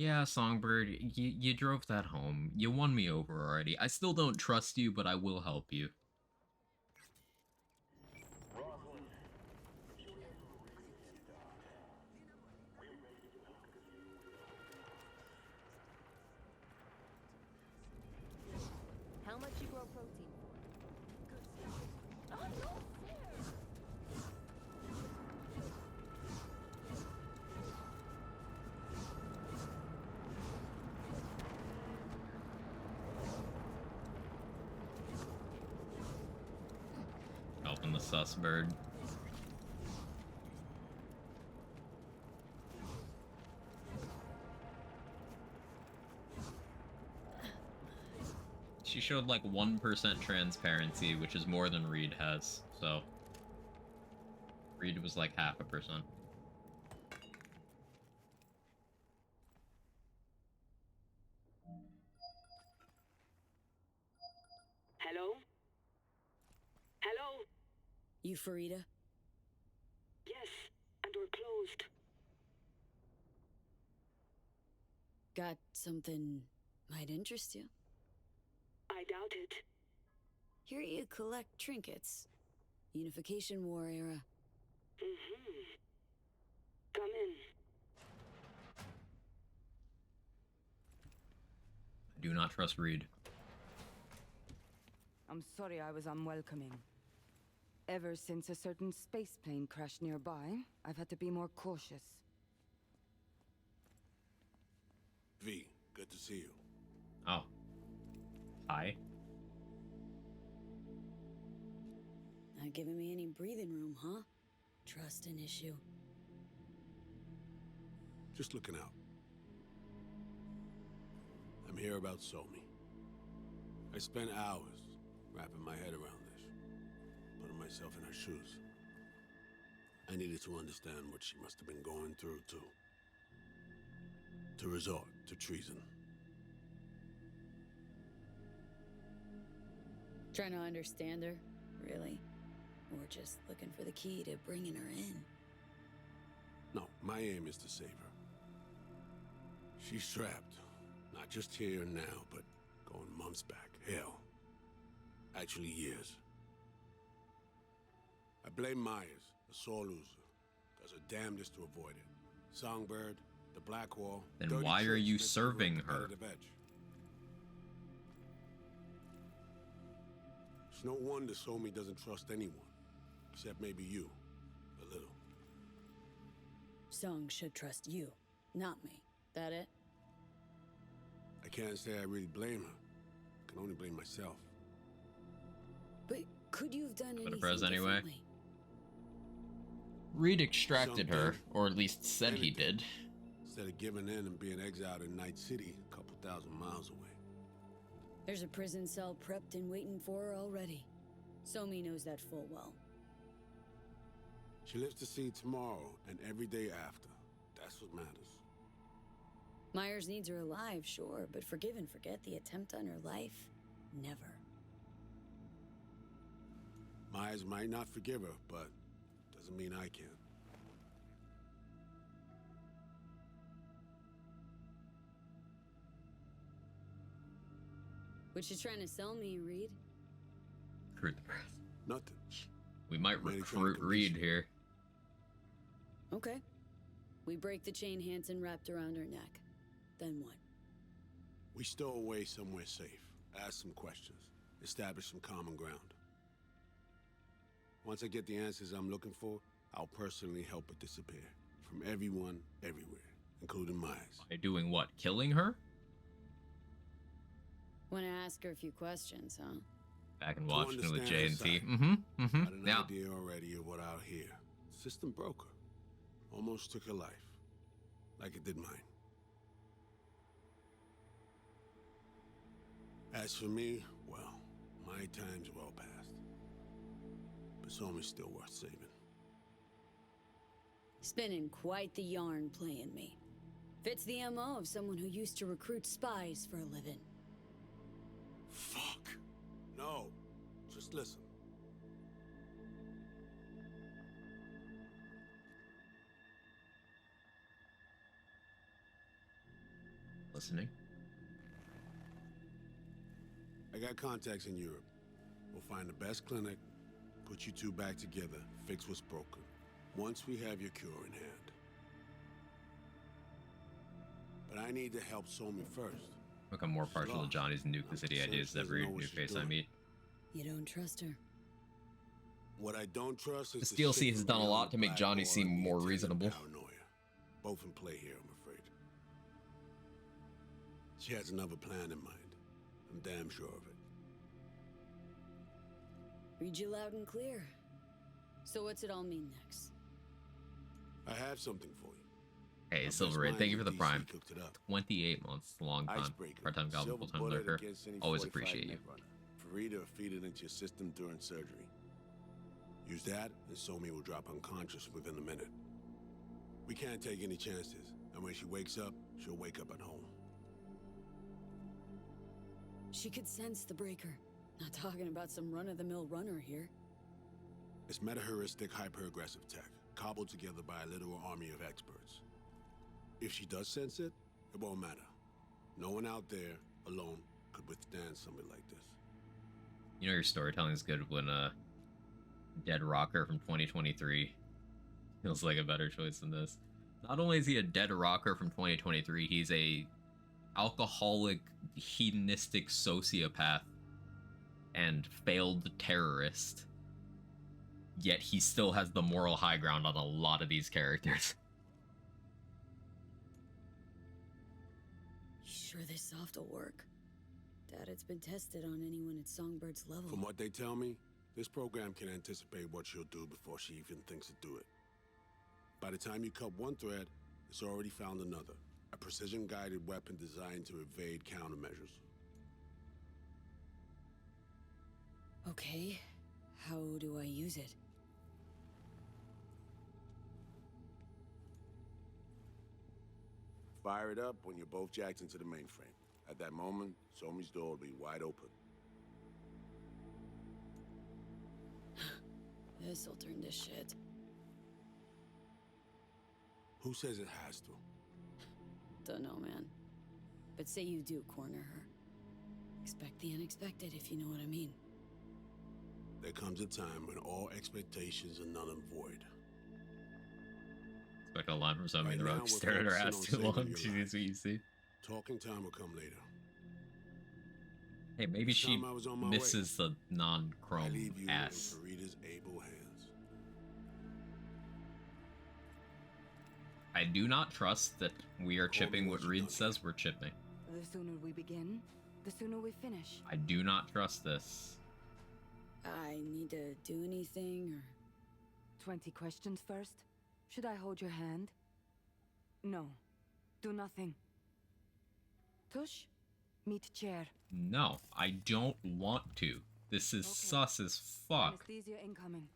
Yeah, Songbird, you drove that home. You won me over already. I still don't trust you, but I will help you. How much you grow protein for? Oh, no, fair. Helping the sus bird. She showed like 1% transparency, which is more than Reed has, so Reed was like 0.5%. Hello? Hello? You Farida? Yes, and we're closed. Got something might interest you? I doubt it. Here you collect trinkets. Unification War era. Mm-hmm. Come in. I do not trust Reed. I'm sorry I was unwelcoming. Ever since a certain space plane crashed nearby, I've had to be more cautious. V, good to see you. Oh. Hi. Not giving me any breathing room, huh? Trust an issue. Just looking out. I'm here about Somi. I spent hours wrapping my head around this, putting myself in her shoes. I needed to understand what she must have been going through, to resort to treason. Trying to understand her, really? Or just looking for the key to bringing her in? No, my aim is to save her. She's trapped, not just here and now, but going months back. Hell. Actually years. I blame Myers, the sore loser. Does her damnedest to avoid it. Songbird, the Blackwall. Then dirty why are tricks you make serving a her? competitive edge. It's no wonder Somi doesn't trust anyone. Except maybe you. A little. Song should trust you, not me. That it? I can't say I really blame her. I can only blame myself. But could you have done anything Prez anyway. differently? Reed extracted her, Something. or at least said he did. Instead of giving in and being exiled in Night City, a couple thousand miles away. There's a prison cell prepped and waiting for her already. Somi knows that full well. She lives to see tomorrow and every day after. That's what matters. Myers needs her alive, sure, but forgive and forget the attempt on her life? Never. Myers might not forgive her, but doesn't mean I can. What you trying to sell me, Reed? Recruit the press. Nothing. We might Maybe recruit trying to Reed here. Okay. We break the chain Hansen wrapped around her neck. Then what? We stow away somewhere safe. Ask some questions. Establish some common ground. Once I get the answers I'm looking for, I'll personally help her disappear. From everyone, everywhere. Including Myers. By doing what? Killing her? Want to ask her a few questions, huh? Back and To watching it with understand J her and T. side. Got an Yeah. idea already of what I'll hear. System broke her. Almost took her life. Like it did mine. As for me, well, my time's well past. But Somi's still worth saving. Spinning quite the yarn playing me. Fits the MO of someone who used to recruit spies for a living. Fuck. No. Just listen. listening. I got contacts in Europe. We'll find the best clinic, put you two back together, fix what's broken. Once we have your cure in hand. But I need to help Somi first. Look, I'm more partial to Johnny's nuke the city ideas every new face I meet. You don't trust her. What I don't trust is This DLC has done a lot to make Johnny seem more reasonable. Paranoia. Both in play here, I'm afraid. She has another plan in mind. I'm damn sure of it. Read you loud and clear. So what's it all mean next? I have something for you. Hey, Silver Red, thank you for the Prime. 28 months, long time. Part-time goblin, full-time lurker. Always appreciate you. Farida feed it into your system during surgery. Use that, and Somi will drop unconscious within a minute. We can't take any chances, and when she wakes up, she'll wake up at home. She could sense the breaker. Not talking about some run-of-the-mill runner here. It's meta-heuristic hyper-aggressive tech, cobbled together by a literal army of experts. If she does sense it, it won't matter. No one out there, alone, could withstand something like this. You know your storytelling is good when Dead Rocker from 2023 feels like a better choice than this. Not only is he a dead rocker from 2023, he's a alcoholic, hedonistic sociopath and failed terrorist. Yet he still has the moral high ground on a lot of these characters. You sure this soft will work? Doubt it's been tested on anyone at Songbird's level. From what they tell me, this program can anticipate what she'll do before she even thinks to do it. By the time you cut one thread, it's already found another. A precision-guided weapon designed to evade countermeasures. Okay, how do I use it? Fire it up when you're both jacked into the mainframe. At that moment, Somi's door will be wide open. This'll turn to shit. Who says it has to? Dunno, man. But say you do corner her. Expect the unexpected, if you know what I mean. There comes a time when all expectations are null and void. Expect a line from somebody in the Right now, road we're staring at her ass focusing too on long. saving She your sees what you see. Talking time will come later. Hey, maybe This she time I was on my misses the I non-chrome leave you ass. in Farida's able hands. I do not trust that we are chipping what Reed says we're chipping. The sooner we begin, the sooner we finish. I do not trust this. I need to do anything, or... 20 questions first? Should I hold your hand? No. Do nothing. Tush? Meet chair. No, I don't want to. This is sus as fuck. Anesthesia incoming.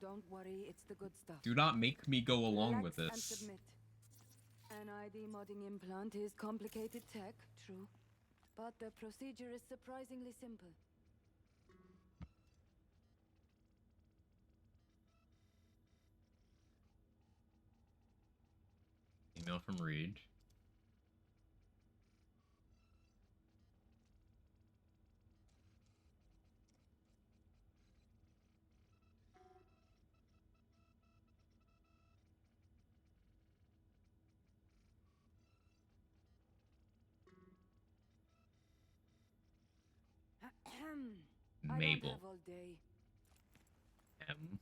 Don't worry, it's the good stuff. Do not make me go along with Relax and this. submit. An ID modding implant is complicated tech, true. But the procedure is surprisingly simple. Email from Reed. I Mabel. don't have all day. M.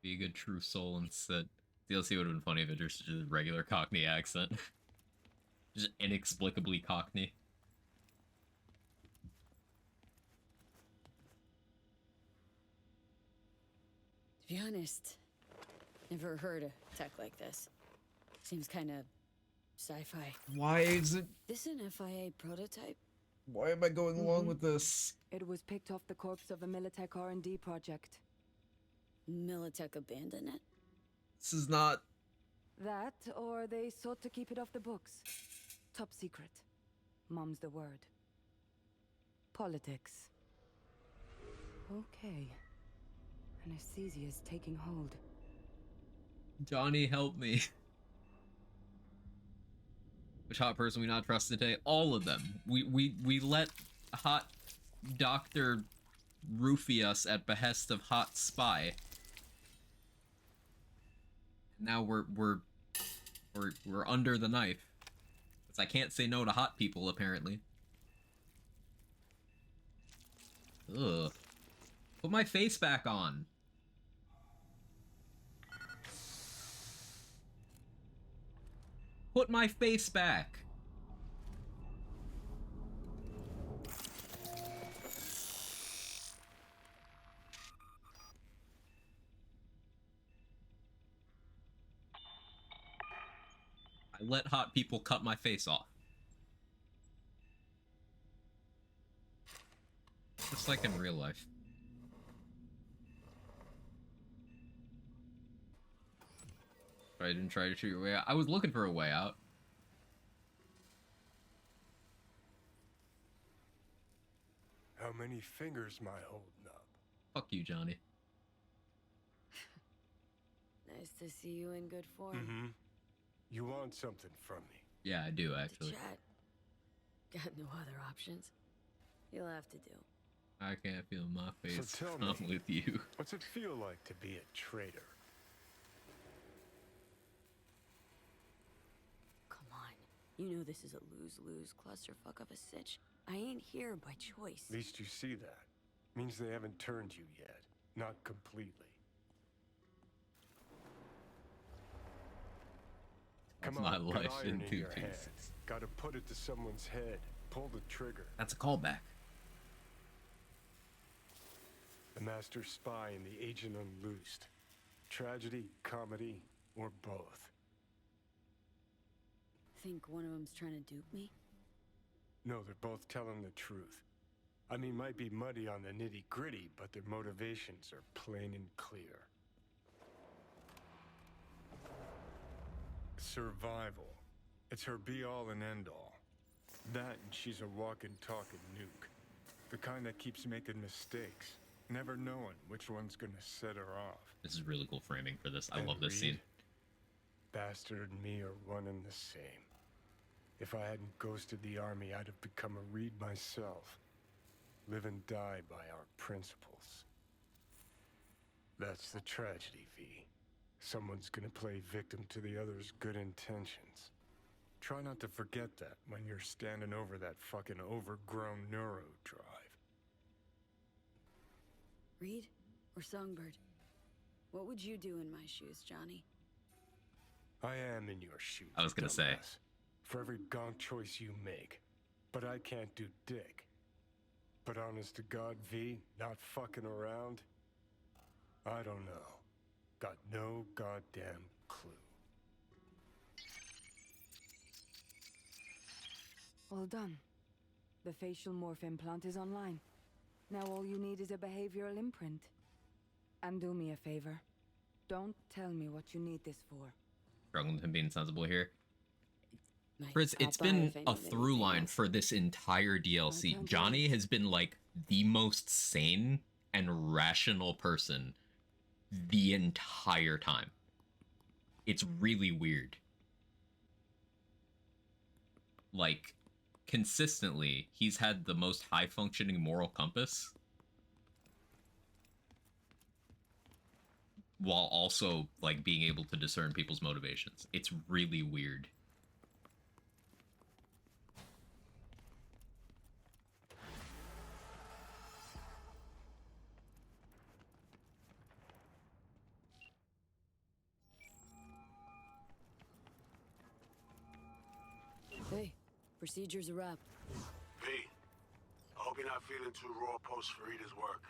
Be a good true soul and sit. DLC would have been funny if it was just a regular Cockney accent. Just inexplicably Cockney. To be honest, never heard of tech like this. Seems kind of sci-fi. Why is it? This an FIA prototype? Why am I going along with this? It was picked off the corpse of a Militech R&D project. Militech abandoned it? This is not... That, or they sought to keep it off the books. Top secret. Mom's the word. Politics. Okay. Anesthesia is taking hold. Johnny, help me. Which hot person we not trust today? All of them. We let hot Dr. roofie us at behest of hot spy. Now we're under the knife. 'Cause I can't say no to hot people, apparently. Ugh. Put my face back on. Put my face back. I let hot people cut my face off. Just like in real life. I didn't try to shoot your way out. I was looking for a way out. How many fingers am I holding up? Fuck you, Johnny. Nice to see you in good form. Mm-hmm. You want something from me? Yeah, I do, actually. Chat. Got no other options. You'll have to do. I can't feel my face. So tell me, I'm with you. What's it feel like to be a traitor? Come on. You know this is a lose-lose clusterfuck of a sitch. I ain't here by choice. At least you see that. Means they haven't turned you yet. Not completely. Come My on, life got in iron in two your pieces. hand. Gotta put it to someone's head. Pull the trigger. That's a callback. The master spy and the agent unloosed. Tragedy, comedy, or both. Think one of them's trying to dupe me? No, they're both telling the truth. I mean, might be muddy on the nitty-gritty, but their motivations are plain and clear. Survival. It's her be-all and end-all. That and she's a walking, talking nuke. The kind that keeps making mistakes, never knowing which one's gonna set her off. This is really cool framing for this. I And love this Reed, scene. Bastard and me are one and the same. If I hadn't ghosted the army, I'd have become a Reed myself. Live and die by our principles. That's the tragedy, V. Someone's gonna play victim to the other's good intentions. Try not to forget that when you're standing over that fucking overgrown neuro drive. Reed or Songbird? What would you do in my shoes, Johnny? I am in your shoes. I was gonna say. dumbass. For every gonk choice you make. But I can't do dick. But honest to God, V, not fucking around? I don't know. Got no goddamn clue. All done. The facial morph implant is online. Now all you need is a behavioral imprint. And do me a favor. Don't tell me what you need this for. Struggling with him being sensible here. Might Fritz, it's pop by been if I a need through anything line else. for this entire DLC. can't Johnny has been like the most sane and rational person the entire time. It's really weird. Like, consistently, he's had the most high functioning moral compass, while also like being able to discern people's motivations. It's really weird. Hey, procedure's a wrap. V, I hope you're not feeling too raw post Farida's work.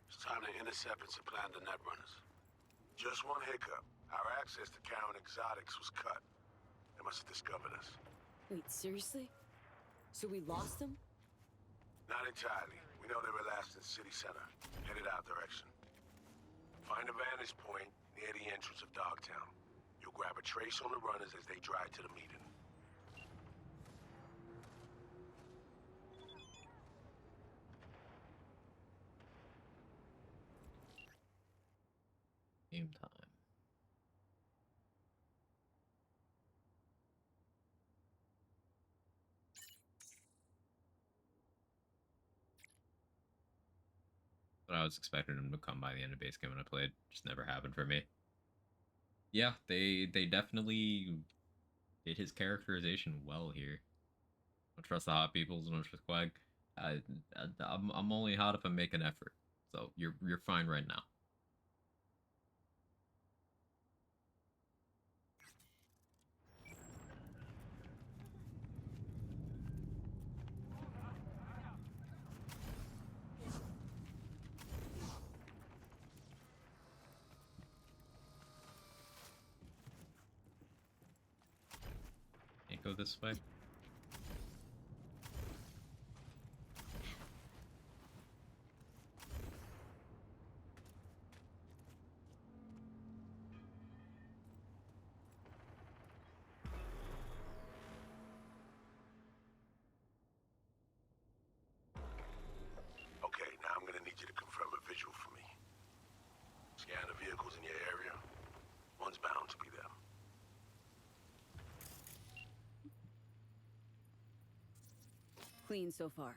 It's time to intercept and supplant the Netrunners. Just one hiccup. Our access to Karen Exotics was cut. They must have discovered us. Wait, seriously? So we lost them? Not entirely. We know they were last in city center, headed our direction. Find a vantage point near the entrance of Dogtown. You'll grab a trace on the runners as they drive to the meeting. Game time. I was expecting him to come by the end of base game when I played. Just never happened for me. Yeah, they definitely did his characterization well here. Don't trust the hot peoples, don't trust Quag. I'm only hot if I make an effort. So you're fine right now. Can't go this way. Okay, now I'm gonna need you to confirm a visual for me. Scan the vehicles in your area. One's bound to be them. Clean so far.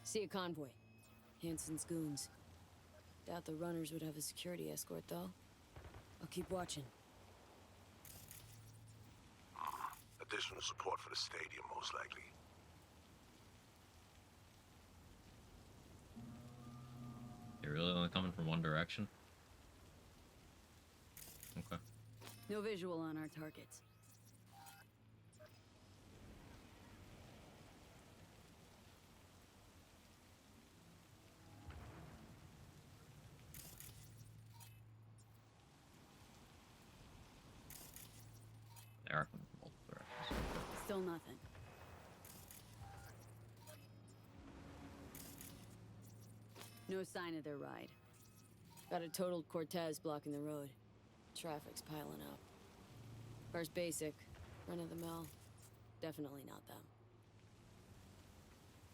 See a convoy. Hansen's goons. Doubt the runners would have a security escort, though. I'll keep watching. Additional support for the stadium, most likely. They're really only coming from one direction? Okay. No visual on our targets. They are coming from multiple directions. Still nothing. No sign of their ride. Got a totaled Cortez blocking the road. Traffic's piling up. Cars basic, run of the mill. Definitely not them.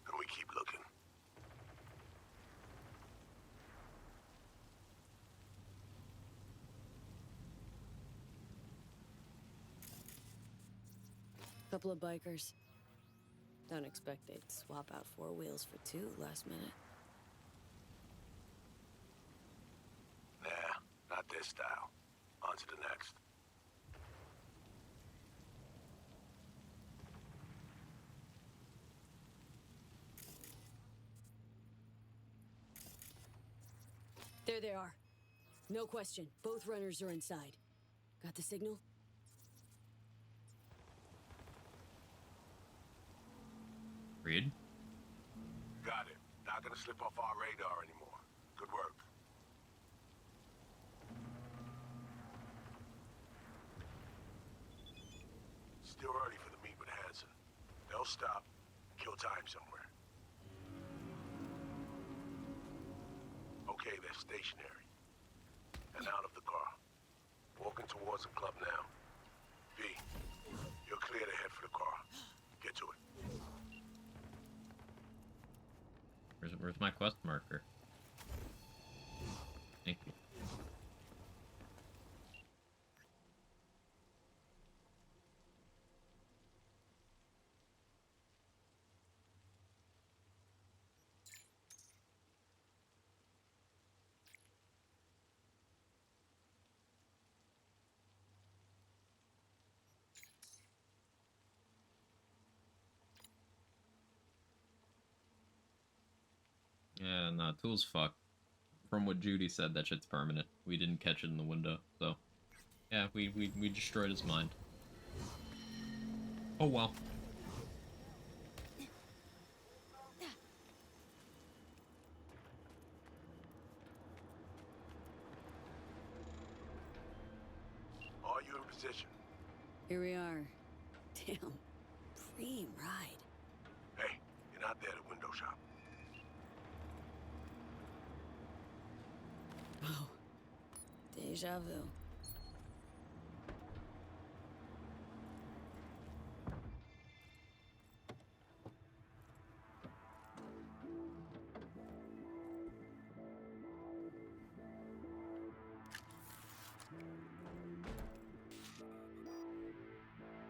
And we keep looking. Couple of bikers. Don't expect they'd swap out 4 wheels for 2 last minute. Nah, not this style. On to the next. There they are. No question. Both runners are inside. Got the signal? Reed? Got it. Not gonna slip off our radar anymore. Good work. Still early for the meet with Hansen. They'll stop, kill time somewhere. Okay, they're stationary. And out of the car. Walking towards the club now. V, you're cleared ahead for the car. Get to it. Where's my quest marker? Thank you. Yeah, nah, tool's fucked. From what Judy said, that shit's permanent. We didn't catch it in the window, so... Yeah, we destroyed his mind. Oh well. Are you in position? Here we are. Damn. Preem ride. Hey, you're not there at window shop. Oh. Deja vu.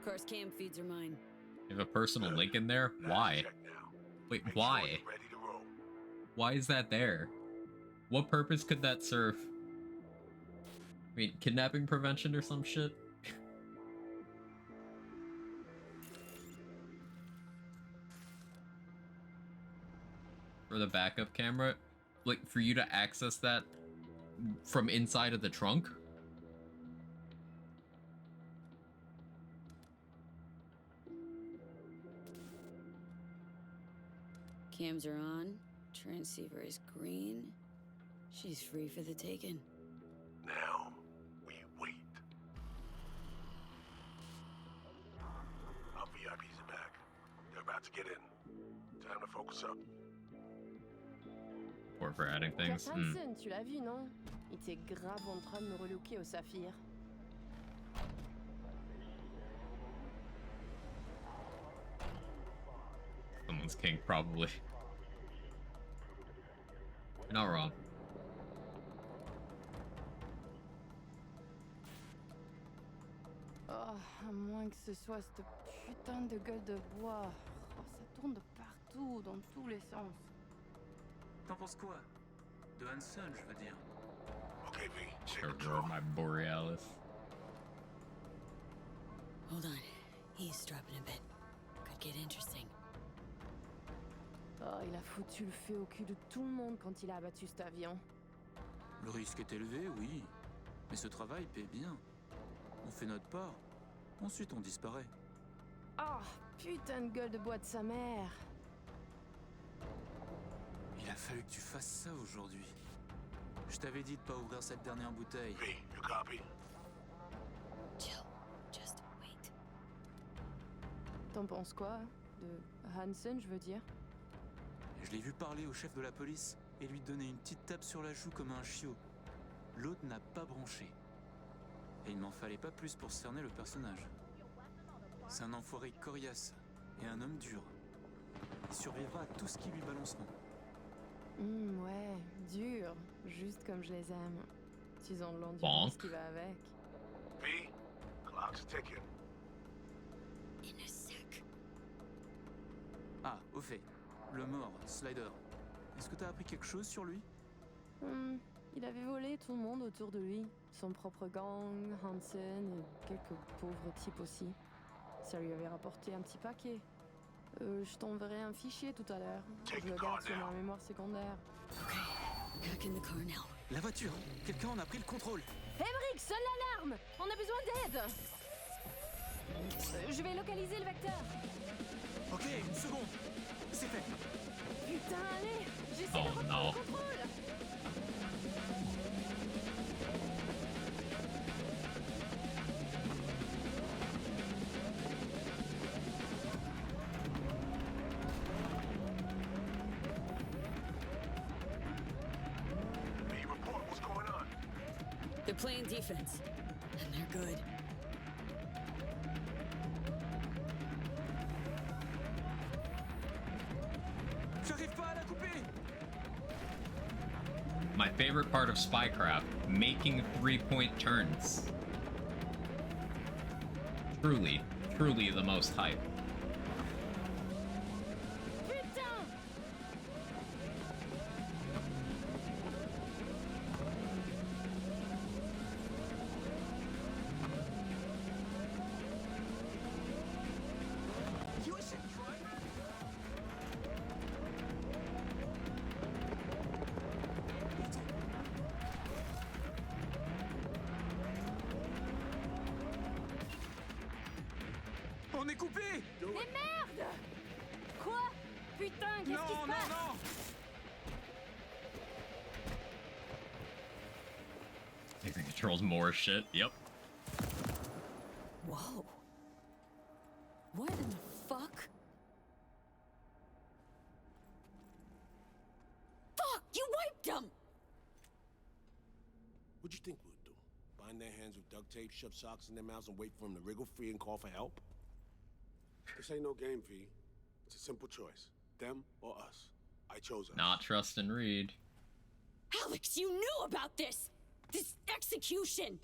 Car's cam feeds are mine. You have a personal link in there? Why? Wait, why? Why is that there? What purpose could that serve? I mean, kidnapping prevention or some shit? For the backup camera? Like, for you to access that from inside of the trunk? Cams are on. Transceiver is green. She's free for the taking. Now, we wait. Our VIPs are back. They're about to get in. Time to focus up. Or for adding things. Hansen, tu l'as vu, non? Il était grave en train de me relooker au Saphir. Someone's king, probably. You're not wrong. Oh, à moins que ce soit cette putain de gueule de bois. Oh, ça tourne de partout, dans tous les sens. T'en penses quoi? De Hansen, je veux dire. Okay, V, take Or control. my Borealis. Hold on. Eavesdropping a bit. Could get interesting. Oh, il a foutu le feu au cul de tout le monde quand il a abattu cet avion. Le risque est élevé, oui. Mais ce travail paie bien. On fait notre part. Ensuite, on disparaît. Oh, putain de gueule de bois de sa mère. Il a fallu que tu fasses ça aujourd'hui. Je t'avais dit de pas ouvrir cette dernière bouteille. V, you copy? Chill. Just wait. T'en penses quoi? De Hansen, je veux dire. Je l'ai vu parler au chef de la police et lui donner une petite tape sur la joue comme un chiot. L'autre n'a pas branché. Et il n'en fallait pas plus pour cerner le personnage. C'est un enfoiré coriace et un homme dur. Il survivra à tout ce qui lui balanceront. Ouais, dur. Juste comme je les aime. S'ils ont de l'endurance Bonk. qui va avec. V, clock's ticking. In a sec. Ah, au fait, le mort, Slider. Est-ce que t'as appris quelque chose sur lui? Il avait volé tout le monde autour de lui. Son propre gang, Hansen et quelques pauvres types aussi. Ça lui avait rapporté un petit paquet. Je t'enverrai un fichier tout à l'heure. Je le garde sur ma mémoire secondaire. Okay. Back in the car now. La voiture! Quelqu'un en a pris le contrôle! Emmerich, sonne l'alarme! On a besoin d'aide! Je vais localiser le vecteur. Ok, une seconde! C'est fait! Putain, allez! J'essaie de Oh reprendre non. le contrôle! V, report what's going on. They're playing defense. And they're good. J'arrive pas à la couper! My favorite part of Spycraft, making 3-point turns. Truly, truly the most hype. Putain! On est coupé! Mais merde! Quoi? Putain, qu'est-ce qui se passe? Non! It controls more shit. Yep. Whoa. What in the fuck? Fuck! You wiped them! What'd you think we'd do? Bind their hands with duct tape, shove socks in their mouths, and wait for them to wriggle free and call for help? This ain't no game, V. It's a simple choice. Them or us. I chose us. Not trust and read. Alex, you knew about this! This execution!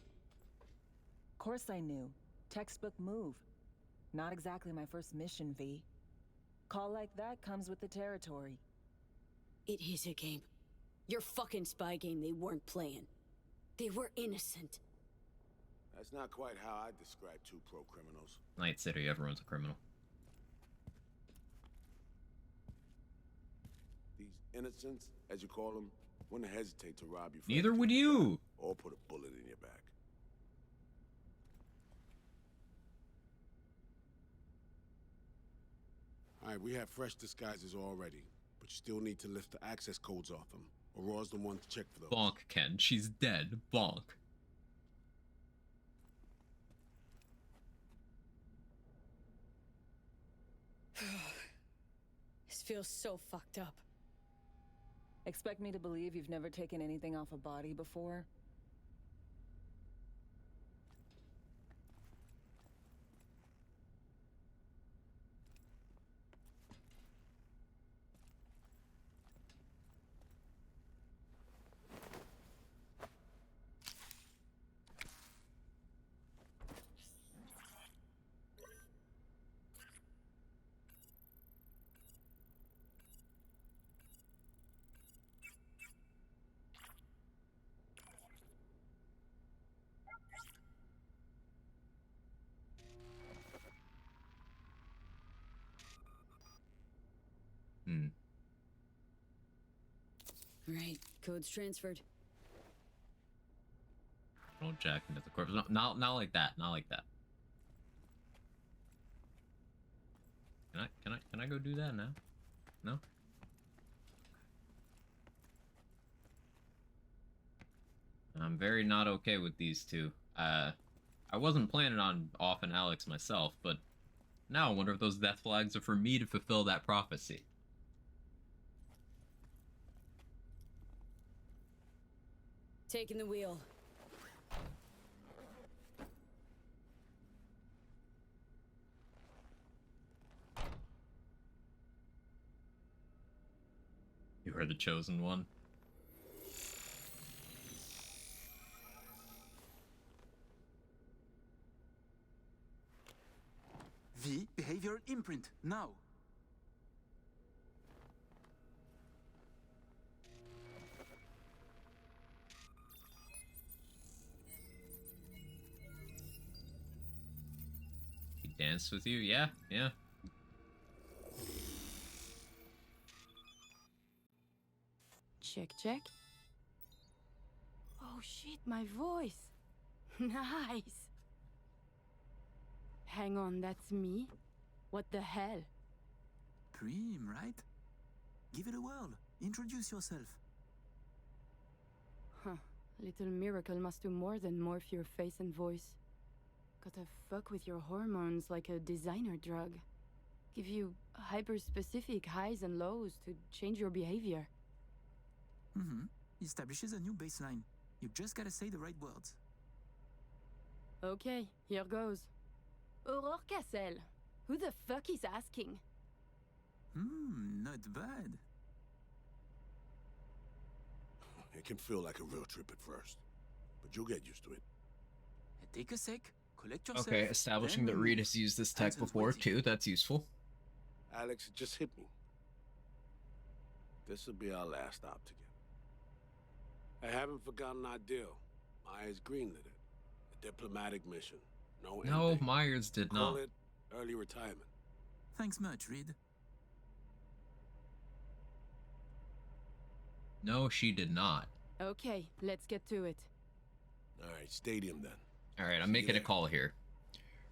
Course I knew. Textbook move. Not exactly my first mission, V. Call like that comes with the territory. It is a game. Your fucking spy game they weren't playing. They were innocent. That's not quite how I describe two pro-criminals. Night City, everyone's a criminal. These innocents, as you call them, wouldn't hesitate to rob you. Neither would you. Or put a bullet in your back. Alright, we have fresh disguises already, but you still need to lift the access codes off them. Aurora's the one to check for those. Bonk, Ken. She's dead. Bonk. This feels so fucked up. Expect me to believe you've never taken anything off a body before? Right, code's transferred. Don't jack into the corpse. No, not like that. Not like that. Can I go do that now? No? I'm very not okay with these two. I wasn't planning on offing Alex myself, but now I wonder if those death flags are for me to fulfill that prophecy. Taking the wheel. You are the chosen one. V, behavioral imprint, now. He danced with you? Yeah, yeah. Check, check. Oh shit, my voice. Nice. Hang on, that's me? What the hell? Prim, right? Give it a whirl. Introduce yourself. Huh. Little Miracle must do more than morph your face and voice. Gotta fuck with your hormones like a designer drug. Give you hyper-specific highs and lows to change your behavior. Mm-hmm. Establishes a new baseline. You just gotta say the right words. Okay, here goes. Aurore Cassel. Who the fuck is asking? Not bad. It can feel like a real trip at first, but you'll get used to it. Take a sec, collect yourself. Okay, establishing that Reed has used this tech before too, that's useful. Alex, it just hit me. This will be our last stop together. I haven't forgotten our deal. Myers greenlit it. A diplomatic mission. No, no, Myers did not. Call it early retirement. Thanks much, Reed. No, she did not. Okay, let's get to it. Alright, stadium then. Alright, I'm making a call here.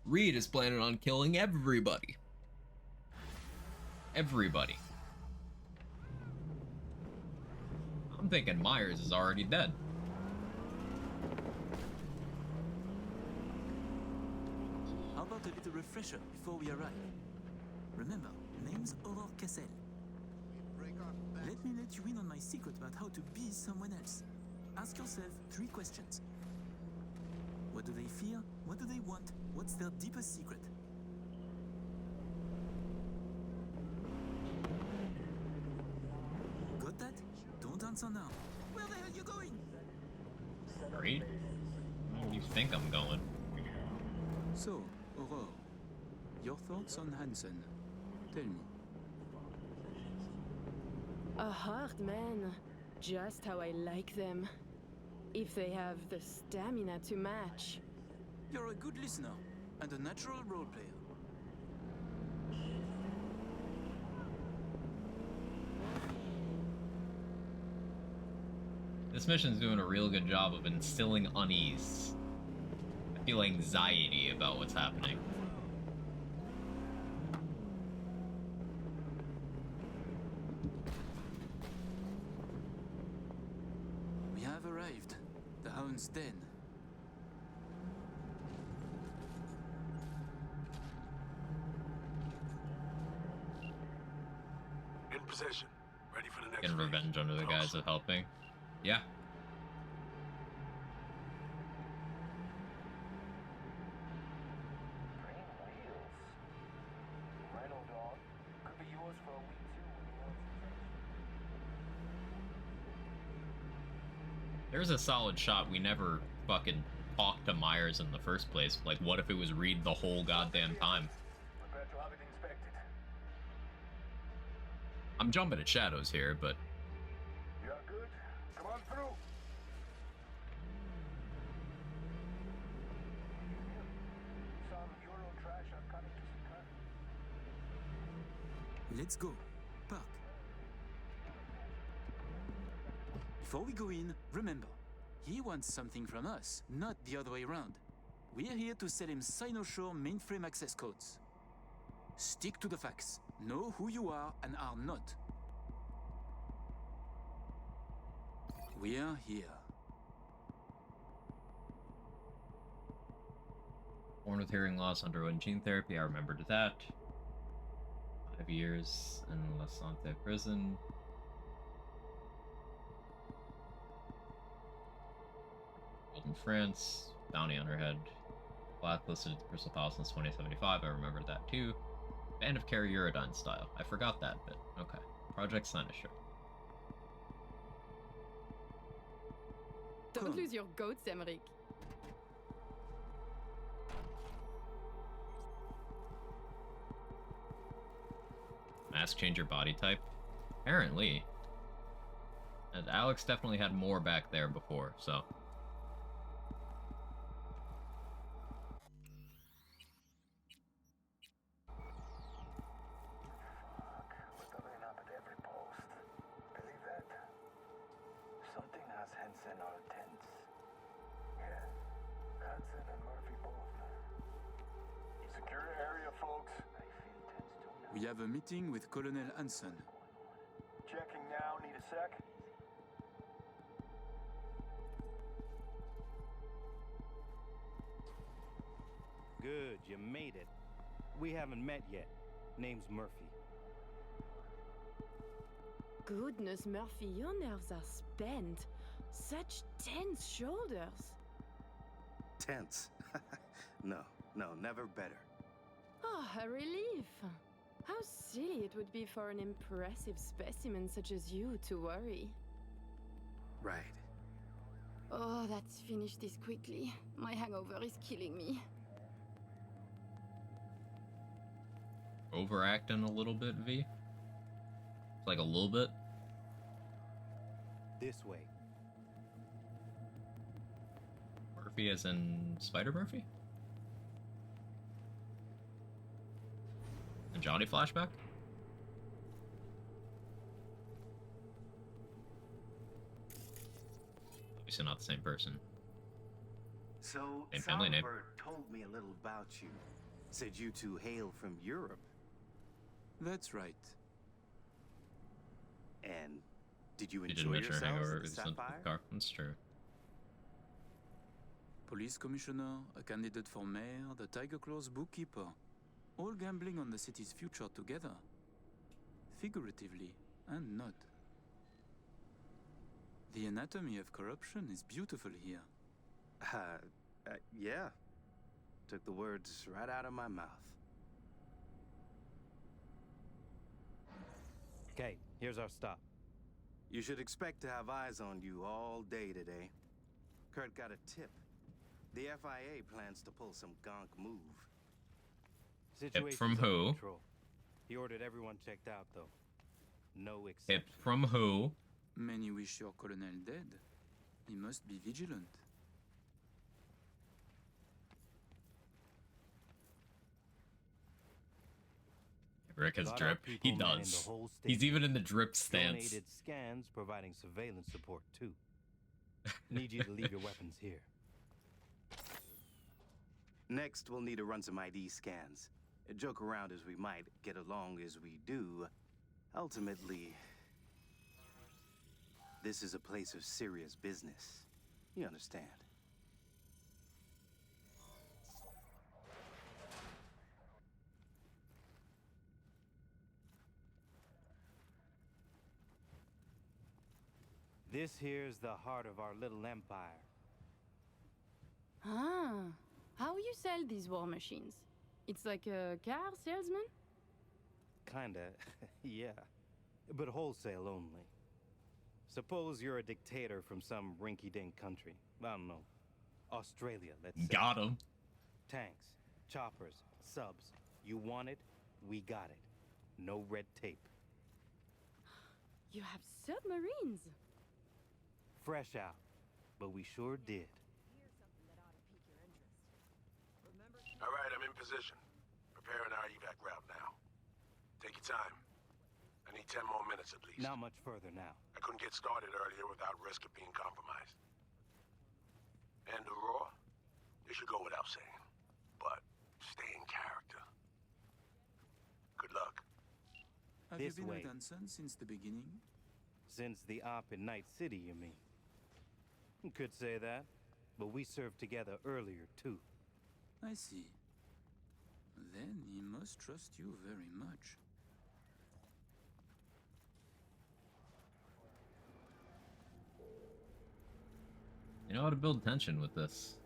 Reed is planning on killing everybody. Everybody. I'm thinking Myers is already dead. How about a little refresher before we arrive? Remember, name's Aurore Cassel. Let me let you in on my secret about how to be someone else. Ask yourself 3 questions. What do they fear? What do they want? What's their deepest secret? Got that? Don't answer now. Where the hell are you going? Reed? Where do you think I'm going? So, Aurore, Your thoughts on Hansen? Tell me. A hard man. Just how I like them. If they have the stamina to match. You're a good listener and a natural role player. This mission's doing a real good job of instilling unease. I feel anxiety about what's happening. We have arrived. The Hound's Den. In possession. Ready for the next Getting revenge under the guise of helping. Yeah. There's a solid shot. We never fucking talked to Myers in the first place. Like, what if it was Reed the whole goddamn time? I'm jumping at shadows here, but... You are good? Come on through. Some Euro trash are coming to Sikar. Let's go. Park. Before we go in, remember, he wants something from us, not the other way around. We're here to sell him Cynosure mainframe access codes. Stick to the facts. Know who you are and are not. We are here. Born with hearing loss, underwent gene therapy. I remembered that. 5 years in La Sante prison. In France, bounty on her head. Blacklisted at the Crystal Palace since 2075. I remembered that too. Band of Carrie Uridine style. I forgot that bit. Okay. Project Cynosure. Don't lose your goats, Emmerich. Mask change your body type? Apparently. And Alex definitely had more back there before, so... We have a meeting with Colonel Hansen. Checking now. Need a sec? Good, you made it. We haven't met yet. Name's Murphy. Goodness, Murphy, your nerves are spent. Such tense shoulders. Tense? No, never better. Oh, a relief. How silly it would be for an impressive specimen such as you to worry. Right. Oh, let's finish this quickly. My hangover is killing me. Overacting a little bit, V? Like a little bit? This way. Murphy as in Spider Murphy? And Johnny flashback? Obviously not the same person. So, Same family name. Salvador told me a little about you. Said you two hail from Europe. That's right. And did you You didn't enjoy mention her yourselves hangover at the because of the Sapphire? car. That's true. Police commissioner, a candidate for mayor, the Tiger Claws bookkeeper. All gambling on the city's future together. Figuratively and not. The anatomy of corruption is beautiful here. Yeah. Took the words right out of my mouth. Okay, here's our stop. You should expect to have eyes on you all day today. Kurt got a tip. The FIA plans to pull some gonk move. Situation's from under who? control. He ordered everyone checked out, though. No Tip exception. from who? Many wish your colonel dead. He must be vigilant. Rick has Got our drip. He people manning the does. whole He's state. even in the drip stance. Donated scans providing surveillance support, too. Need you to leave your weapons here. Next, we'll need to run some ID scans. Joke around as we might, get along as we do. Ultimately, this is a place of serious business. You understand? This here's the heart of our little empire. Ah, how you sell these war machines? It's like a car salesman? Kinda, yeah. But wholesale only. Suppose you're a dictator from some rinky-dink country. I don't know. Australia, let's say. Got him. Tanks, choppers, subs. You want it, we got it. No red tape. You have submarines. Fresh out, but we sure did. All right, I'm in position. Preparing our evac route now. Take your time. I need 10 more minutes at least. Not much further now. I couldn't get started earlier without risk of being compromised. And Aurora, you should go without saying. But stay in character. Good luck. Have This you been way. with Hanson since the beginning? Since the op in Night City, you mean? You could say that, but we served together earlier, too. I see. Then he must trust you very much. You know how to build tension with this.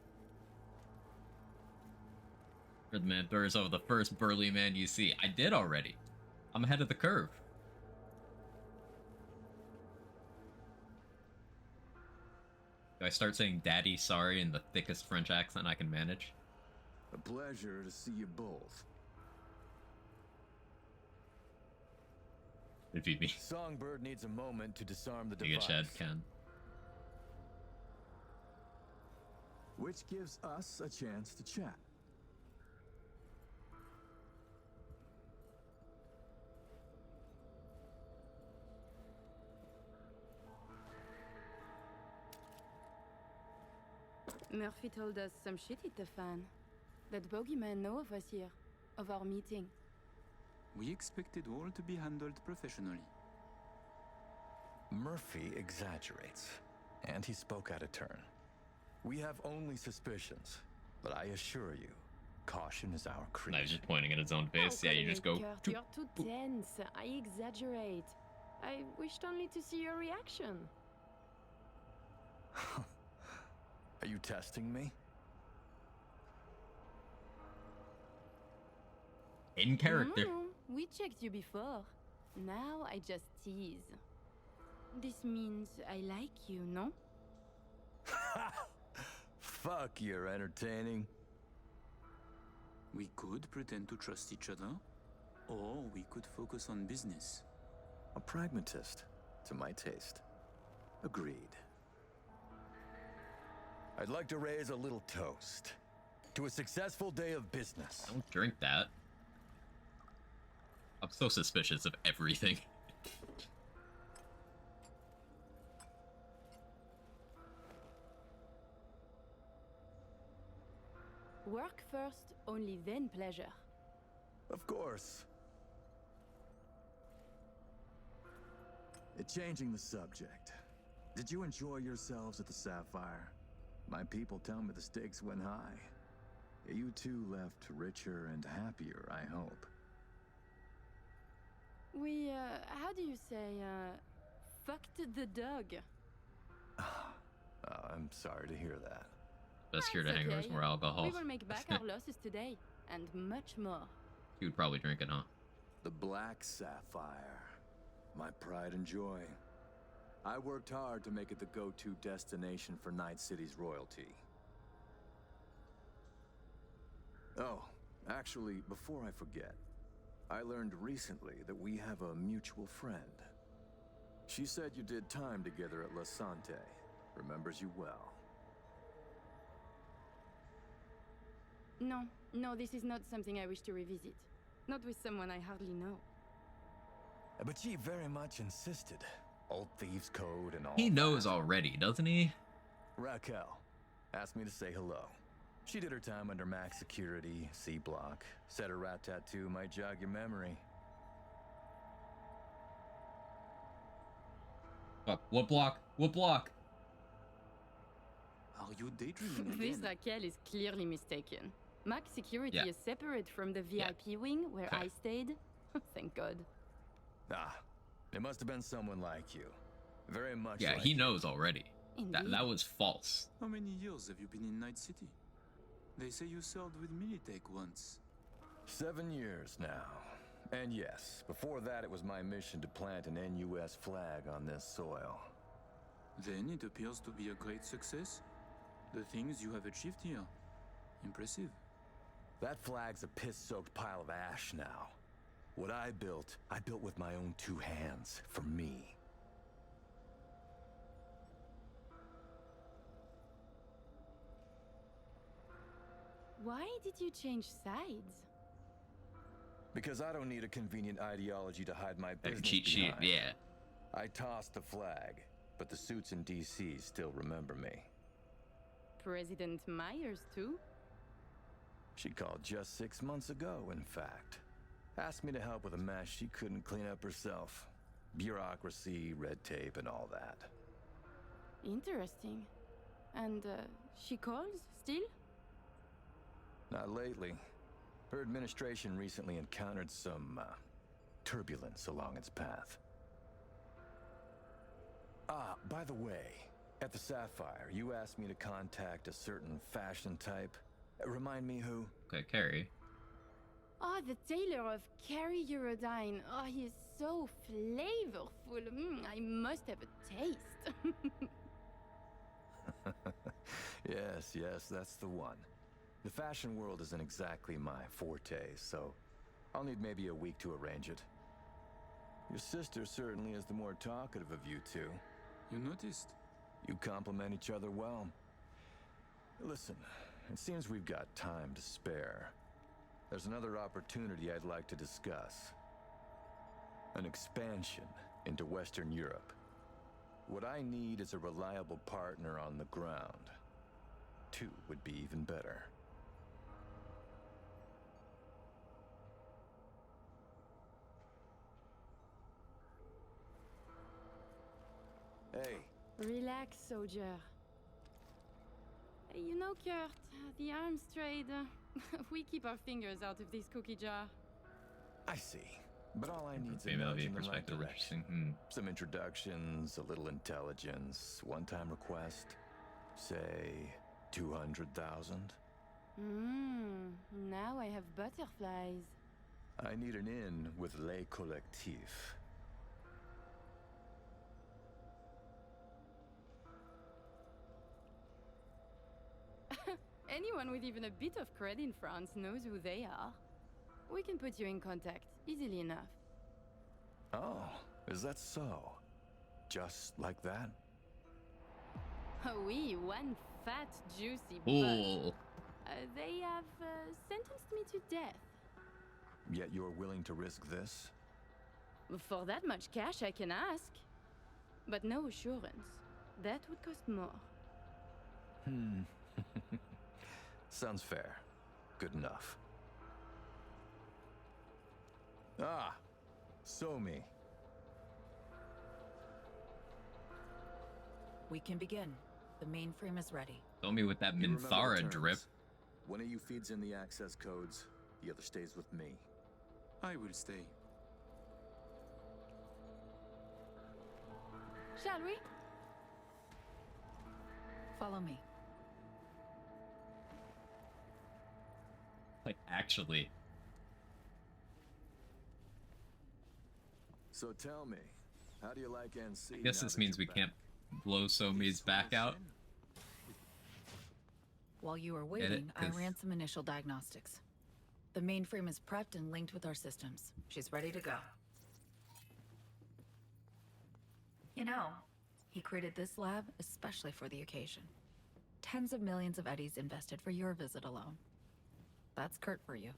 Redman throws over the first burly man you see. I did already. I'm ahead of the curve. Do I start saying daddy sorry in the thickest French accent I can manage? A pleasure to see you both. It'd be me. Songbird needs a moment to disarm the Giga device. Chad can. Which gives us a chance to chat. Murphy told us some shit hit the fan. That bogeyman know of us here, of our meeting. We expected all to be handled professionally. Murphy exaggerates, and he spoke out of turn. We have only suspicions, but I assure you, caution is our creed. No, he's just pointing at his own face. Yeah, you just go. Kurt, you're too tense. I exaggerate. I wished only to see your reaction. Are you testing me? In character. We checked you before. Now I just tease. This means I like you, no? Fuck, you're entertaining. We could pretend to trust each other, or we could focus on business. A pragmatist, to my taste. Agreed. I'd like to raise a little toast to a successful day of business. Don't drink that. I'm so suspicious of everything. Work first, only then pleasure. Of course. Changing the subject. Did you enjoy yourselves at the Sapphire? My people tell me the stakes went high. You two left richer and happier, I hope. We, how do you say, fucked the dog? I'm sorry to hear that. Best cure to hangovers, more alcohol. We will make back our losses today, and much more. You would probably drink it, huh? The Black Sapphire. My pride and joy. I worked hard to make it the go-to destination for Night City's royalty. Oh, Actually, before I forget, I learned recently that we have a mutual friend. She said you did time together at La Sante. Remembers you well. No, this is not something I wish to revisit. Not with someone I hardly know. But she very much insisted. Old Thieves' Code and all He knows that. already, doesn't he? Raquel asked me to say hello. She did her time under max security, C block. Said her rat tattoo might jog your memory. Fuck, what block? What block? Are you daydreaming This again? Raquel is clearly mistaken. Max security Yeah. is separate from the VIP wing where I stayed. Thank God. Ah, it must have been someone like you. Very much Yeah, like he you. knows already. That Indeed. was false. How many years have you been in Night City? They say you served with Militech once. 7 years now. And yes, before that it was my mission to plant an NUS flag on this soil. Then it appears to be a great success. The things you have achieved here. Impressive. That flag's a piss-soaked pile of ash now. What I built with my own 2 hands, for me. Why did you change sides? Because I don't need a convenient ideology to hide my Like a business cheat sheet, behind. yeah. I tossed the flag, but the suits in DC still remember me. President Myers, too? She called just 6 months ago, in fact. Asked me to help with a mess she couldn't clean up herself. Bureaucracy, red tape, and all that. Interesting. And she calls still? Not lately. Her administration recently encountered some turbulence along its path. Ah, by the way, at the Sapphire, you asked me to contact a certain fashion type. Remind me who? Okay, Carrie. Oh, the tailor of Carrie Eurodyne. Oh, he is so flavorful. I must have a taste. Yes, that's the one. The fashion world isn't exactly my forte, so I'll need maybe a week to arrange it. Your sister certainly is the more talkative of you two. You noticed? You complement each other well. Listen, it seems we've got time to spare. There's another opportunity I'd like to discuss. An expansion into Western Europe. What I need is a reliable partner on the ground. 2 would be even better. Hey. Relax, soldier. You know, Kurt, the arms trade, we keep our fingers out of this cookie jar. I see. But all I need is a Female nudge view in the right perspective, direction. interesting. Some introductions, a little intelligence, one-time request. Say, 200,000. Now I have butterflies. I need an in with Les Collectifs. Anyone with even a bit of cred in France knows who they are. We can put you in contact, easily enough. Oh, is that so? Just like that? Oh, oui, one fat, juicy Ooh. butt. They have sentenced me to death. Yet you're willing to risk this? For that much cash, I can ask. But no assurance. That would cost more. Sounds fair. Good enough. Ah, Somi. We can begin. The mainframe is ready. Tell me with that You remember the Minthara terms. drip. One of you feeds in the access codes, the other stays with me. I will stay. Shall we? Follow me. Like, actually. So tell me, how do you like NC? I guess now this that means you're we can't blow Somi's back out. While you were Get it? waiting, I 'Cause- ran some initial diagnostics. The mainframe is prepped and linked with our systems. She's ready to go. You know, he created this lab especially for the occasion. Tens of millions of eddies invested for your visit alone. That's Kurt for you.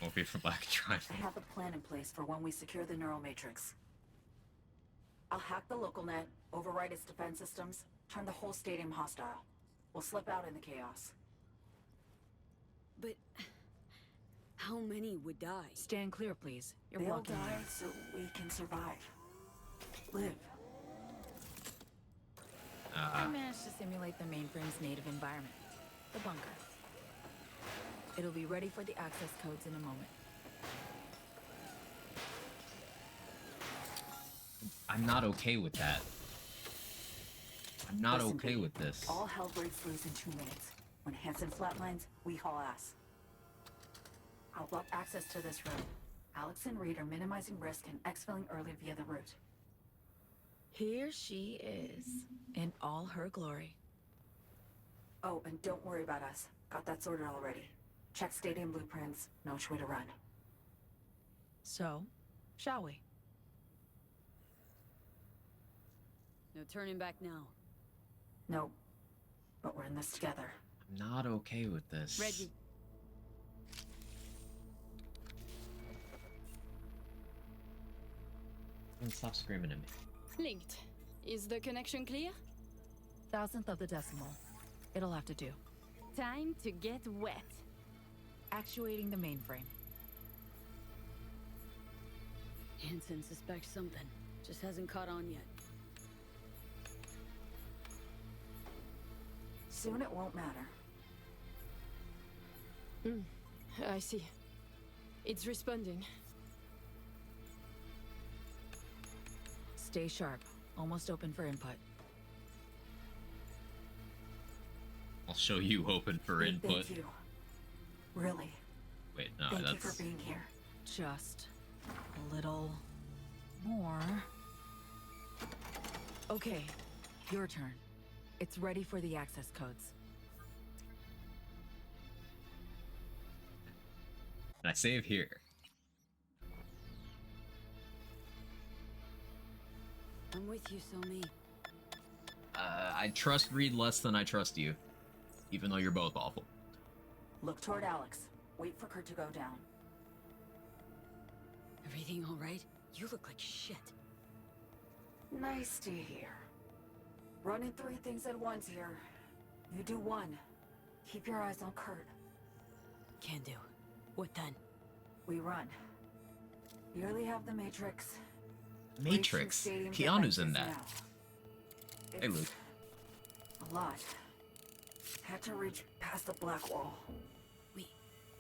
Won't be for Black Drive. I have a plan in place for when we secure the neural matrix. I'll hack the local net, override its defense systems, turn the whole stadium hostile. We'll slip out in the chaos. But how many would die? Stand clear, please. You're They'll blocking die me. so we can survive. Live. I managed to simulate the mainframe's native environment, the bunker. It'll be ready for the access codes in a moment. I'm not okay with that. I'm not Listen, okay B, with this. All hell breaks loose in 2 minutes. When Hansen flatlines, we haul ass. I'll block access to this room. Alex and Reed are minimizing risk and exfilling early via the route. Here she is, in all her glory. Oh, and don't worry about us. Got that sorted already. Check stadium blueprints, know which way to run. So, shall we? No turning back now. No, but we're in this together. I'm not okay with this. Reggie. And stop screaming at me. Linked. Is the connection clear? Thousandth of the decimal. It'll have to do. Time to get wet. Actuating the mainframe. Hansen suspects something. Just hasn't caught on yet. Soon it won't matter. I see. It's responding. Stay sharp. Almost open for input. I'll show you open for input. Thank you. Really. Wait, no, Thank that's... you for being here. Just a little more. Okay, your turn. It's ready for the access codes. And I save here. I'm with you, Somi. I trust Reed less than I trust you. Even though you're both awful. Look toward Alex. Wait for Kurt to go down. Everything all right? You look like shit. Nice to hear. Running 3 things at once here. You do one. Keep your eyes on Kurt. Can do. What then? We run. Nearly have the Matrix. Matrix? Keanu's in that. Hey, Luke. A lot. Had to reach past the black wall. Wait,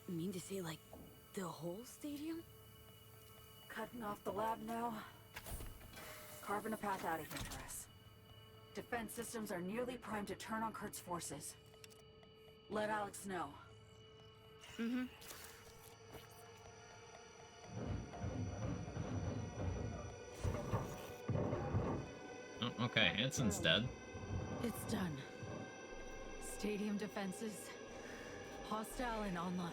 you mean to say like the whole stadium? Cutting off the lab now. Carving a path out of here for us. Defense systems are nearly primed to turn on Kurt's forces. Let Alex know. Mm-hmm. Oh, okay, Hansen's dead. It's done. Stadium defenses. Hostile and online.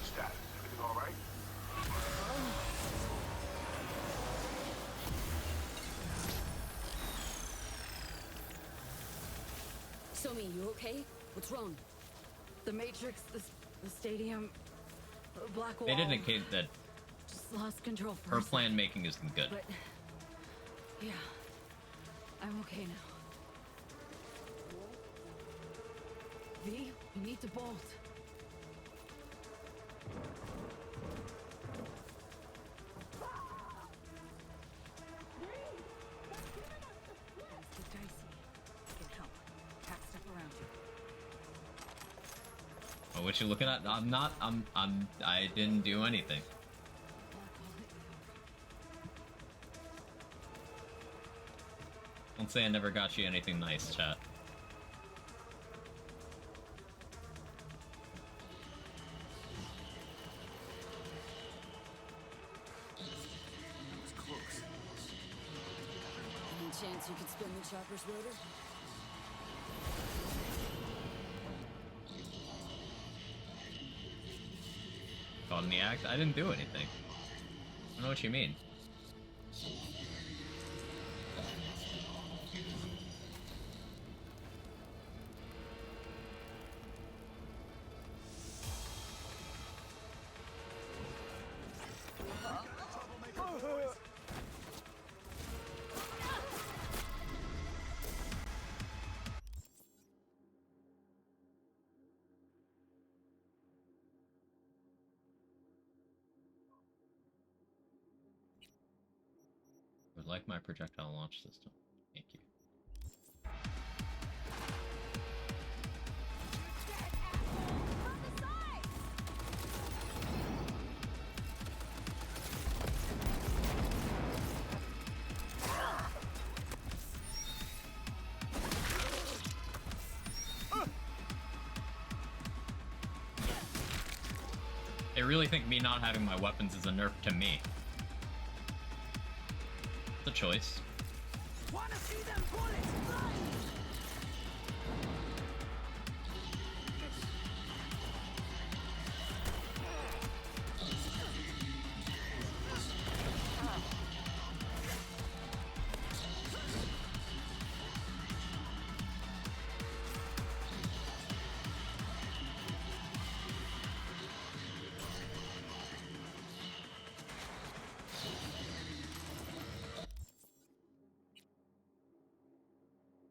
Status. Everything all right? Somi, you okay? What's wrong? The Matrix, the stadium, the black wall. They did indicate that Just lost control for her a second. plan making isn't good. But yeah, I'm okay now. V, we need to bolt. Things get dicey. I can help. Pack stuff around you. Oh, what you looking at? I'm not. I didn't do anything. Don't say I never got you anything nice, chat. That was close. Chance you could spin the chopper's rotor? Caught in the act? I didn't do anything. I don't know what you mean. Would like my projectile launch system. Thank you. They really think me not having my weapons is a nerf to me. It's a choice. Wanna see them bullets fly?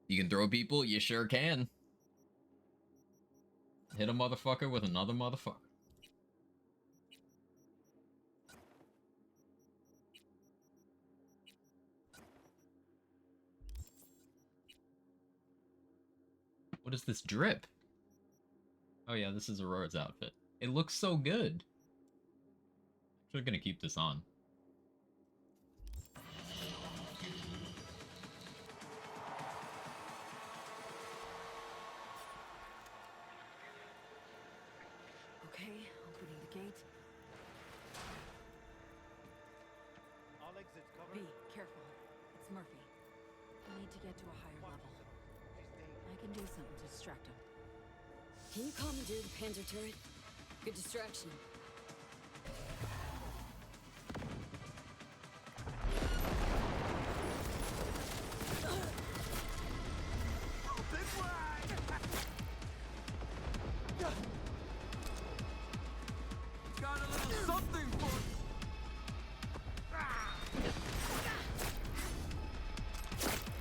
You can throw people? You sure can. Hit a motherfucker with another motherfucker. What is this drip? Oh yeah, this is Aurora's outfit. It looks so good. Actually gonna keep this on. Okay, opening the gate. All exits covered. B, careful. It's Murphy. We need to get to a higher level. I can do something to distract him. Can you commandeer the Panzer turret? Good distraction. Got a little something for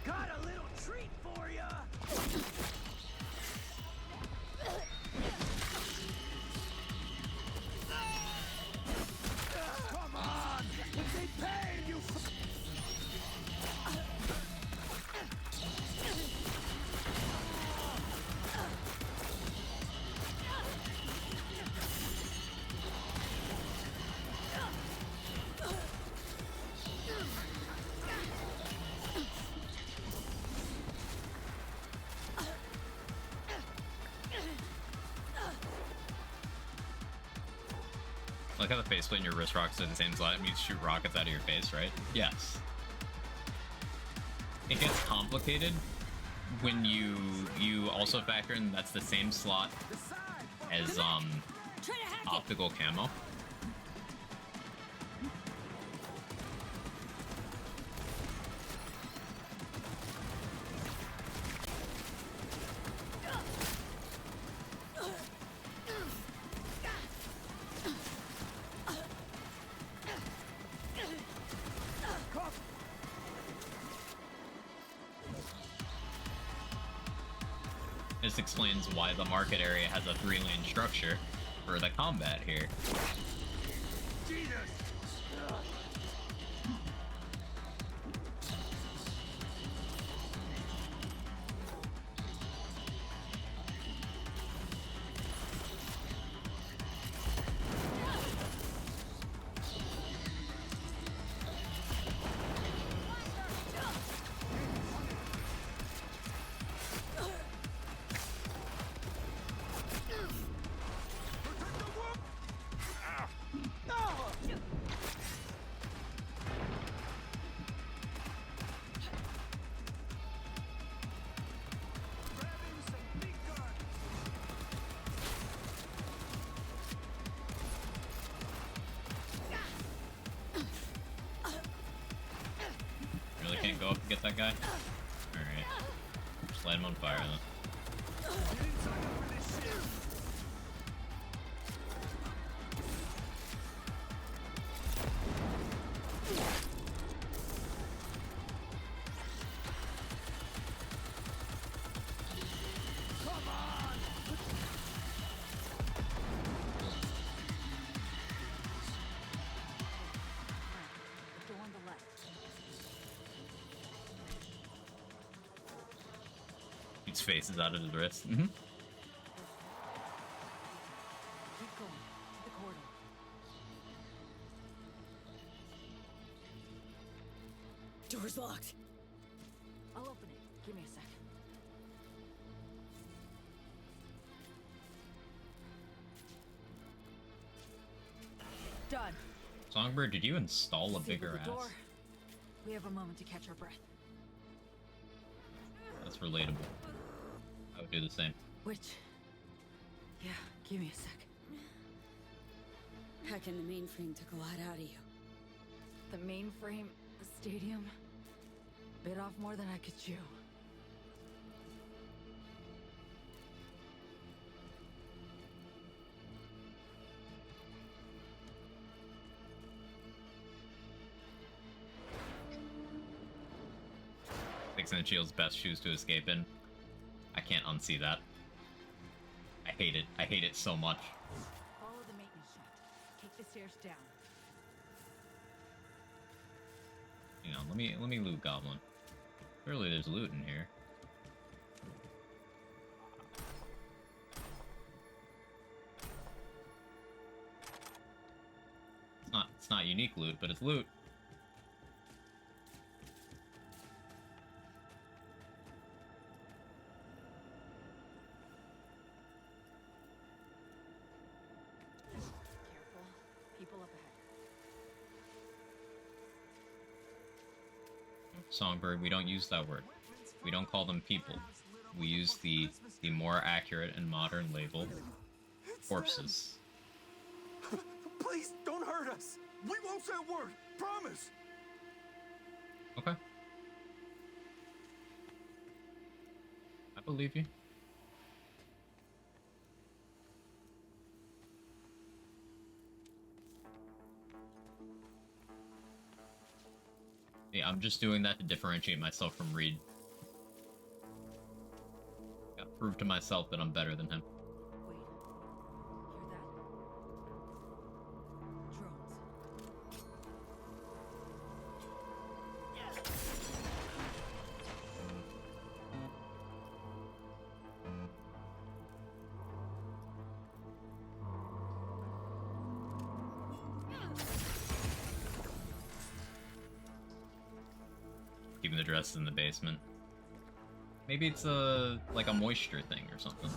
Got a little treat for ya. Come on! They paid you for Like how the faceplate in your wrist rockets are the same slot. It means shoot rockets out of your face, right? Yes. It gets complicated when you also factor in that's the same slot as optical camo. This explains why the market area has a 3-lane structure for the combat here. Get that guy? Alright. Just light him on fire then. The door on the left. His face is out of his wrist. Keep going. To the corridor. Door's locked. I'll open it. Give me a sec. Done. Songbird, did you install a Disable bigger the door. ass? We have a moment to catch our breath. That's relatable. I would do the same. Which? Yeah, give me a sec. Hacking the mainframe took a lot out of you. The mainframe, the stadium, bit off more than I could chew. Fixing the shield's best shoes to escape in. I can't unsee that. I hate it. I hate it so much. Follow the maintenance shaft. Take the stairs down. You know, let me loot Goblin. Surely there's loot in here. It's not unique loot, but it's loot. Careful. People up ahead. Songbird, we don't use that word. We don't call them people. We use the more accurate and modern label, corpses. Please don't hurt us. We won't say a word. Promise. Okay. I believe you. Yeah, I'm just doing that to differentiate myself from Reed. Gotta prove to myself that I'm better than him. Wait. Hear that? Drones. Keeping the dress in the basement. Maybe it's like a moisture thing or something.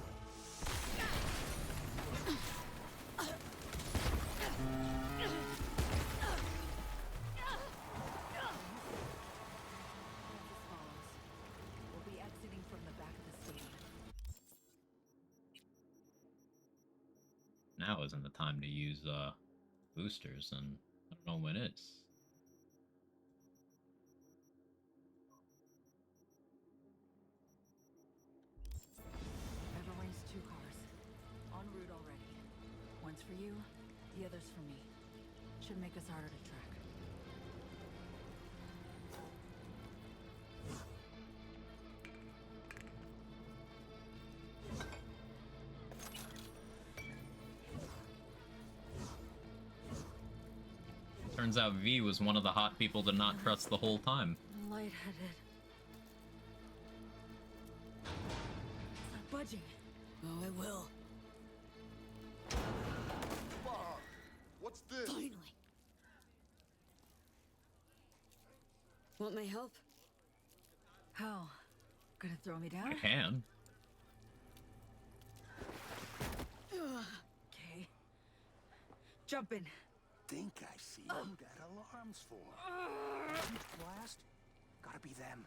We'll be exiting from the back of the stadium. Now isn't the time to use boosters, and I don't know when it's. I've arranged 2 cars. En route already. One's for you, the other's for me. Should make us harder to track. Turns out V was one of the hot people to not trust the whole time. I'm lightheaded. It's not budging. Oh, it will. What's this? Finally. Want my help? How? Gonna throw me down? I can. Okay. Jump in. Think I see who that alarm's for. Blast? Gotta be them.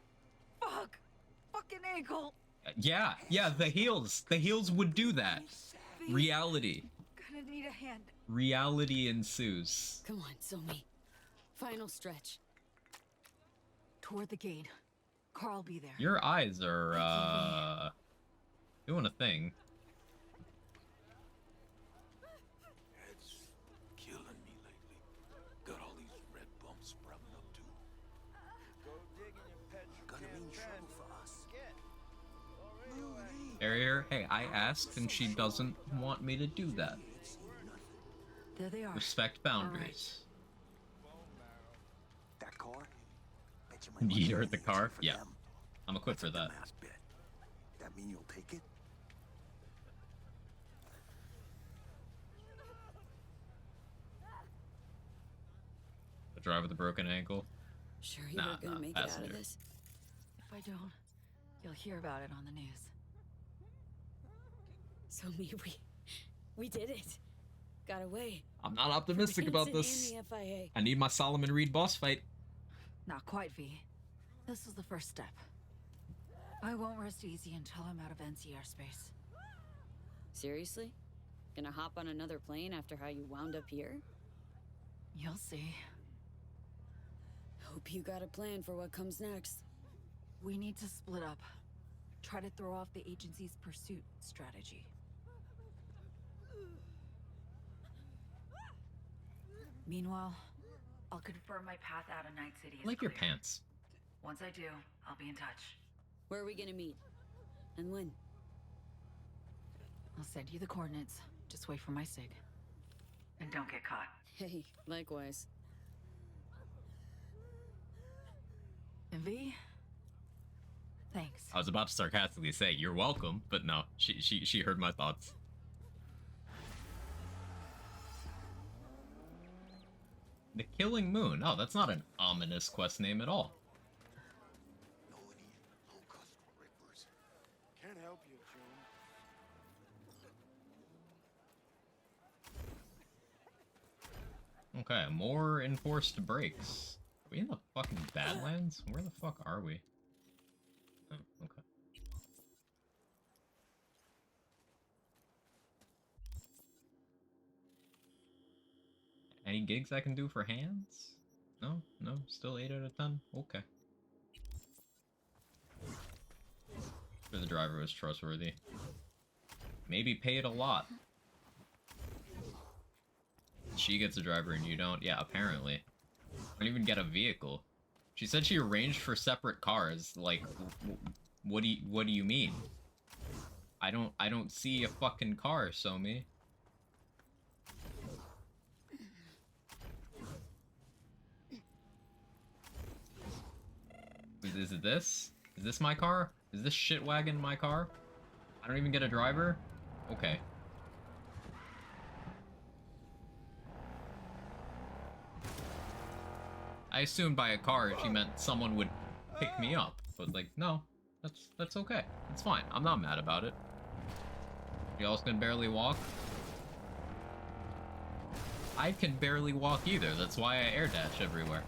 Fuck! Fucking ankle! Yeah, the heals. The heals would do that. Reality. Gonna need a hand. Reality ensues. Come on, Somi. Final stretch. Toward the gate. Carl be there. Your eyes are, doing a thing. It's killing me lately. Got all these red bumps sprouting up too. Gonna mean trouble for us. Barrier, hey, I asked and she doesn't want me to do that. There they are. Respect boundaries. That car? You heard the car? Yeah. I'm equipped for that. That mean you'll take it? The driver with a broken ankle? Sure you're gonna make it out of this? If I don't, you'll hear about it on the news. So we did it. Got away. I'm not optimistic about this. And the FIA. I need my Solomon Reed boss fight. Not quite, V. This was the first step. I won't rest easy until I'm out of NC airspace. Seriously? Gonna hop on another plane after how you wound up here? You'll see. Hope you got a plan for what comes next. We need to split up. Try to throw off the agency's pursuit strategy. Meanwhile, I'll confirm my path out of Night City is I like your clear. pants. Once I do, I'll be in touch. Where are we gonna meet? And when? I'll send you the coordinates. Just wait for my sig. And don't get caught. Hey, likewise. And V? Thanks. I was about to sarcastically say, you're welcome, but no, she heard my thoughts. The Killing Moon. Oh, that's not an ominous quest name at all. Can't help you, June. Okay, more enforced breaks. Are we in the fucking Badlands? Where the fuck are we? Oh, okay. Any gigs I can do for hands? No? No? Still 8 out of 10? Okay. Sure the driver was trustworthy. Maybe paid a lot. She gets a driver and you don't? Yeah, apparently. I don't even get a vehicle. She said she arranged for separate cars. Like, what do you mean? I don't see a fucking car, Somi. Is it this? Is this my car? Is this shit wagon my car? I don't even get a driver? Okay. I assumed by a car she meant someone would pick me up. But like, no, that's okay. It's fine. I'm not mad about it. Y'all can barely walk. I can barely walk either. That's why I air dash everywhere.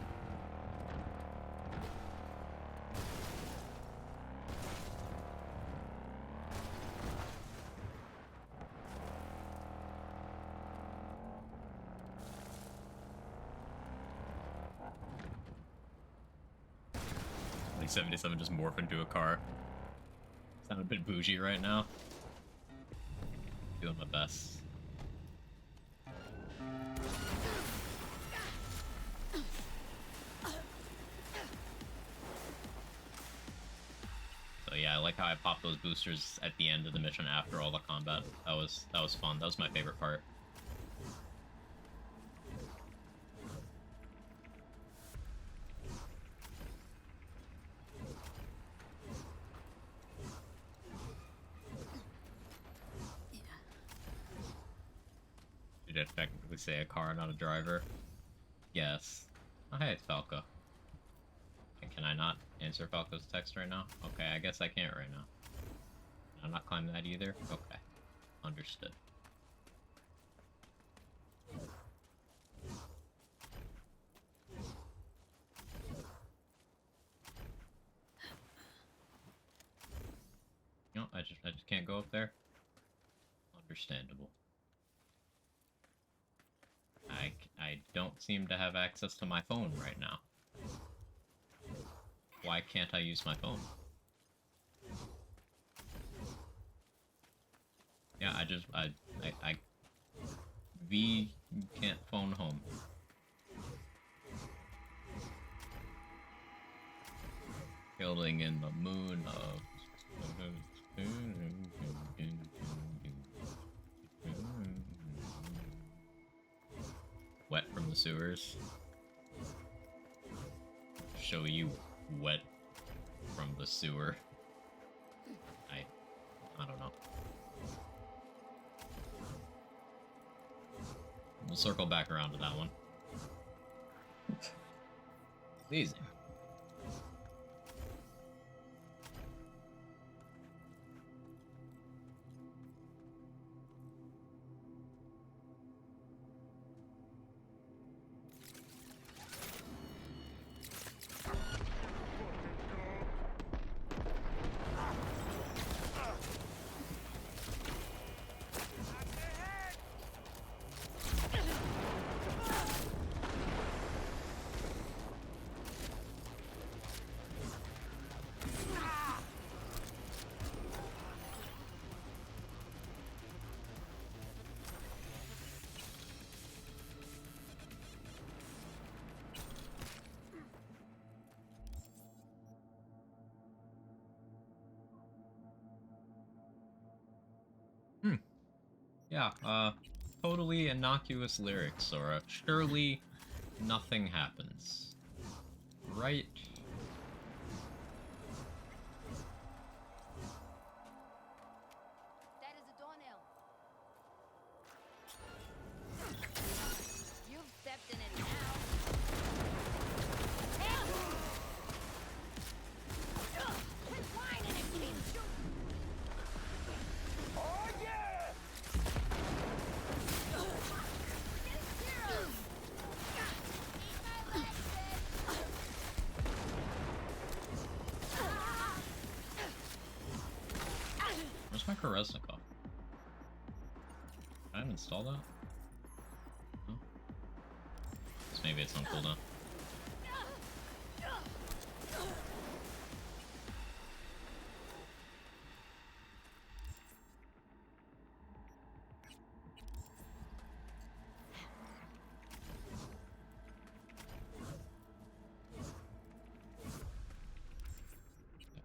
Like 77 just morph into a car. Sound a bit bougie right now. Doing my best. So yeah, I like how I popped those boosters at the end of the mission after all the combat. That was fun. That was my favorite part. Did it technically say a car, not a driver? Yes. Oh, hey, it's Falco. Can I not answer Falco's text right now? Okay, I guess I can't right now. I'm not climbing that either? Okay. Understood. No, I just can't go up there. Understandable. I don't seem to have access to my phone right now. Why can't I use my phone? Yeah, I V can't phone home. Building in the moon of... Wet from the sewers. Show you wet from the sewer. I don't know. We'll circle back around to that one. Easy. Yeah, totally innocuous lyrics, Sora. Surely nothing happens. Right? That is a doornail. You've stepped in it now. Quit whining and keep shooting. Oh yeah! Where's my Kolesnikov? Can I install that? No? Guess maybe it's on cooldown.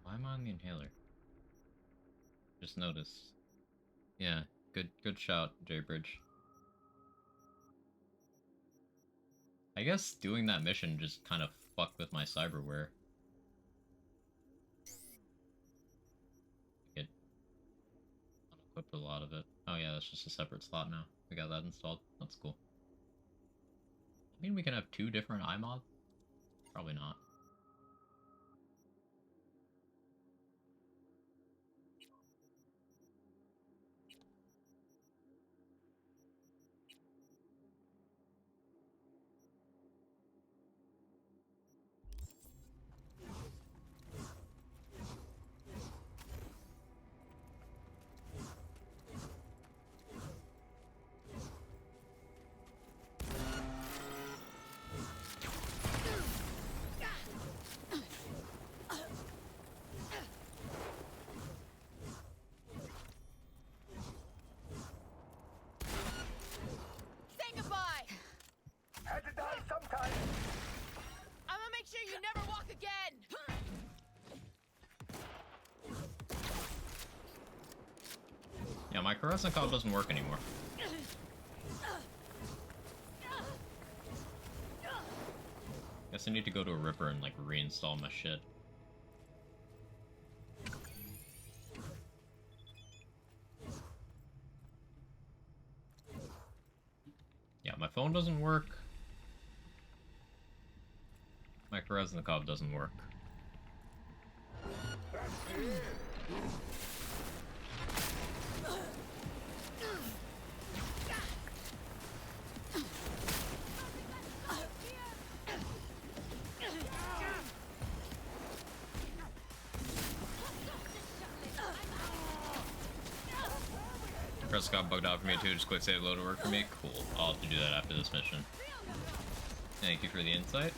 Why am I on the inhaler? Just noticed. Yeah, good shout, J-Bridge. I guess doing that mission just kind of fucked with my cyberware. It unequipped a lot of it. Oh yeah, that's just a separate slot now. We got that installed. That's cool. I mean, we can have 2 different iMods? Probably not. Say goodbye. Had to die sometime. I'm gonna make sure you never walk again. Yeah, my Kolesnikov doesn't work anymore. Guess I need to go to a Ripper and, like, reinstall my shit. Yeah, my phone doesn't work. My Kolesnikov doesn't work. Press got bugged out for me too, just quick save load to work for me. Cool. I'll have to do that after this mission. Thank you for the insight.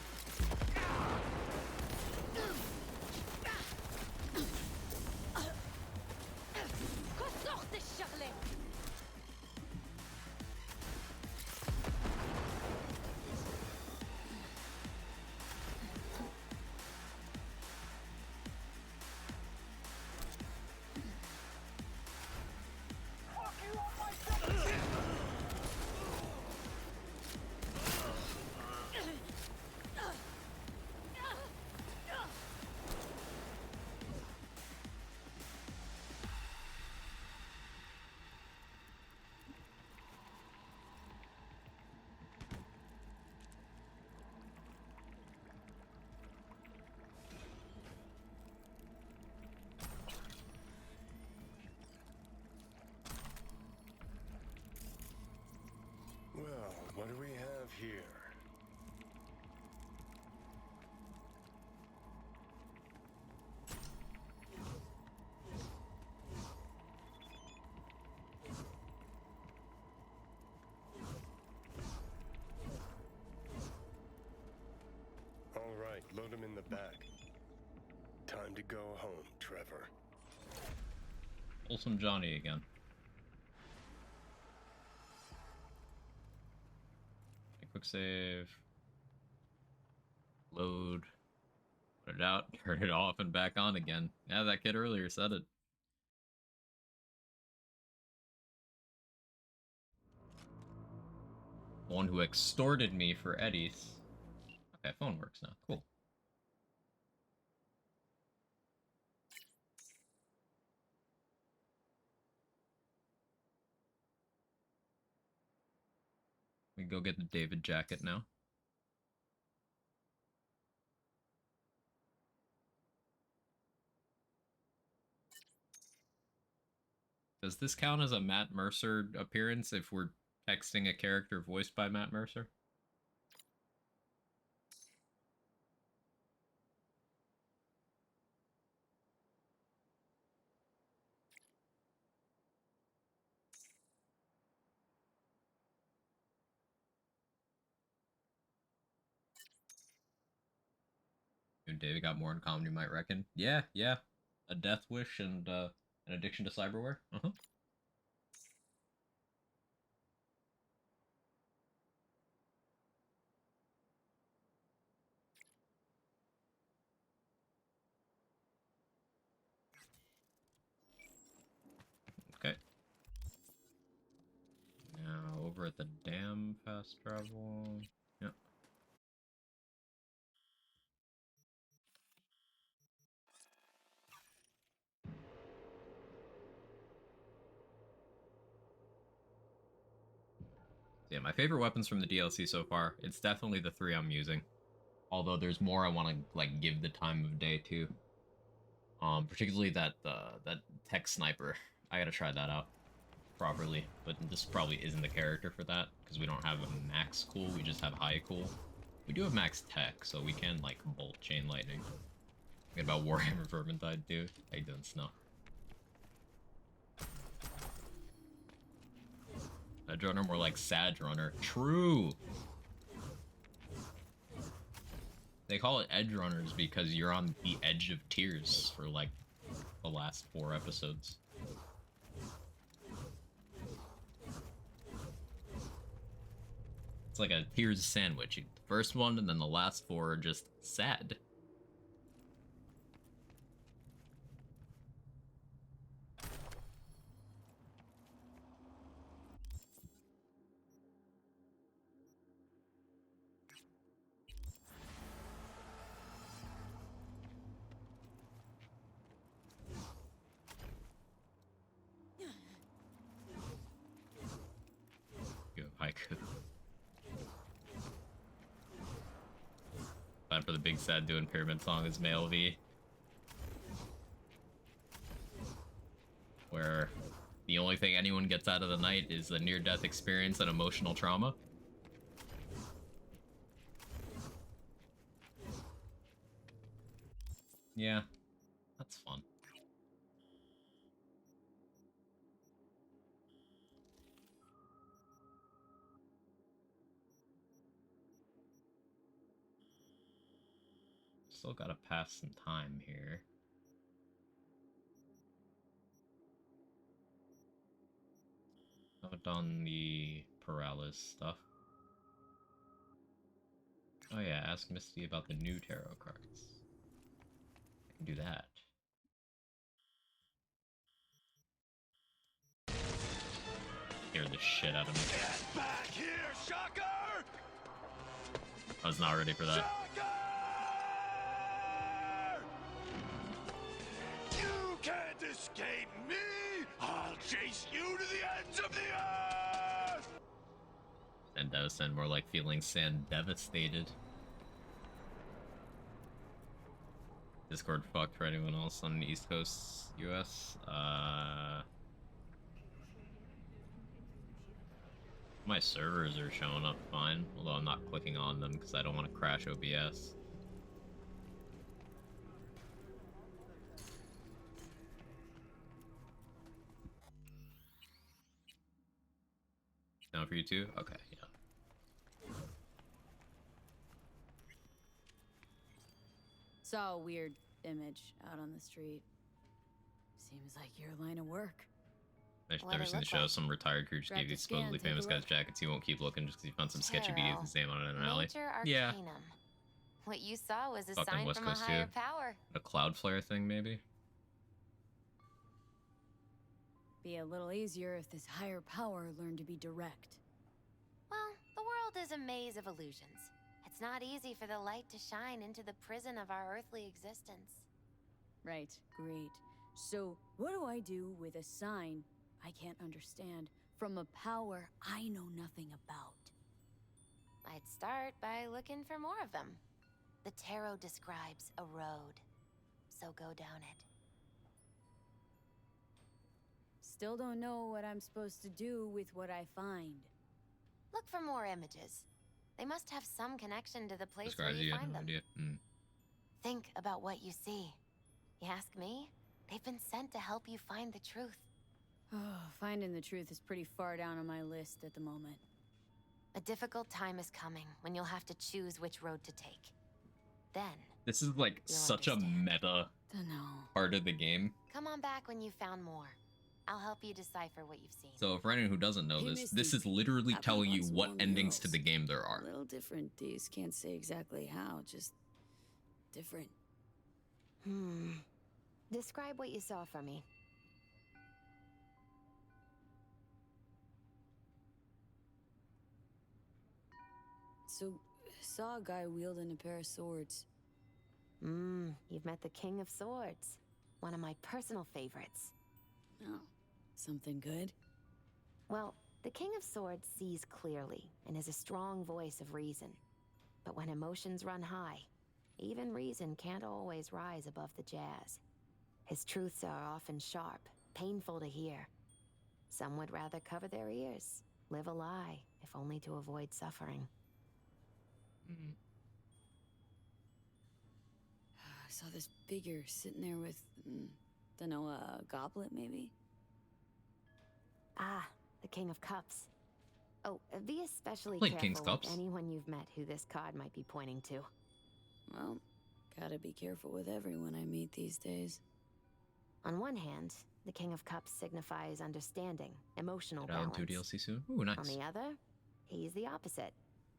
What do we have here? All right, load him in the back. Time to go home, Trevor. Wholesome Johnny again. Quick save. Load. Put it out. Turn it off and back on again. Yeah, that kid earlier said it. One who extorted me for Eddie's. Okay, phone works now. Cool. We can go get the David jacket now. Does this count as a Matt Mercer appearance if we're texting a character voiced by Matt Mercer? You and David got more in common, you might reckon. Yeah, yeah. A death wish and an addiction to cyberware. Uh-huh. Okay. Now over at the dam, fast travel. Yep. Yeah, my favorite weapons from the DLC so far, it's definitely the 3 I'm using. Although there's more I want to like give the time of day to. Particularly that tech sniper. I gotta try that out properly, but this probably isn't the character for that because we don't have a max cool. We just have high cool. We do have max tech, so we can like bolt chain lightning. Forget about Warhammer Vermintide, dude. How you doing, Snow? Edge Runner more like Sag Runner. True! They call it Edge Runners because you're on the edge of tears for like the last 4 episodes. It's like a tears sandwich. The first one and then the last 4 are just sad. Haiku. Plan for the big sad doing Pyramid Song is Male V. Where the only thing anyone gets out of the night is the near-death experience and emotional trauma. Yeah, that's fun. Still gotta pass some time here. Haven't done the Paralysis stuff. Oh yeah, ask Misty about the new tarot cards. I can do that. Scare the shit out of me. Get back here, Shocker! I was not ready for that. You can't escape me! I'll chase you to the ends of the earth! And that would sound more like feeling sand devastated. Discord fucked for anyone else on the East Coast, US. My servers are showing up fine, although I'm not clicking on them because I don't want to crash OBS. Down for you too? Okay, yeah. Saw a weird image out on the street. Seems like your line of work. I've What'd never it seen the look show. like? Some retired crew just Grab gave the these scan, supposedly take a famous guys look. jackets. He won't keep looking just because he found some sketchy Tarot. BD's name on it in an alley. Major Yeah. Arcanum. What you saw was a Fucking sign West from a Coast higher too. power. A Cloudflare thing, maybe? Be a little easier if this higher power learned to be direct. Well, the world is a maze of illusions. It's not easy for the light to shine into the prison of our earthly existence. Right, great. So, what do I do with a sign I can't understand from a power I know nothing about? I'd start by looking for more of them. The tarot describes a road, so go down it. Still don't know what I'm supposed to do with what I find. Look for more images. They must have some connection to the place where Describes you you, had find no them. idea. Think about what you see. You ask me? They've been sent to help you find the truth. Oh, finding the truth is pretty far down on my list at the moment. A difficult time is coming when you'll have to choose which road to take. Then, This is like You'll such a meta Dunno. part of the game. come on back when you've found more. I'll help you decipher what you've seen. So for anyone who doesn't know Hey, this Misty. is literally Happy telling you once what more on the endings to hills. the game there A are. little different, these. Can't say exactly how, just different. Describe what you saw for me. So, saw a guy wielding a pair of swords. You've met the King of Swords. One of my personal favorites. Oh, something good? Well, the King of Swords sees clearly and is a strong voice of reason. But when emotions run high, even reason can't always rise above the jazz. His truths are often sharp, painful to hear. Some would rather cover their ears, live a lie, if only to avoid suffering. I saw this figure sitting there with, dunno, a goblet maybe? Ah, the King of Cups. Oh, be especially Played King's careful with Cups. anyone you've met who this card might be pointing to. Well, gotta be careful with everyone I meet these days. On one hand, the King of Cups signifies understanding, emotional Get Island balance. 2 DLC soon? Ooh, nice. On the other, he's the opposite.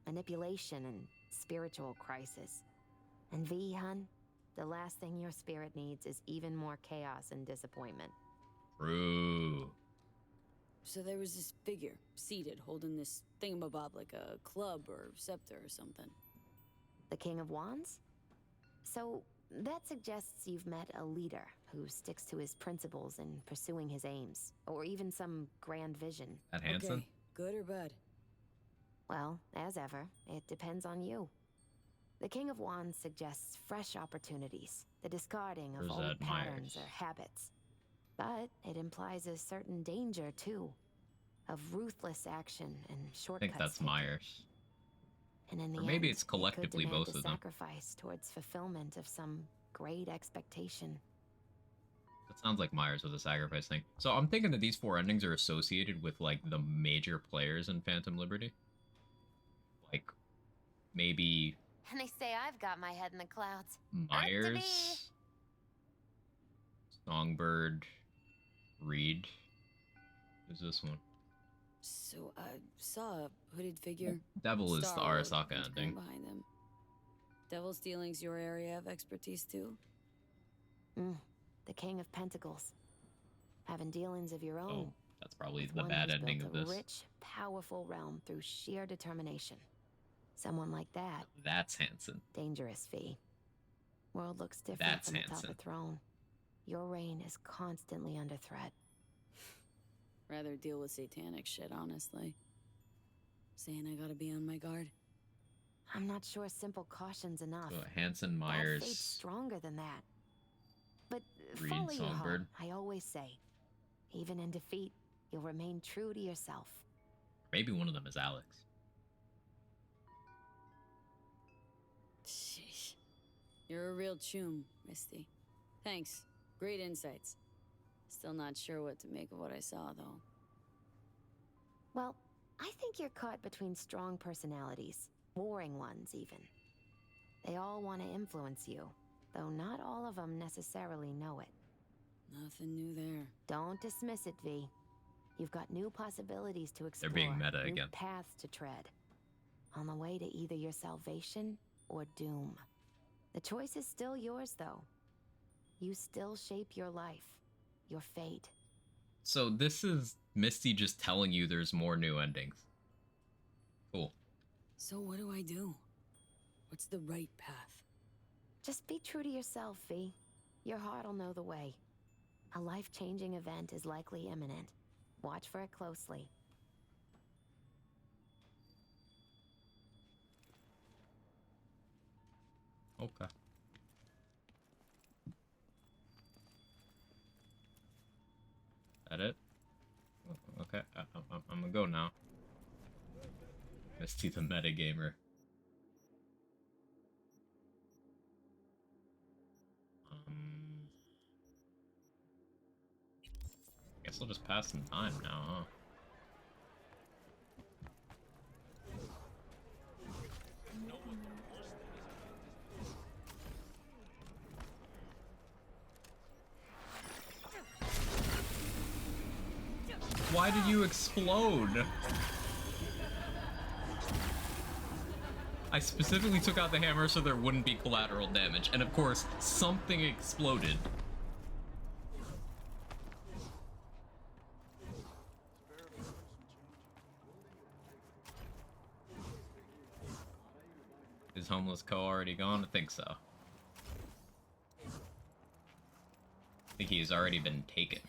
Manipulation and spiritual crisis. And V, hun, the last thing your spirit needs is even more chaos and disappointment. True. So there was this figure, seated, holding this thingamabob like a club or scepter or something. The King of Wands? So, that suggests you've met a leader who sticks to his principles in pursuing his aims, or even some grand vision. That Hanson? Okay, good or bad? Well, as ever, it depends on you. The King of Wands suggests fresh opportunities, the discarding of Or is old that patterns Myers? or habits. But it implies a certain danger, too, of ruthless action and I shortcuts. think that's taken. Myers. And in the Or maybe end, it's it could collectively demand both a of them. sacrifice towards fulfillment of some great expectation. That sounds like Myers with the sacrifice thing. So I'm thinking that these 4 endings are associated with like the major players in Phantom Liberty. Like maybe And they say I've got my head in the clouds. Myers, Songbird, Reed. Who's this one? So I saw a hooded figure. Devil is the Star-Lord Arasaka and ending. behind them. Devil stealing's your area of expertise too? The King of Pentacles. Having dealings of your own. Oh, that's probably with the one bad who's ending built of a this. rich, powerful realm through sheer determination. Someone like that, That's Hanson. dangerous, V. World looks different That's from atop Hanson. a throne. Your reign is constantly under threat. Rather deal with satanic shit, honestly. Saying I gotta be on my guard. I'm not sure simple caution's enough. So Hanson, Bad fate's Myers, stronger than that. But Reed, follow your heart, Songbird. I always say. Even in defeat, you'll remain true to yourself. Maybe one of them is Alex. Sheesh. You're a real chum, Misty. Thanks. Great insights. Still not sure what to make of what I saw, though. Well, I think you're caught between strong personalities. Warring ones, even. They all want to influence you, though not all of them necessarily know it. Nothing new there. Don't dismiss it, V. You've got new possibilities to explore. They're being meta new again. Paths to tread. On the way to either your salvation or doom. The choice is still yours, though. You still shape your life, your fate. So this is Misty just telling you there's more new endings. Cool. So what do I do? What's the right path? Just be true to yourself, V. Your heart'll know the way. A life-changing event is likely imminent. Watch for it closely. Okay. That it? Okay, I'm gonna go now. Misty the metagamer. Guess I'll just pass some time now, huh? Why did you explode? I specifically took out the hammer so there wouldn't be collateral damage, and of course, something exploded. Is Homeless Co already gone? I think so. I think he's already been taken.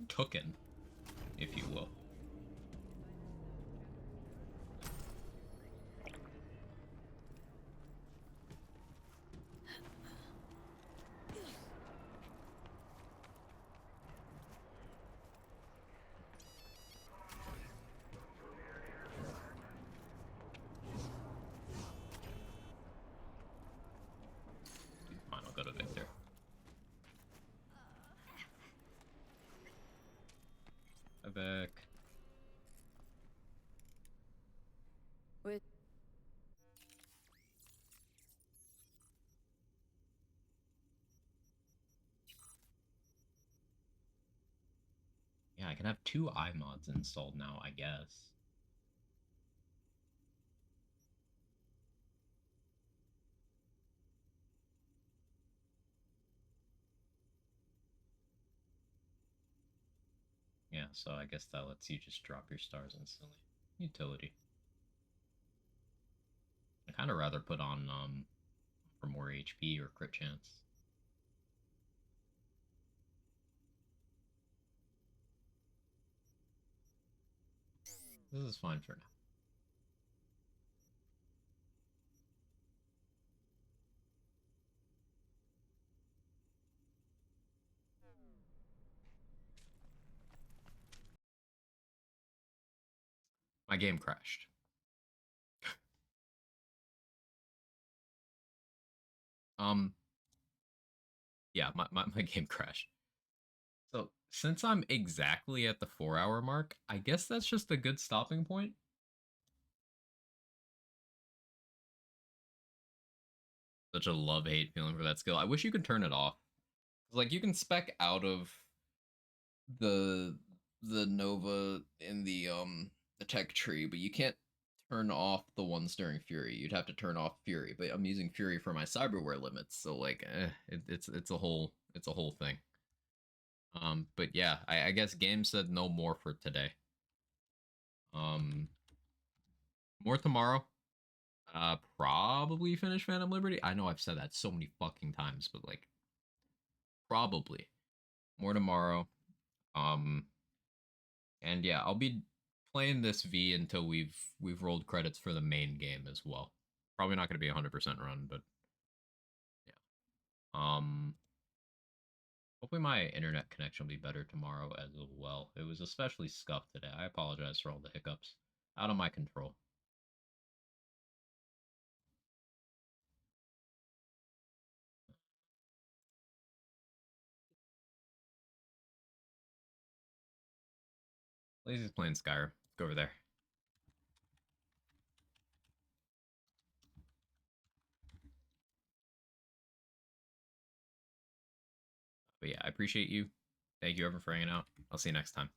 Tooken, if you will. Fine, I'll go to Victor. Vic. With Yeah, I can have 2 iMods installed now, I guess. Yeah, so I guess that lets you just drop your stars instantly. Utility. I'd kind of rather put on for more HP or crit chance. This is fine for now. My game crashed. Yeah, my game crashed. So, since I'm exactly at the 4-hour mark, I guess that's just a good stopping point. Such a love-hate feeling for that skill. I wish you could turn it off. Like, you can spec out of the Nova in the tech tree, but you can't turn off the ones during Fury. You'd have to turn off Fury, but I'm using Fury for my cyberware limits, so like it's a whole thing. But yeah, I guess game said no more for today. More tomorrow. Probably finish Phantom Liberty. I know I've said that so many fucking times, but like probably more tomorrow. And yeah, I'll be playing this V until we've rolled credits for the main game as well. Probably not going to be 100% run, but yeah. Hopefully my internet connection will be better tomorrow as well. It was especially scuffed today. I apologize for all the hiccups. Out of my control. Lazy's playing Skyrim. Let's go over there. But yeah, I appreciate you. Thank you, everyone, for hanging out. I'll see you next time.